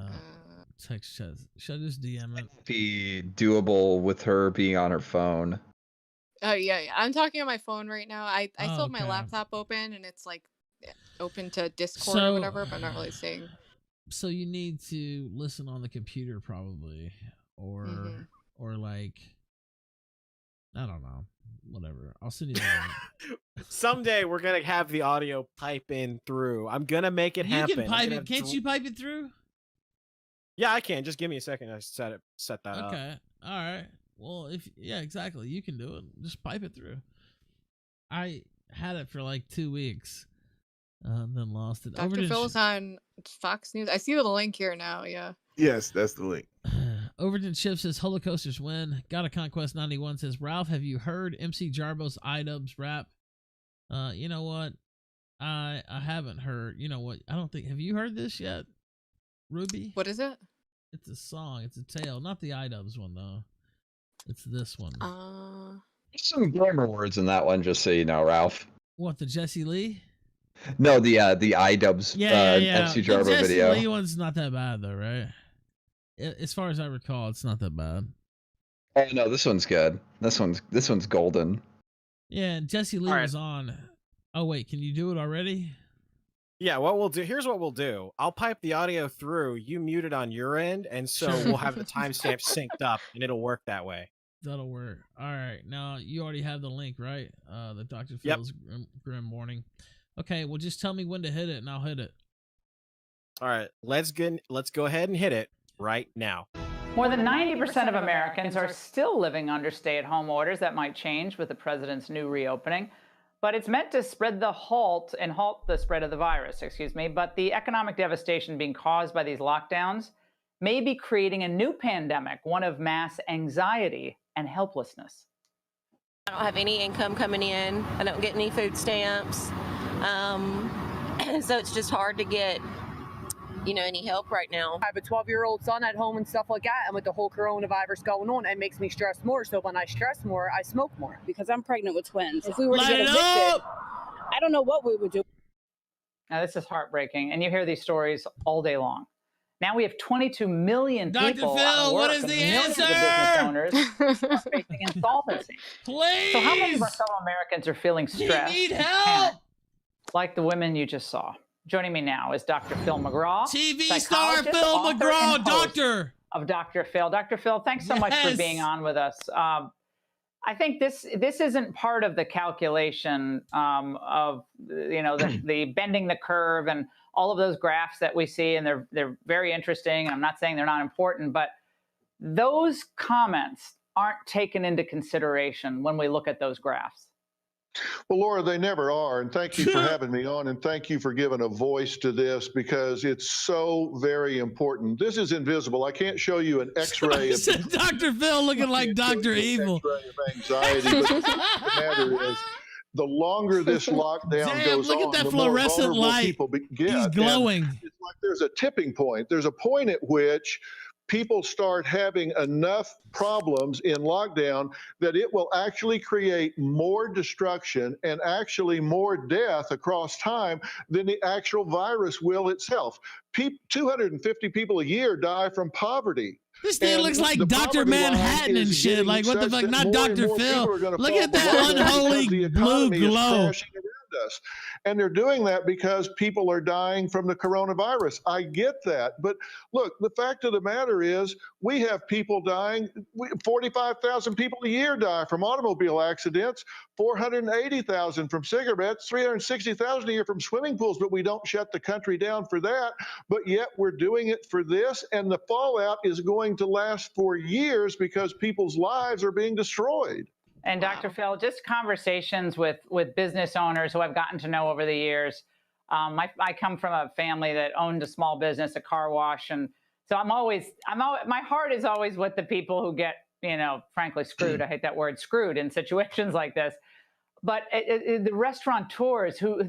S1: text chats. Should I just DM it?
S12: Be doable with her being on her phone.
S11: Oh yeah. I'm talking on my phone right now. I still have my laptop open, and it's like open to Discord or whatever, but I'm not really seeing.
S1: So you need to listen on the computer probably, or like, I don't know, whatever. I'll send you that.
S4: Someday we're gonna have the audio pipe in through. I'm gonna make it happen.
S1: You can pipe it. Can't you pipe it through?
S4: Yeah, I can. Just give me a second. I set that up.
S1: Okay. All right. Well, exactly. You can do it. Just pipe it through. I had it for like 2 weeks. Then lost it.
S11: Dr. Phil's on Fox News. I see the link here now. Yeah.
S10: Yes, that's the link.
S1: Overton Chip says Holocausters win. Got a Conquest 91 says, Ralph, have you heard MC Jarbo's iDubbbz rap? You know what? I haven't heard. You know what? I don't think. Have you heard this yet, Ruby?
S11: What is it?
S1: It's a song. It's a tale. Not the iDubbbz one though. It's this one.
S12: There's some grammar words in that one, just so you know, Ralph.
S1: What, the Jesse Lee?
S12: No, the iDubbbz MC Jarbo
S1: the Jesse
S12: video.
S1: Lee one's not that bad though, right? as far as I recall, it's not that bad.
S12: Oh no, this one's good. This one's golden.
S1: Yeah, Jesse Lee was on. Oh wait, can you do it already?
S4: Yeah, what we'll do, here's what we'll do. I'll pipe the audio through, you mute it on your end, and so we'll have the timestamp synced up, and it'll work that way.
S1: That'll work. All right. Now, you already have the link, right? The Dr. Phil's Grim Morning. Okay, well, just tell me when to hit it, and I'll hit it.
S4: All right, let's go ahead and hit it right now.
S14: More than 90% of Americans are still living under stay-at-home orders. That might change with the president's new reopening. But it's meant to halt the spread of the virus, But the economic devastation being caused by these lockdowns may be creating a new pandemic, one of mass anxiety and helplessness.
S15: I don't have any income coming in. I don't get any food stamps. So it's just hard to get, any help right now.
S16: I have a 12-year-old son at home and stuff like that, and with the whole coronavirus going on, it makes me stress more. So when I stress more, I smoke more.
S17: Because I'm pregnant with twins. If we were to get evicted, I don't know what we would do.
S14: Now, this is heartbreaking, and you hear these stories all day long. Now we have 22 million people out of work,
S1: what is the
S14: millions
S1: answer?
S14: of business owners facing insolvency.
S1: Please!
S14: So how many of our fellow Americans are feeling stressed?
S1: We need help!
S14: Like the women you just saw. Joining me now is Dr. Phil McGraw.
S1: TV star Phil McGraw, doctor
S14: of Dr. Phil. Dr. Phil, thanks so much for being on with us. I think this isn't part of the calculation of the bending the curve and all of those graphs that we see, and they're very interesting. I'm not saying they're not important, but those comments aren't taken into consideration when we look at those graphs.
S18: Well, Laura, they never are. And thank you for having me on. And thank you for giving a voice to this, because it's so very important. This is invisible. I can't show you an X-ray of
S1: Dr. Phil looking like Dr. Evil.
S18: X-ray of anxiety. But the matter is, the longer this lockdown goes on,
S1: look at that
S18: the more
S1: fluorescent
S18: vulnerable
S1: light.
S18: people get.
S1: He's glowing.
S18: And it's like there's a tipping point. There's a point at which people start having enough problems in lockdown that it will actually create more destruction and actually more death across time than the actual virus will itself. 250 people a year die from poverty.
S1: This dude looks like Dr. Manhattan and shit. Like, what the fuck? Not Dr. Phil. Look at that unholy blue glow.
S18: Us. And they're doing that because people are dying from the coronavirus. I get that. But look, the fact of the matter is we have people dying. 45,000 people a year die from automobile accidents, 480,000 from cigarettes, 360,000 a year from swimming pools, but we don't shut the country down for that. But yet we're doing it for this, and the fallout is going to last for years because people's lives are being destroyed.
S14: And Dr. Phil, just conversations with business owners who I've gotten to know over the years. I come from a family that owned a small business, a car wash, and so my heart is always with the people who get, frankly, screwed. I hate that word, screwed, in situations like this. But the restaurateurs, who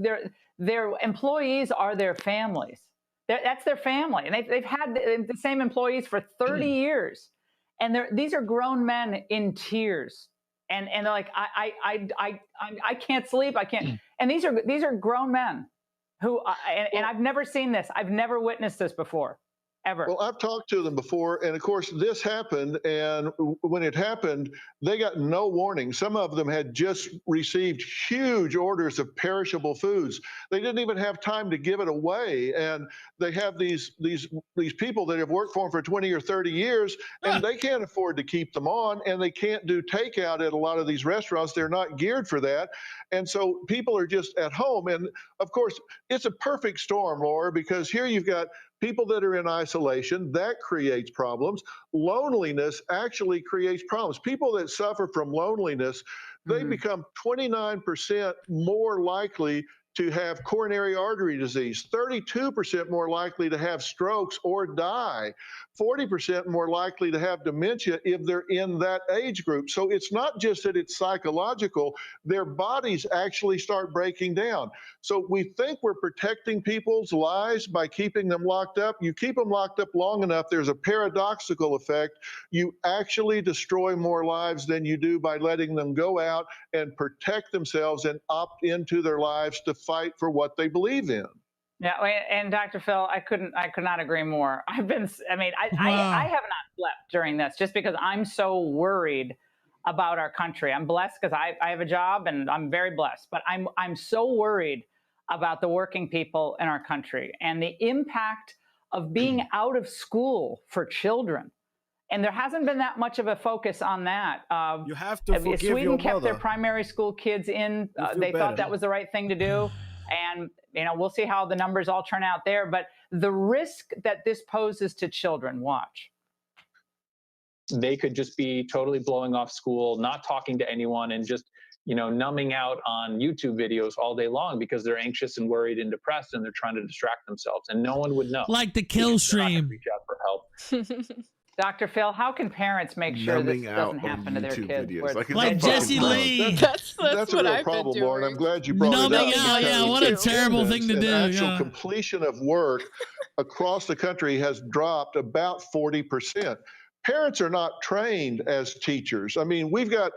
S14: their employees are their families. That's their family, and they've had the same employees for 30 years, and these are grown men in tears. And they're like, I can't sleep. I can't. And these are grown men who, and I've never seen this. I've never witnessed this before, ever.
S18: Well, I've talked to them before. And of course, this happened. And when it happened, they got no warning. Some of them had just received huge orders of perishable foods. They didn't even have time to give it away. And they have these people that have worked for them for 20 or 30 years, and they can't afford to keep them on, and they can't do takeout at a lot of these restaurants. They're not geared for that. And so people are just at home. And of course, it's a perfect storm, Laura, because here you've got people that are in isolation. That creates problems. Loneliness actually creates problems. People that suffer from loneliness, they become 29% more likely to have coronary artery disease, 32% more likely to have strokes or die, 40% more likely to have dementia if they're in that age group. So it's not just that it's psychological, their bodies actually start breaking down. So we think we're protecting people's lives by keeping them locked up. You keep them locked up long enough, there's a paradoxical effect. You actually destroy more lives than you do by letting them go out and protect themselves and opt into their lives to fight for what they believe in.
S14: Yeah, and Dr. Phil, I could not agree more. I have not slept during this just because I'm so worried about our country. I'm blessed because I have a job and I'm very blessed, but I'm so worried about the working people in our country and the impact of being out of school for children. And there hasn't been that much of a focus on that.
S19: You have to forgive
S14: Sweden
S19: your
S14: kept their
S19: mother.
S14: primary school kids in. They thought that was the right thing to do. And, we'll see how the numbers all turn out there. But the risk that this poses to children, watch.
S20: They could just be totally blowing off school, not talking to anyone, and just, numbing out on YouTube videos all day long because they're anxious and worried and depressed and they're trying to distract themselves. And no one would know.
S1: Like the kill stream.
S20: Reach out for help.
S14: Dr. Phil, how can parents make sure this doesn't happen to their kids?
S1: Like Jesse Lee.
S18: That's a real problem, Lauren. I'm glad you brought it up.
S1: Numbing out, yeah, what a terrible thing to do.
S18: Actual completion of work across the country has dropped about 40%. Parents are not trained as teachers. I mean, we've got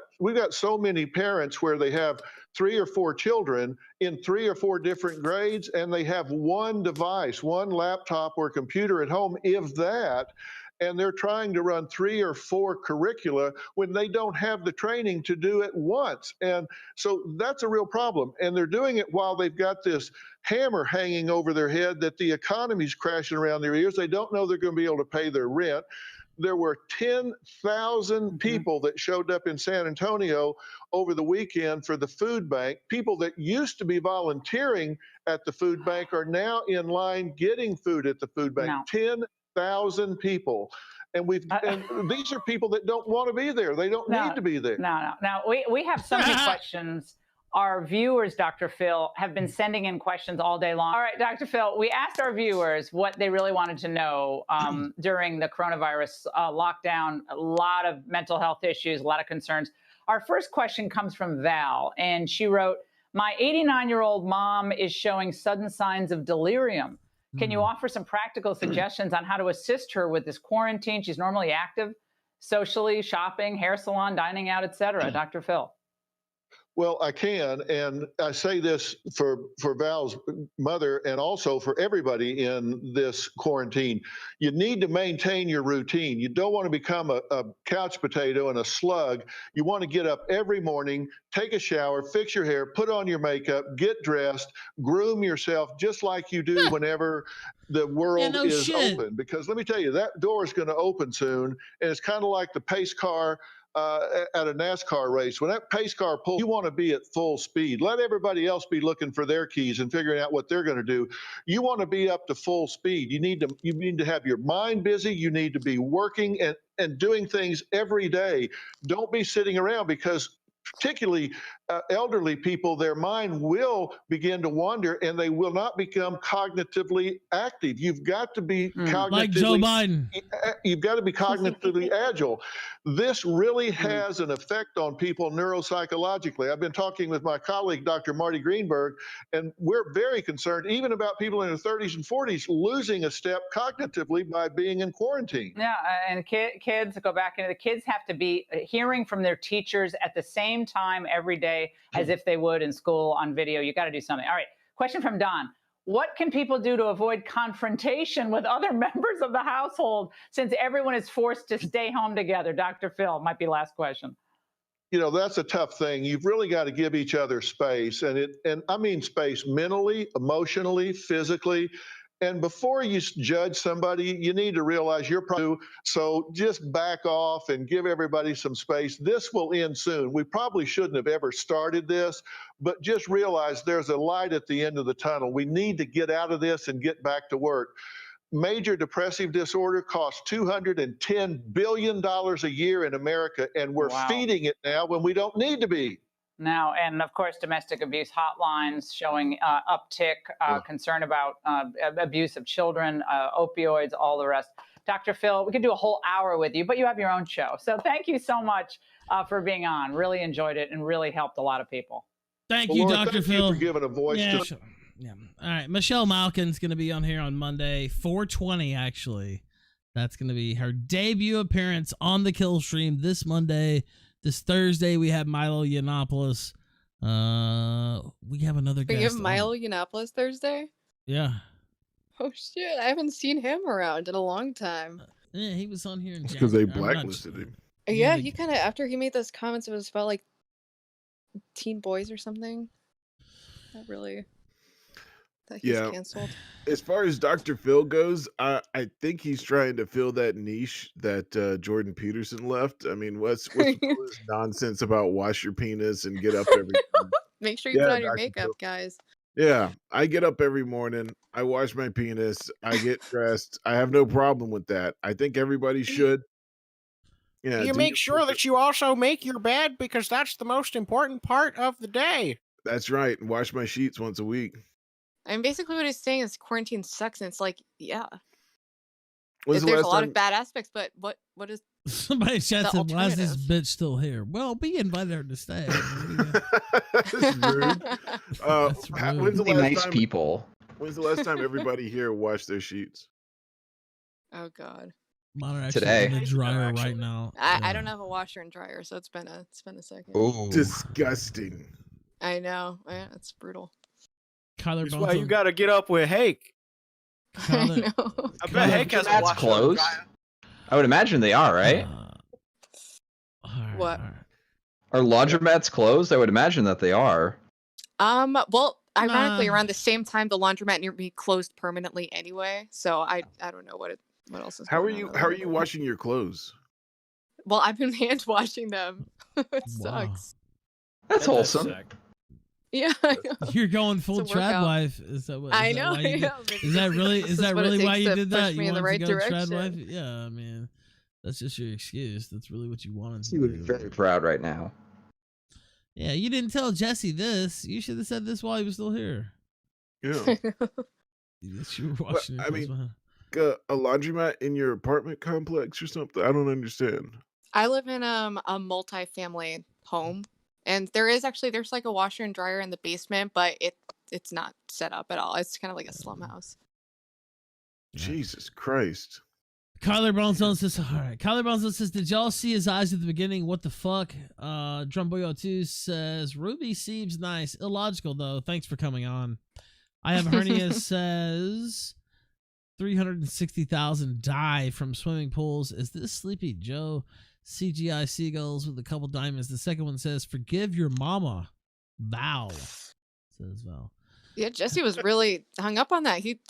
S18: so many parents where they have 3 or 4 children in 3 or 4 different grades, and they have one device, one laptop or computer at home, if that. And they're trying to run 3 or 4 curricula when they don't have the training to do it once. And so that's a real problem. And they're doing it while they've got this hammer hanging over their head that the economy's crashing around their ears. They don't know they're going to be able to pay their rent. There were 10,000 people that showed up in San Antonio over the weekend for the food bank. People that used to be volunteering at the food bank are now in line getting food at the food bank. 10,000 people. And these are people that don't want to be there. They don't need to be there.
S14: No. Now, we have so many questions. Our viewers, Dr. Phil, have been sending in questions all day long. All right, Dr. Phil, we asked our viewers what they really wanted to know during the coronavirus lockdown. A lot of mental health issues, a lot of concerns. Our first question comes from Val, and she wrote, "My 89-year-old mom is showing sudden signs of delirium. Can you offer some practical suggestions on how to assist her with this quarantine? She's normally active, socially, shopping, hair salon, dining out, etc." Dr. Phil.
S18: Well, I can, and I say this for Val's mother and also for everybody in this quarantine. You need to maintain your routine. You don't want to become a couch potato and a slug. You want to get up every morning, take a shower, fix your hair, put on your makeup, get dressed, groom yourself just like you do whenever the world is open. Because let me tell you, that door is going to open soon, and it's kind of like the pace car at a NASCAR race. When that pace car pulls, you want to be at full speed. Let everybody else be looking for their keys and figuring out what they're going to do. You want to be up to full speed. You need to have your mind busy. You need to be working and doing things every day. Don't be sitting around, because particularly elderly people, their mind will begin to wander and they will not become cognitively active. You've got to be cognitively,
S1: like Joe Biden.
S18: You've got to be cognitively agile. This really has an effect on people neuropsychologically. I've been talking with my colleague, Dr. Marty Greenberg, and we're very concerned even about people in their 30s and 40s losing a step cognitively by being in quarantine.
S14: Yeah, and kids, go back into the kids have to be hearing from their teachers at the same time every day as if they would in school on video. You got to do something. All right, question from Don. What can people do to avoid confrontation with other members of the household since everyone is forced to stay home together? Dr. Phil, might be last question.
S18: You know, that's a tough thing. You've really got to give each other space, and I mean space mentally, emotionally, physically. And before you judge somebody, you need to realize you're probably, so just back off and give everybody some space. This will end soon. We probably shouldn't have ever started this, but just realize there's a light at the end of the tunnel. We need to get out of this and get back to work. Major depressive disorder costs $210 billion a year in America, and we're feeding it now when we don't need to be.
S14: Now, and of course, domestic abuse hotlines showing uptick, concern about abuse of children, opioids, all the rest. Dr. Phil, we could do a whole hour with you, but you have your own show. So thank you so much for being on. Really enjoyed it and really helped a lot of people.
S1: Thank you, Dr. Phil.
S18: Thank you for giving a voice to...
S1: Sure. Yeah. All right. Michelle Malkin's going to be on here on Monday, 4/20, actually. That's going to be her debut appearance on the Kill Stream this Monday. This Thursday, we have Milo Yiannopoulos. We have another guest.
S11: You have Milo Yiannopoulos Thursday?
S1: Yeah.
S11: Oh shit! I haven't seen him around in a long time.
S1: Yeah, he was on here in
S10: Because they
S1: January.
S10: blacklisted him.
S11: Yeah, he kind of after he made those comments, it was about like teen boys or something. Not really. That he's canceled.
S10: As far as Dr. Phil goes, I think he's trying to fill that niche that Jordan Peterson left. I mean, what's all this nonsense about wash your penis and get up every morning?
S11: Make sure you put on your
S10: Dr.
S11: makeup,
S10: Phil.
S11: guys.
S10: Yeah, I get up every morning. I wash my penis. I get dressed. I have no problem with that. I think everybody should. Yeah,
S19: You make sure that you also make your bed because that's the most important part of the day.
S10: That's right. And wash my sheets once a week.
S11: And basically what he's saying is quarantine sucks, and it's like, yeah.
S10: When's the
S11: There's a
S10: last
S11: lot
S10: time-
S11: of bad aspects, but what is
S1: Somebody chat
S11: the
S1: said, "Why is this
S11: alternative?
S1: bitch still here?" Well, we invited her to stay.
S10: That's rude. When's the
S12: Really
S10: last
S12: nice
S10: time?
S12: people.
S10: When's the last time everybody here washed their sheets?
S11: Oh god.
S1: Mine are actually
S12: Today.
S1: in the dryer right now.
S11: I don't have a washer and dryer, so it's been a second.
S12: Oh,
S10: disgusting.
S11: I know. Yeah, it's brutal.
S1: Kyler
S4: That's why you got to get up with Hake.
S11: I know.
S4: I bet Hake has a
S12: That's
S4: washer.
S12: closed. I would imagine they are, right?
S11: What?
S12: Are laundromats closed? I would imagine that they are.
S11: Well, ironically,
S1: Nah.
S11: around the same time, the laundromat near me closed permanently anyway. So I don't know what else is.
S10: How are
S11: going
S10: you?
S11: on
S10: How
S11: over
S10: are you
S11: there.
S10: washing your clothes?
S11: Well, I've been hand washing them. It
S1: Wow.
S11: sucks.
S12: That's wholesome.
S11: Yeah, I know.
S1: You're going full
S11: It's a
S1: trad
S11: workout.
S1: wife. Is that what?
S11: I
S1: is that
S11: know,
S1: why you did-
S11: yeah, maybe
S1: Is that really?
S11: this
S1: Is
S11: is
S1: that
S11: what it
S1: really why
S11: takes
S1: you
S11: to
S1: did
S11: push
S1: that?
S11: me
S1: You
S11: in the
S1: wanted to
S11: right
S1: go trad wife?
S11: direction.
S1: Yeah, I mean, that's just your excuse. That's really what you wanted to
S12: You would be
S1: do.
S12: very proud right now.
S1: Yeah, you didn't tell Jesse this. You should have said this while he was still here.
S10: Yeah.
S1: You were washing your
S10: I
S1: clothes
S10: mean,
S1: behind-
S10: a laundromat in your apartment complex or something? I don't understand.
S11: I live in a multi-family home, and there's like a washer and dryer in the basement, but it's not set up at all. It's kind of like a slum house.
S10: Jesus Christ.
S1: Kyler Bronzone says, all right. Kyler Bronzone says, did y'all see his eyes at the beginning? What the fuck? Drumboyo2 says, Ruby seems nice. Illogical, though. Thanks for coming on. I have hernia says, 360,000 die from swimming pools. Is this Sleepy Joe? CGI seagulls with a couple diamonds. The second one says, forgive your mama. Val. Says Val.
S11: Yeah, Jesse was really hung up on that. He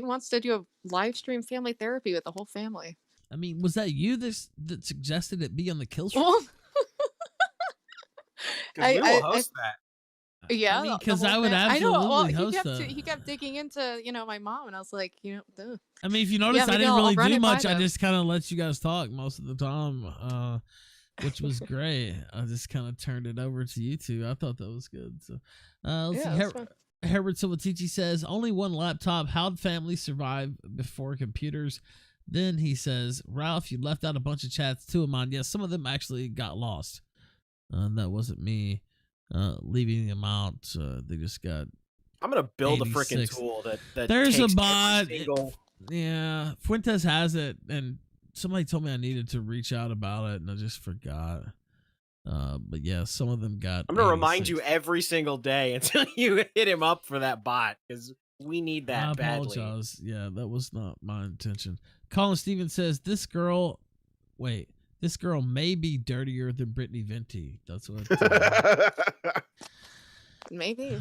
S11: wants to do a live stream family therapy with the whole family.
S1: I mean, was that you that suggested it be on the kill stream?
S11: Well,
S4: Because we will host that.
S11: Yeah,
S1: I mean,
S11: the
S1: 'cause
S11: whole
S1: I would
S11: I know. Well,
S1: absolutely host that.
S11: he kept digging into my mom, and I was like, ugh.
S1: I mean, if you notice, I
S11: maybe
S1: didn't
S11: I'll
S1: really
S11: run
S1: do
S11: it by
S1: much. I
S11: them.
S1: just kind of let you guys talk most of the time, which was great. I just kind of turned it over to you two. I thought that was good. So, let's
S11: Yeah,
S1: see.
S11: that's fine.
S1: Herbert Silvatici says, only one laptop. How'd families survive before computers? Then he says, Ralph, you left out a bunch of chats, 2 of mine. Yes, some of them actually got lost. That wasn't me leaving them out. They just got...
S4: I'm gonna build a freaking
S1: 86.
S4: tool that
S1: There's
S4: takes
S1: a bot.
S4: every single...
S1: Yeah, Fuentes has it, and somebody told me I needed to reach out about it, and I just forgot. But yeah, some of them got...
S4: I'm gonna remind
S1: 86.
S4: you every single day until you hit him up for that bot because we need that
S1: I
S4: badly.
S1: apologize. Yeah, that was not my intention. Colin Stevens says, this girl may be dirtier than Brittany Venti. That's what
S11: Maybe.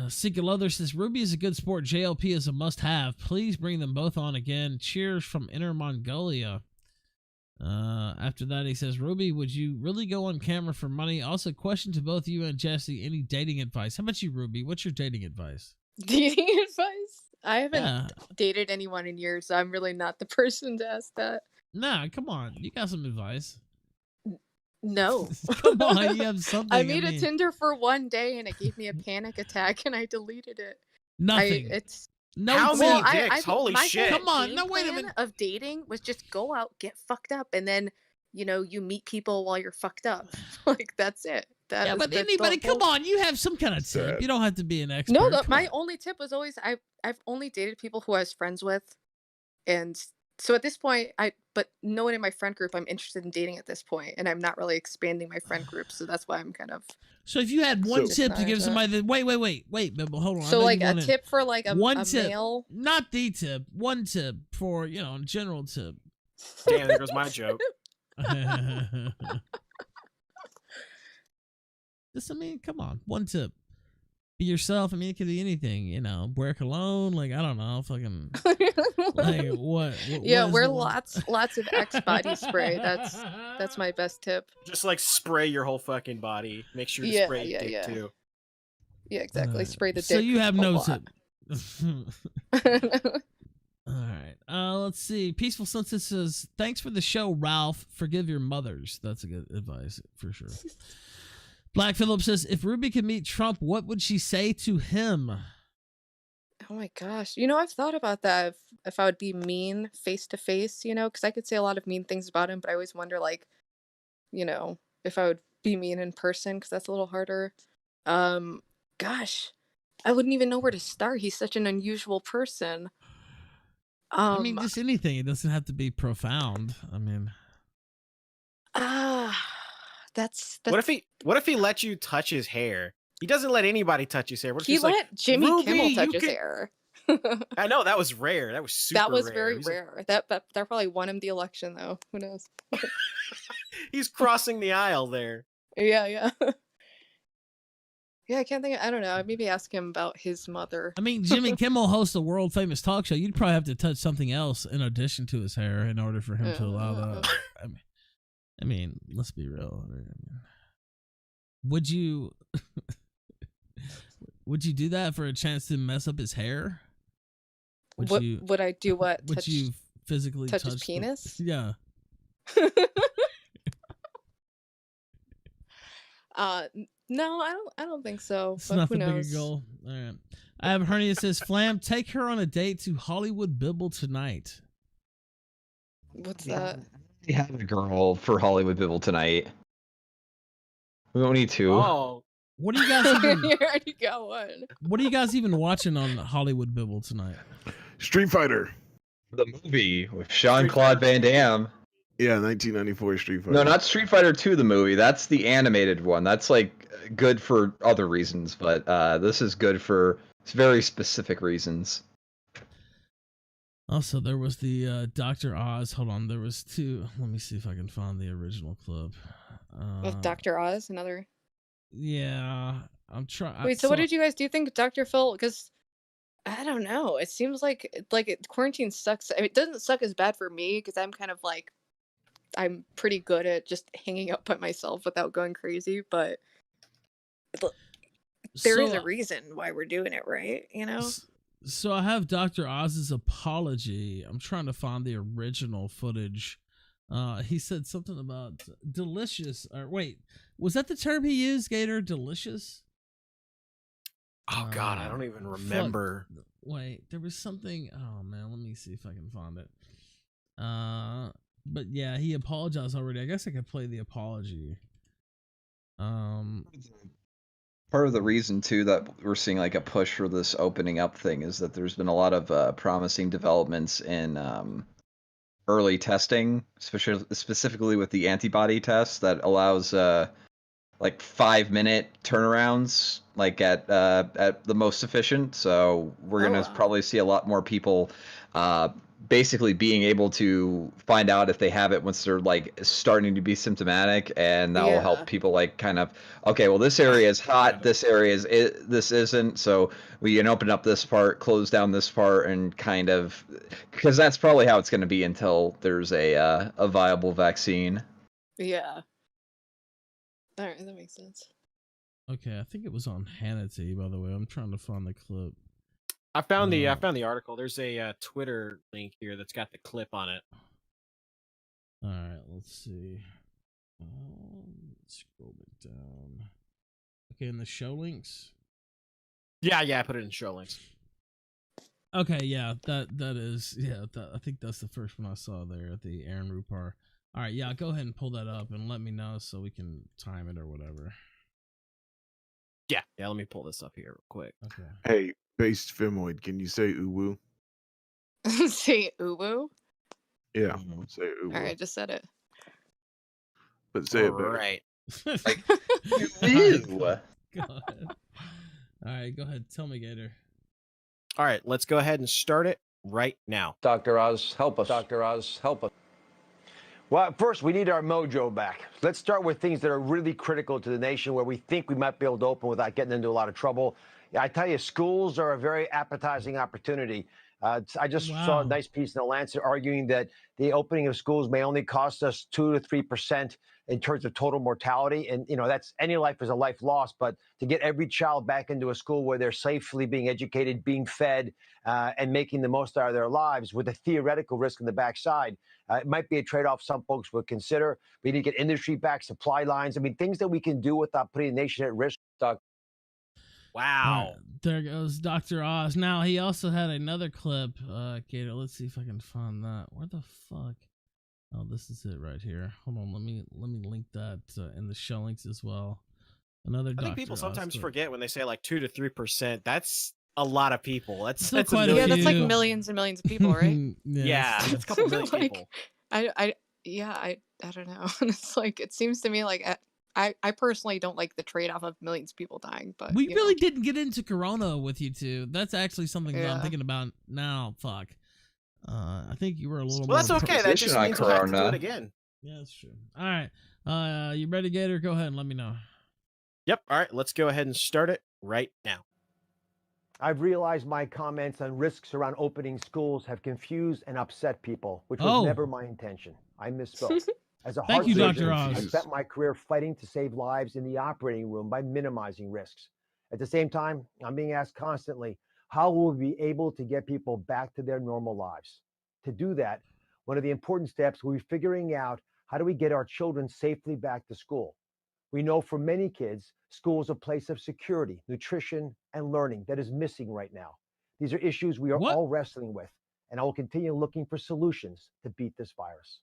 S1: Seeker Leather says, Ruby is a good sport. JLP is a must-have. Please bring them both on again. Cheers from Inner Mongolia. After that, he says, Ruby, would you really go on camera for money? Also, question to both you and Jesse, any dating advice? How about you, Ruby? What's your dating advice?
S11: Dating advice? I haven't
S1: Yeah.
S11: dated anyone in years, so I'm really not the person to ask that.
S1: Nah, come on. You got some advice.
S11: No.
S1: Come on, you have something.
S11: I made a
S1: mean,
S11: Tinder for one day and it gave me a panic attack and I deleted it.
S1: Nothing.
S11: No,
S4: How
S11: well,
S4: many dicks? Holy
S11: my
S4: shit.
S11: whole
S1: Come on,
S11: game
S1: no, wait a
S11: plan
S1: minute.
S11: of dating was just go out, get fucked up, and then you meet people while you're fucked up. Like that's it.
S1: Yeah, but anybody, come on, you have some kind of tip. You don't have to be an expert.
S11: No,
S1: Come
S11: my
S1: on.
S11: only tip was always I've only dated people who I was friends with, and So at this point, but no one in my friend group I'm interested in dating at this point, and I'm not really expanding my friend group, so that's why I'm kind of.
S1: So if you had one tip to give somebody that wait, Bibble, hold on.
S11: So like a tip for like a
S1: tip,
S11: male,
S1: not the tip, one tip for general tip.
S4: Damn, there goes my joke.
S1: Just, come on, one tip. Be yourself. It could be anything. Wear cologne. Like, I don't know, fucking. Like what?
S11: Yeah, wear lots of X body spray. That's my best tip.
S4: Just like spray your whole fucking body. Make sure to spray dick too.
S11: Yeah, exactly. Spray the dick.
S1: So you have no
S11: lot.
S1: tip. All right. Let's see. Peaceful Sunset says, "Thanks for the show, Ralph. Forgive your mothers." That's a good advice for sure. Black Phillip says, "If Ruby could meet Trump, what would she say to him?"
S11: Oh my gosh. I've thought about that if I would be mean face to face, because I could say a lot of mean things about him, but I always wonder, like, if I would be mean in person, because that's a little harder. Gosh, I wouldn't even know where to start. He's such an unusual person.
S1: Just anything. It doesn't have to be profound.
S11: That's
S4: What if he let you touch his hair? He doesn't let anybody touch his hair. What if
S11: he
S4: he's
S11: let
S4: like,
S11: Jimmy
S4: Ruby,
S11: Kimmel touch his hair.
S4: I know, that was rare. That was super
S11: That was
S4: rare.
S11: very
S4: He's
S11: rare. That probably won him the election, though. Who knows?
S4: He's crossing the aisle there.
S11: Yeah. Yeah, I can't think. I don't know. I'd maybe ask him about his mother.
S1: Jimmy Kimmel hosts a world famous talk show. You'd probably have to touch something else in addition to his hair in order for him to allow that. Let's be real. Would you do that for a chance to mess up his hair?
S11: Would I do what?
S1: Would you physically
S11: touch his penis?
S1: Yeah.
S11: No, I don't think so.
S1: It's
S11: But
S1: not
S11: who
S1: the
S11: knows?
S1: bigger goal. All right. I have Hernia says, "Flam, take her on a date to Hollywood Bibble tonight."
S11: What's that?
S12: We have a girl for Hollywood Bibble tonight. We don't need two.
S4: Oh.
S1: What do you guys even?
S11: You already got one.
S1: What are you guys even watching on Hollywood Bibble tonight?
S10: Street Fighter.
S12: The movie with Jean-Claude Van Damme.
S10: Yeah, 1994 Street Fighter.
S12: No, not Street Fighter 2, the movie. That's the animated one. That's like good for other reasons, but this is good for very specific reasons.
S1: Also, there was the Dr. Oz. Hold on, there was two. Let me see if I can find the original clip.
S11: With Dr. Oz, another.
S1: Yeah, I'm trying.
S11: Wait, so what did you guys do? You think Dr. Phil? Because I don't know. It seems like quarantine sucks. It doesn't suck as bad for me because I'm kind of like I'm pretty good at just hanging out by myself without going crazy. But there is a reason why we're doing it, right?
S1: So I have Dr. Oz's apology. I'm trying to find the original footage. He said something about delicious. Or wait, was that the term he used, Gator? Delicious?
S4: Oh God, I don't even remember.
S1: Wait, there was something. Oh man, let me see if I can find it. But yeah, he apologized already. I guess I could play the apology.
S12: Part of the reason too that we're seeing like a push for this opening up thing is that there's been a lot of promising developments in early testing, specifically with the antibody test that allows like 5-minute turnarounds, like at the most efficient. So we're gonna probably see a lot more people basically being able to find out if they have it once they're like starting to be symptomatic, and that will help people like kind of, okay, well this area is hot, this area is this isn't, so we can open up this part, close down this part, and kind of, because that's probably how it's going to be until there's a viable vaccine.
S11: Yeah. All right, that makes sense.
S1: Okay, I think it was on Hannity, by the way. I'm trying to find the clip.
S4: I found the article. There's a Twitter link here that's got the clip on it.
S1: All right, let's see. Let's scroll it down. Okay, in the show links.
S4: Yeah, I put it in show links.
S1: Okay, yeah, that is, yeah. I think that's the first one I saw there at the Aaron Rupar. All right, yeah, go ahead and pull that up and let me know so we can time it or whatever.
S4: Yeah. Let me pull this up here real quick.
S1: Okay.
S10: Hey, based femoid, can you say uwu?
S11: Say uwu?
S10: Yeah. Say
S11: All right, I just said it.
S10: But say it better.
S4: Right.
S12: Like,
S1: Go ahead. All right, go ahead. Tell me, Gator.
S4: All right, let's go ahead and start it right now.
S21: Dr. Oz, help us. Dr. Oz, help us. Well, first, we need our mojo back. Let's start with things that are really critical to the nation where we think we might be able to open without getting into a lot of trouble. I tell you, schools are a very appetizing opportunity. I just saw a nice piece in the Lancet arguing that the opening of schools may only cost us 2 to 3% in terms of total mortality. And, you know, that's any life is a life lost. But to get every child back into a school where they're safely being educated, being fed, and making the most out of their lives with a theoretical risk in the backside, it might be a trade-off some folks would consider. We need to get industry back, supply lines. I mean, things that we can do without putting the nation at risk.
S4: Wow.
S1: Right, there goes Dr. Oz. Now, he also had another clip, Gator. Let's see if I can find that. Where the fuck? Oh, this is it right here. Hold on, let me link that in the show links as well. Another.
S4: I think people sometimes forget when they say like 2 to 3%. That's a lot a people. That's
S11: quite
S4: a
S11: yeah, that's like millions and millions of people, right?
S4: Yeah, that's a couple million
S11: Like,
S4: people.
S11: I don't know. It's like it seems to me like I personally don't like the trade-off of millions of people dying, but
S1: We
S11: you
S1: really
S11: know.
S1: didn't get into Corona with you two. That's actually something that I'm
S11: Yeah.
S1: thinking about now. Fuck. I think you were a little.
S4: Well, that's
S1: more
S4: okay. That just means we'll have to do it again.
S1: Yeah, that's true. All right. You ready, Gator? Go ahead and let me know.
S4: Yep. All right. Let's go ahead and start it right now.
S21: I've realized my comments on risks around opening schools have confused and upset people, which was
S1: Oh.
S21: never my intention. I misspoke. As a
S1: Thank
S21: heart
S1: you,
S21: surgeon,
S1: Dr.
S21: I
S1: Oz.
S21: spent my career fighting to save lives in the operating room by minimizing risks. At the same time, I'm being asked constantly, how will we be able to get people back to their normal lives? To do that, one of the important steps will be figuring out how do we get our children safely back to school. We know for many kids, school is a place of security, nutrition, and learning that is missing right now. These are issues we are all wrestling with, and I will continue looking for solutions to beat this virus.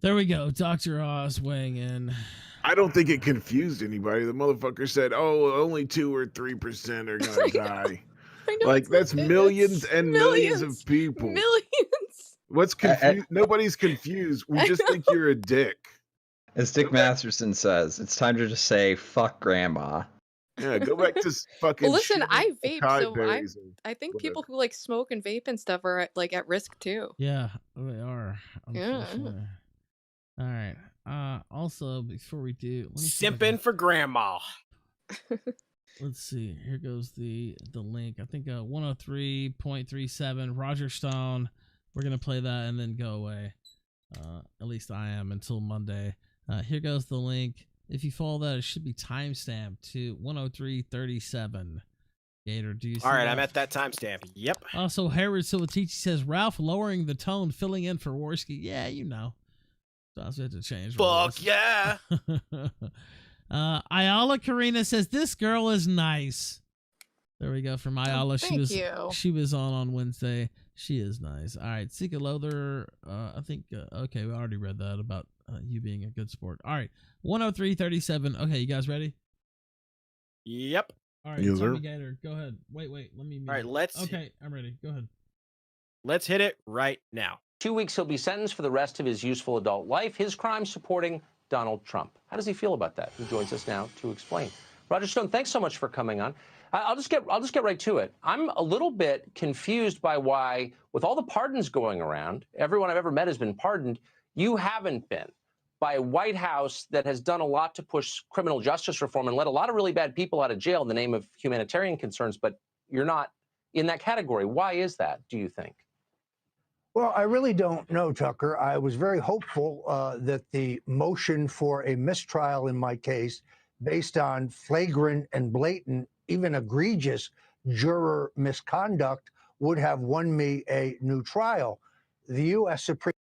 S1: There we go. Dr. Oz weighing in.
S10: I don't think it confused anybody. The motherfucker said, "Oh, only 2 or 3% are gonna die." Like that's millions and millions of people.
S11: Millions.
S10: What's confused? Nobody's confused. We just think you're a dick.
S12: As Dick Masterson says, it's time to just say "fuck grandma."
S10: Yeah, go back to fucking.
S11: Well, listen, I
S10: shooting
S11: vape, so
S10: berries and
S11: I think
S10: whatever.
S11: people who like smoke and vape and stuff are like at risk too.
S1: Yeah, they are.
S11: Yeah.
S1: Unfortunately. All right. Also, before we do, let me see if I
S4: Simping for grandma.
S1: let's see. Here goes the link. I think 103.37 Roger Stone. We're gonna play that and then go away. At least I am until Monday. Here goes the link. If you follow that, it should be timestamped to 103.37. Gator, do you see
S4: All right,
S1: that?
S4: I'm at that timestamp. Yep.
S1: Also, Harold Silvatici says Ralph lowering the tone, filling in for Worski. Yeah, you know. So I have to change.
S4: Fuck yeah.
S1: Ayala Karina says this girl is nice. There we go from Ayala.
S11: thank you.
S1: She was on Wednesday. She is nice. All right, Sika Lothar. I think okay, we already read that about you being a good sport. All right, 103.37. Okay, you guys ready?
S4: Yep.
S1: All right,
S10: Yes, sir.
S1: Tommy Gator, go ahead. Wait, let me.
S4: All right, let's.
S1: Okay, I'm ready. Go ahead.
S4: Let's hit it right now.
S22: 2 weeks, he'll be sentenced for the rest of his useful adult life. His crime supporting Donald Trump. How does he feel about that? He joins us now to explain. Roger Stone, thanks so much for coming on. I'll just get right to it. I'm a little bit confused by why, with all the pardons going around, everyone I've ever met has been pardoned. You haven't been, by a White House that has done a lot to push criminal justice reform and let a lot of really bad people out of jail in the name of humanitarian concerns, but you're not in that category. Why is that, do you think?
S23: Well, I really don't know, Tucker. I was very hopeful that the motion for a mistrial in my case, based on flagrant and blatant, even egregious juror misconduct, would have won me a new trial. The U.S. Supreme.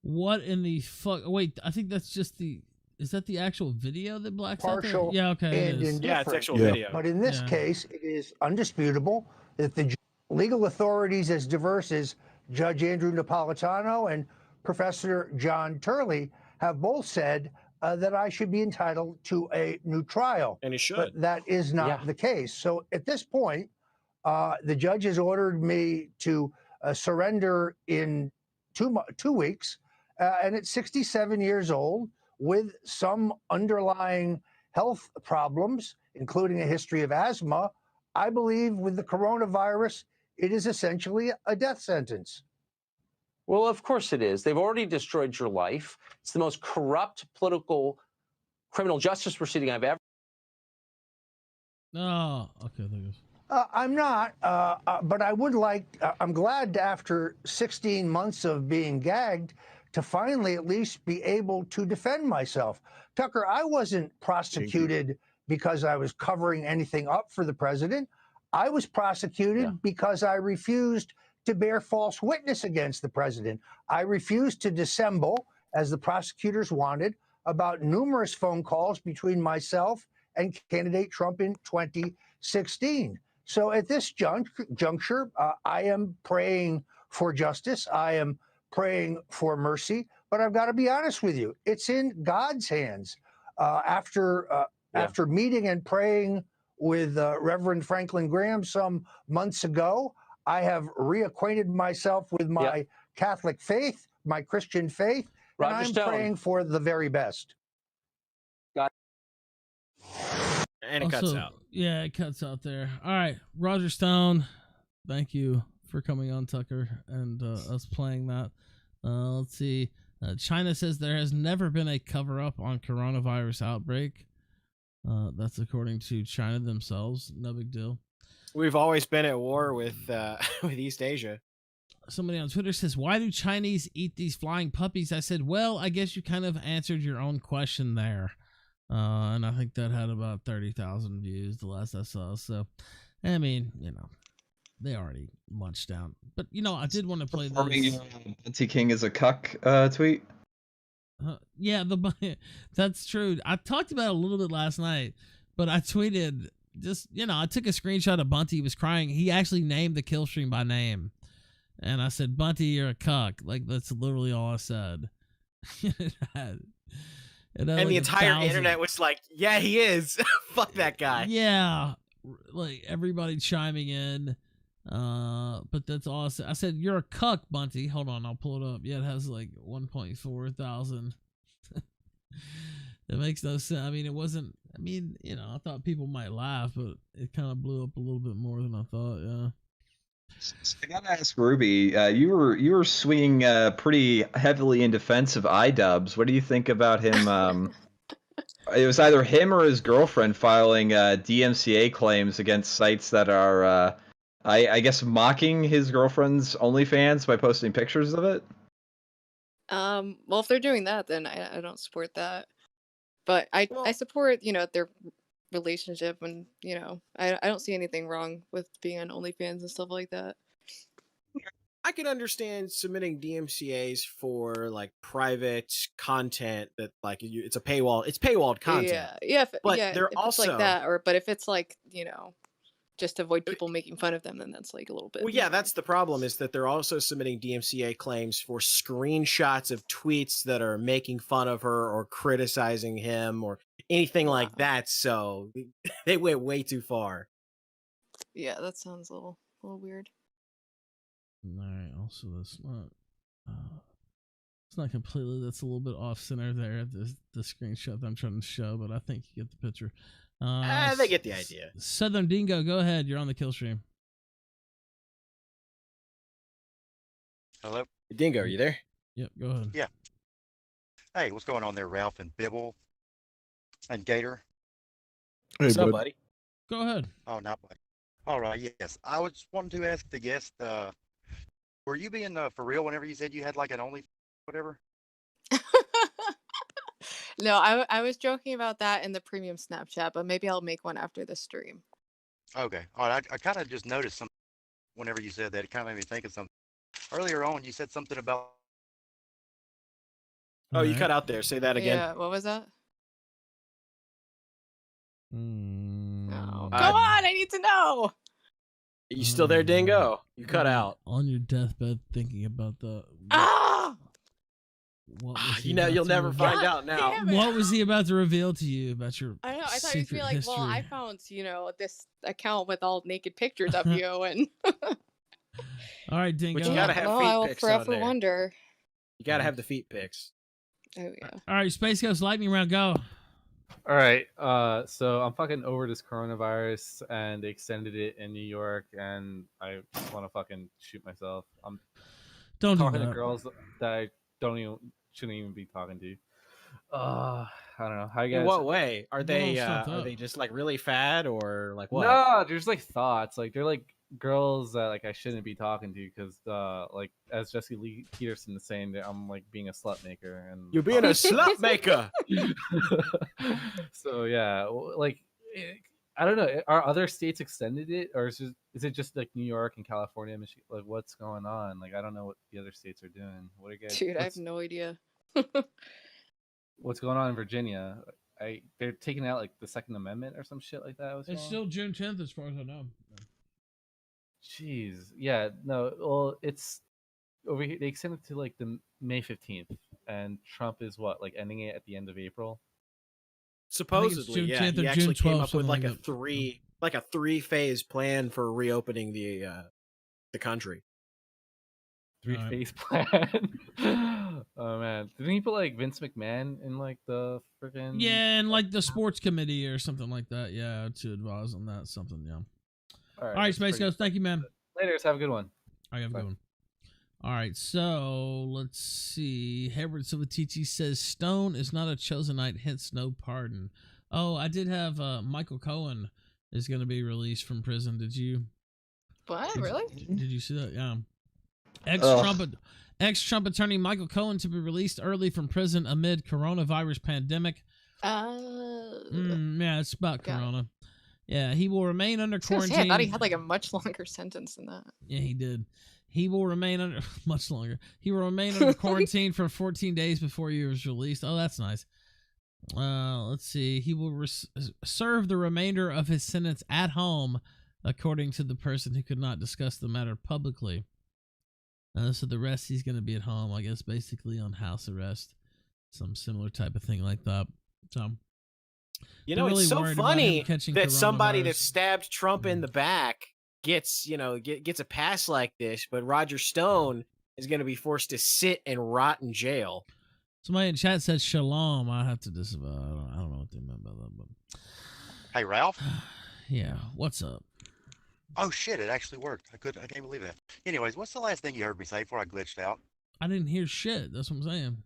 S1: What in the fuck? Wait, I think that's just the. Is that the actual video that blacks out there?
S23: Partial
S1: Yeah, okay. it
S23: and
S1: is.
S23: indifferent.
S4: Yeah, it's actual video.
S23: But in this
S1: Yeah.
S23: case, it is undisputable that the legal authorities as diverse as Judge Andrew Napolitano and Professor John Turley have both said that I should be entitled to a new trial.
S4: And he should.
S23: But that is not the case. So at this point, The judge has ordered me to surrender in 2 weeks, and at 67 years old, with some underlying health problems, including a history of asthma, I believe with the coronavirus, it is essentially a death sentence.
S22: Well, of course it is. They've already destroyed your life. It's the most corrupt political criminal justice proceeding I've ever.
S1: Oh, okay. There goes.
S23: I'm not, but I would like, I'm glad after 16 months of being gagged to finally at least be able to defend myself. Tucker, I wasn't prosecuted because I was covering anything up for the president. I was prosecuted because I refused to bear false witness against the president. I refused to dissemble, as the prosecutors wanted, about numerous phone calls between myself and candidate Trump in 2016. So at this juncture, I am praying for justice. I am praying for mercy. But I've got to be honest with you, it's in God's hands. After meeting and praying with Reverend Franklin Graham some months ago, I have reacquainted myself with my Catholic faith, my Christian faith, and I'm praying for the very best.
S4: And it cuts out.
S1: Yeah, it cuts out there. All right, Roger Stone, thank you for coming on, Tucker, and us playing that. Let's see. China says there has never been a cover-up on coronavirus outbreak. That's according to China themselves. No big deal.
S4: We've always been at war with East Asia.
S1: Somebody on Twitter says, why do Chinese eat these flying puppies? I said, well, I guess you kind of answered your own question there. And I think that had about 30,000 views the last I saw. So, I mean, you know, they already munched down. But, you know, I did want to play this.
S12: Bunty King is a cuck tweet.
S1: Yeah, that's true. I talked about it a little bit last night, but I tweeted just, you know, I took a screenshot of Bunty. He was crying. He actually named the kill stream by name. And I said, Bunty, you're a cuck. Like, that's literally all I said.
S4: And the entire internet was like, yeah, he is. Fuck that guy.
S1: Yeah. Like, everybody chiming in. But that's awesome. I said, you're a cuck, Bunty. Hold on, I'll pull it up. Yeah, it has like 1.4 thousand. It makes no sense. I mean, it wasn't, I mean, you know, I thought people might laugh, but it kind of blew up a little bit more than I thought, yeah.
S12: I gotta ask Ruby, you were swinging pretty heavily in defense of iDubbbz. What do you think about him? It was either him or his girlfriend filing DMCA claims against sites that are, I guess, mocking his girlfriend's OnlyFans by posting pictures of it.
S11: Well, if they're doing that, then I don't support that. But I support, you know, their relationship, and you know, I don't see anything wrong with being on OnlyFans and stuff like that.
S4: I can understand submitting DMCA's for like private content that like it's a paywall. It's paywalled content.
S11: Yeah,
S4: but
S11: if
S4: they're
S11: it's
S4: also
S11: like that, but if it's like, you know, just to avoid people making fun of them, then that's like a little bit.
S4: Well, yeah, that's the problem, is that they're also submitting DMCA claims for screenshots of tweets that are making fun of her or criticizing him or anything like that. So they went way too far.
S11: Yeah, that sounds a little weird.
S1: All right. Also, that's not. It's not completely. That's a little bit off center there. The screenshot that I'm trying to show, but I think you get the picture.
S4: They get the idea.
S1: Southern Dingo, go ahead. You're on the kill stream.
S5: Hello?
S4: Dingo, are you there?
S1: Yep, go ahead.
S5: Yeah. Hey, what's going on there, Ralph and Bibble and Gator?
S10: Hey,
S4: what's up, buddy?
S1: Go ahead.
S5: Oh, not buddy. All right, yes. I was wanting to ask the guest, were you being for real whenever you said you had like an only whatever?
S11: No, I was joking about that in the premium Snapchat, but maybe I'll make one after the stream.
S5: Okay. All right. I kind of just noticed something whenever you said that. It kind of made me think of something. Earlier on, you said something about...
S4: Oh, you cut out there. Say that again.
S11: Yeah, what was that?
S1: Oh,
S11: come on, I need to know.
S4: Are you still there, Dingo? You cut out.
S1: On your deathbed thinking about that.
S11: Ah!
S1: What was he
S4: You know,
S1: about
S4: you'll
S1: to
S4: never
S1: reveal?
S4: find out now.
S11: Damn it.
S1: What was he about to reveal to you about your
S11: I know. I thought
S1: secret
S11: you'd be like,
S1: history?
S11: well, I found, this account with all naked pictures of you, and
S1: All right, Dingo.
S4: But you gotta have
S11: no,
S4: feet
S11: I will
S4: pics on
S11: forever
S4: there.
S11: wonder.
S4: You gotta have the feet pics.
S11: Oh yeah.
S1: All right, Space Ghost lightning round, go.
S6: All right, so I'm fucking over this coronavirus, and they extended it in New York, and I just want to fucking shoot myself. I'm
S1: Don't do
S6: talking to
S1: that.
S6: girls that I shouldn't even be talking to. I don't know. How you guys?
S4: In what way? Are they
S1: stuffed
S4: are
S1: up.
S4: they just like really fat or like what?
S6: No, there's like thoughts. Like they're like girls that like I shouldn't be talking to because like as Jesse Lee Peterson is saying that I'm like being a slut maker and
S4: You're being a slut maker.
S6: So yeah, like I don't know. Are other states extended it, or is it just like New York and California, Michigan? Like what's going on? Like I don't know what the other states are doing. What are you guys?
S11: Dude, I have no idea.
S6: What's going on in Virginia? They're taking out like the Second Amendment or some shit like that.
S1: It's still June 10th, as far as I know.
S6: Jeez, yeah, no. Well, it's over here. They extended it to like the May 15th, and Trump is what like ending it at the end of April.
S4: Supposedly,
S1: June
S4: yeah.
S1: 10th or
S4: He actually
S1: June
S4: came
S1: 12th,
S4: up with
S1: something
S4: like a three-phase plan for reopening the country.
S6: Three-phase plan. Oh man, didn't he put like Vince McMahon in like the freaking?
S1: Yeah, and like the sports committee or something like that. Yeah, to advise on that something. Yeah. All right,
S6: that's
S1: Space
S6: pretty-
S1: Ghost. Thank you, man.
S6: Later, have a good one.
S1: I have a good one. All right, so let's see. Herbert Silvatici says Stone is not a chosenite, hence no pardon. Oh, I did have Michael Cohen is going to be released from prison. Did you?
S11: What? Really?
S1: Did you see that? Yeah. Ex-Trump attorney Michael Cohen to be released early from prison amid coronavirus pandemic. Yeah, it's about Corona. Yeah, he will remain under
S11: I was gonna
S1: quarantine.
S11: say, I thought he had like a much longer sentence than that.
S1: Yeah, he did. He will remain under much longer. He will remain under quarantine for 14 days before he was released. Oh, that's nice. Let's see. He will serve the remainder of his sentence at home, according to the person who could not discuss the matter publicly. So the rest, he's going to be at home, I guess, basically on house arrest, some similar type of thing like that. So,
S4: You know,
S1: really
S4: it's so
S1: worried about
S4: funny
S1: him catching
S4: that somebody
S1: coronavirus.
S4: that stabbed Trump in the back gets a pass like this, but Roger Stone is going to be forced to sit and rot in jail.
S1: Somebody in chat said shalom. I have to disavow. I don't know what they meant by that, but
S5: Hey, Ralph.
S1: yeah, what's up?
S5: Oh shit! It actually worked. I can't believe that. Anyways, what's the last thing you heard me say before I glitched out?
S1: I didn't hear shit. That's what I'm saying.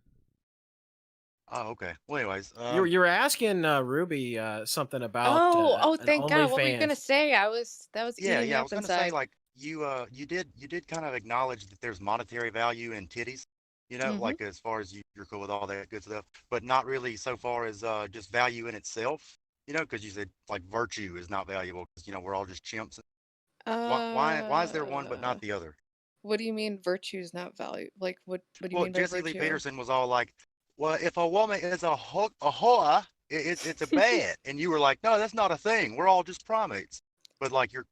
S5: Oh, okay. Well, anyways,
S4: You were asking Ruby something about.
S11: Oh,
S4: an
S11: thank God. What were you
S4: OnlyFans.
S11: gonna say? That was
S5: yeah,
S11: eating me
S5: I
S11: up
S5: was gonna
S11: inside.
S5: say like you did kind of acknowledge that there's monetary value in titties. Like as far as you're cool with all that good stuff, but not really so far as just value in itself. Because you said like virtue is not valuable because we're all just chimps. Why is there one but not the other?
S11: What do you mean virtue's not value? Like what do you
S5: Well,
S11: mean by
S5: Jesse
S11: virtue?
S5: Lee Peterson was all like, "Well, if a woman is a whore, it's a bad," and you were like, "No, that's not a thing. We're all just primates." But like you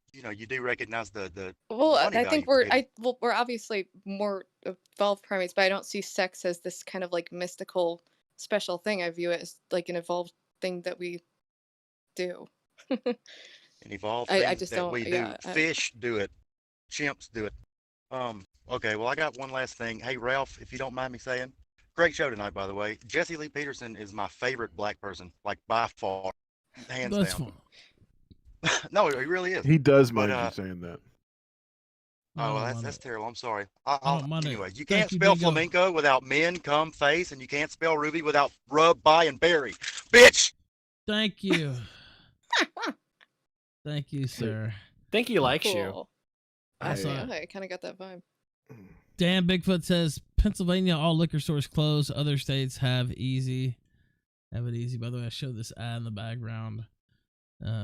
S5: do recognize the
S11: Well,
S5: money
S11: I
S5: value
S11: think
S5: for titties.
S11: we're obviously more evolved primates, but I don't see sex as this kind of like mystical special thing. I view it as like an evolved thing that we do.
S5: And evolved
S11: I
S5: things
S11: just
S5: that
S11: don't.
S5: we do.
S11: Yeah.
S5: Fish do it. Chimps do it. Okay, well, I got one last thing. Hey, Ralph, if you don't mind me saying, great show tonight, by the way. Jesse Lee Peterson is my favorite black person, like by far, hands
S1: That's
S5: down.
S1: fine.
S5: No, he really is.
S10: He does
S5: But,
S10: mind you saying that.
S5: Oh, well,
S1: I don't
S5: that's
S1: mind
S5: terrible. I'm sorry.
S1: I don't mind it.
S5: Anyways, you
S1: Thank
S5: can't
S1: you,
S5: spell
S1: Dingo.
S5: flamenco without men, come, face, and you can't spell Ruby without rub, buy, and berry. Bitch!
S1: Thank you. Thank you, sir.
S4: Think he likes you.
S11: Cool.
S1: I saw it.
S11: I kind of got that vibe.
S1: Dan Bigfoot says Pennsylvania, all liquor stores closed. Other states have it easy. By the way, I showed this ad in the background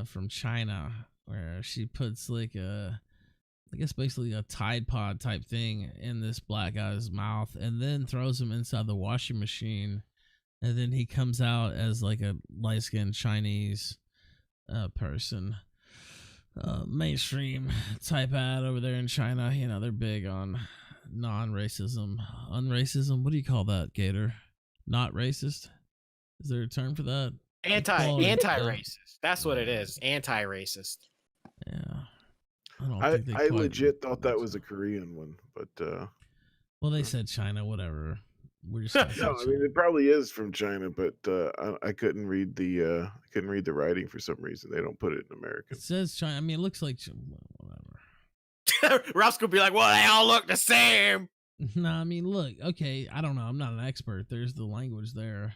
S1: from China where she puts like I guess basically a Tide Pod type thing in this black guy's mouth and then throws him inside the washing machine. And then he comes out as like a light-skinned Chinese person. Mainstream type ad over there in China. They're big on non-racism, unracism. What do you call that, Gator? Not racist? Is there a term for that?
S4: Anti-racist. That's what it is. Anti-racist.
S1: Yeah.
S10: I legit thought that was a Korean one, but
S1: well, they said China, whatever. We're just
S10: no, I mean it probably is from China, but I couldn't read the writing for some reason. They don't put it in American.
S1: It says China. I mean, it looks like whatever.
S4: Ralph's gonna be like, "Well, they all look the same."
S1: No, I mean, look. Okay, I don't know. I'm not an expert. There's the language there.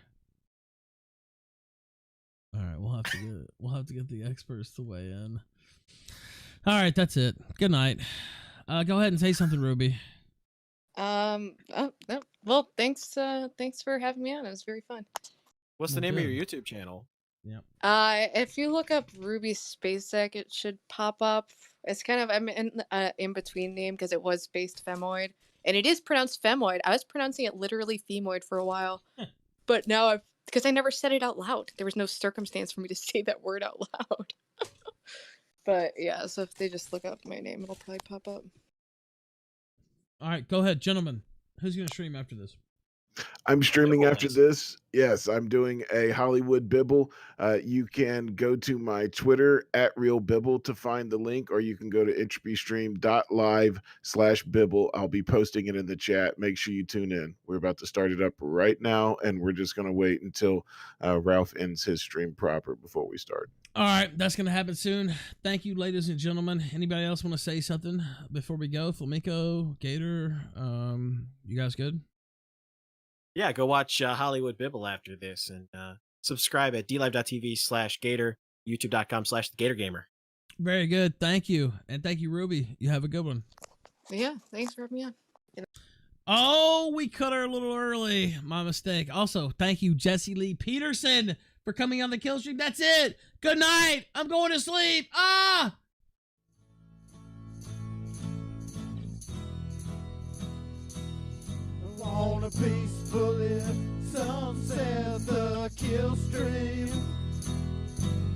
S1: All right, we'll have to get the experts to weigh in. All right, that's it. Good night. Go ahead and say something, Ruby.
S11: Oh, no. Well, thanks for having me on. It was very fun.
S4: What's the name of your YouTube channel?
S1: Yep.
S11: If you look up Ruby Spacek, it should pop up. It's kind of I'm in between name because it was spaced femoid, and it is pronounced femoid. I was pronouncing it literally femoid for a while, but now because I never said it out loud. There was no circumstance for me to say that word out loud. But yeah, so if they just look up my name, it'll probably pop up.
S1: All right, go ahead, gentlemen. Who's gonna stream after this?
S10: I'm streaming after this. Yes, I'm doing a Hollywood Bibble. You can go to my Twitter @RealBibble to find the link, or you can go to hbstream.live/Bibble. I'll be posting it in the chat. Make sure you tune in. We're about to start it up right now, and we're just going to wait until Ralph ends his stream proper before we start.
S1: All right, that's going to happen soon. Thank you, ladies and gentlemen. Anybody else want to say something before we go? Flamenco, Gator, you guys good?
S4: Yeah, go watch Hollywood Bibble after this, and subscribe at dlive.tv/Gator, youtube.com/TheGatorGamer.
S1: Very good. Thank you. And thank you, Ruby. You have a good one.
S11: Yeah, thanks for having me on.
S1: Oh, we cut her a little early. My mistake. Also, thank you, Jesse Lee Peterson, for coming on the kill stream. That's it. Good night. I'm going to sleep. Ah!
S7: On a peacefully sunset the kill stream.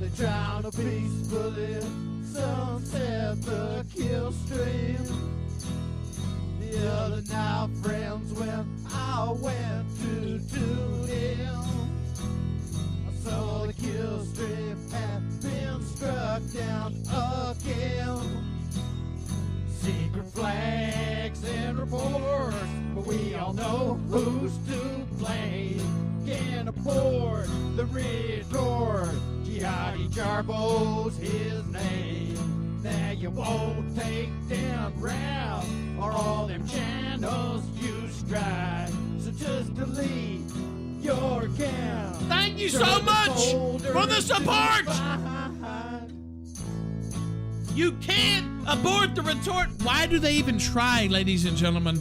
S7: They trying to peacefully sunset the kill stream. The other night, friends, when I went to tune in, I saw the kill stream had been struck down again. Secret flags and reports, but we all know who's to blame. Can't afford the retort. Jihadi Jarbo's his name. Now you won't take down Ralph or all them channels you strike. So just delete your account.
S1: Thank you so much for the support. You can't abort the retort. Why do they even try, ladies and gentlemen?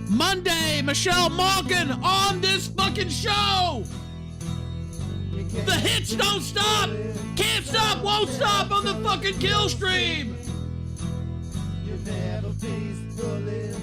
S1: Monday, Michelle Malkin on this fucking show. The hits don't stop. Can't stop, won't stop on the fucking kill stream.
S7: You never peacefully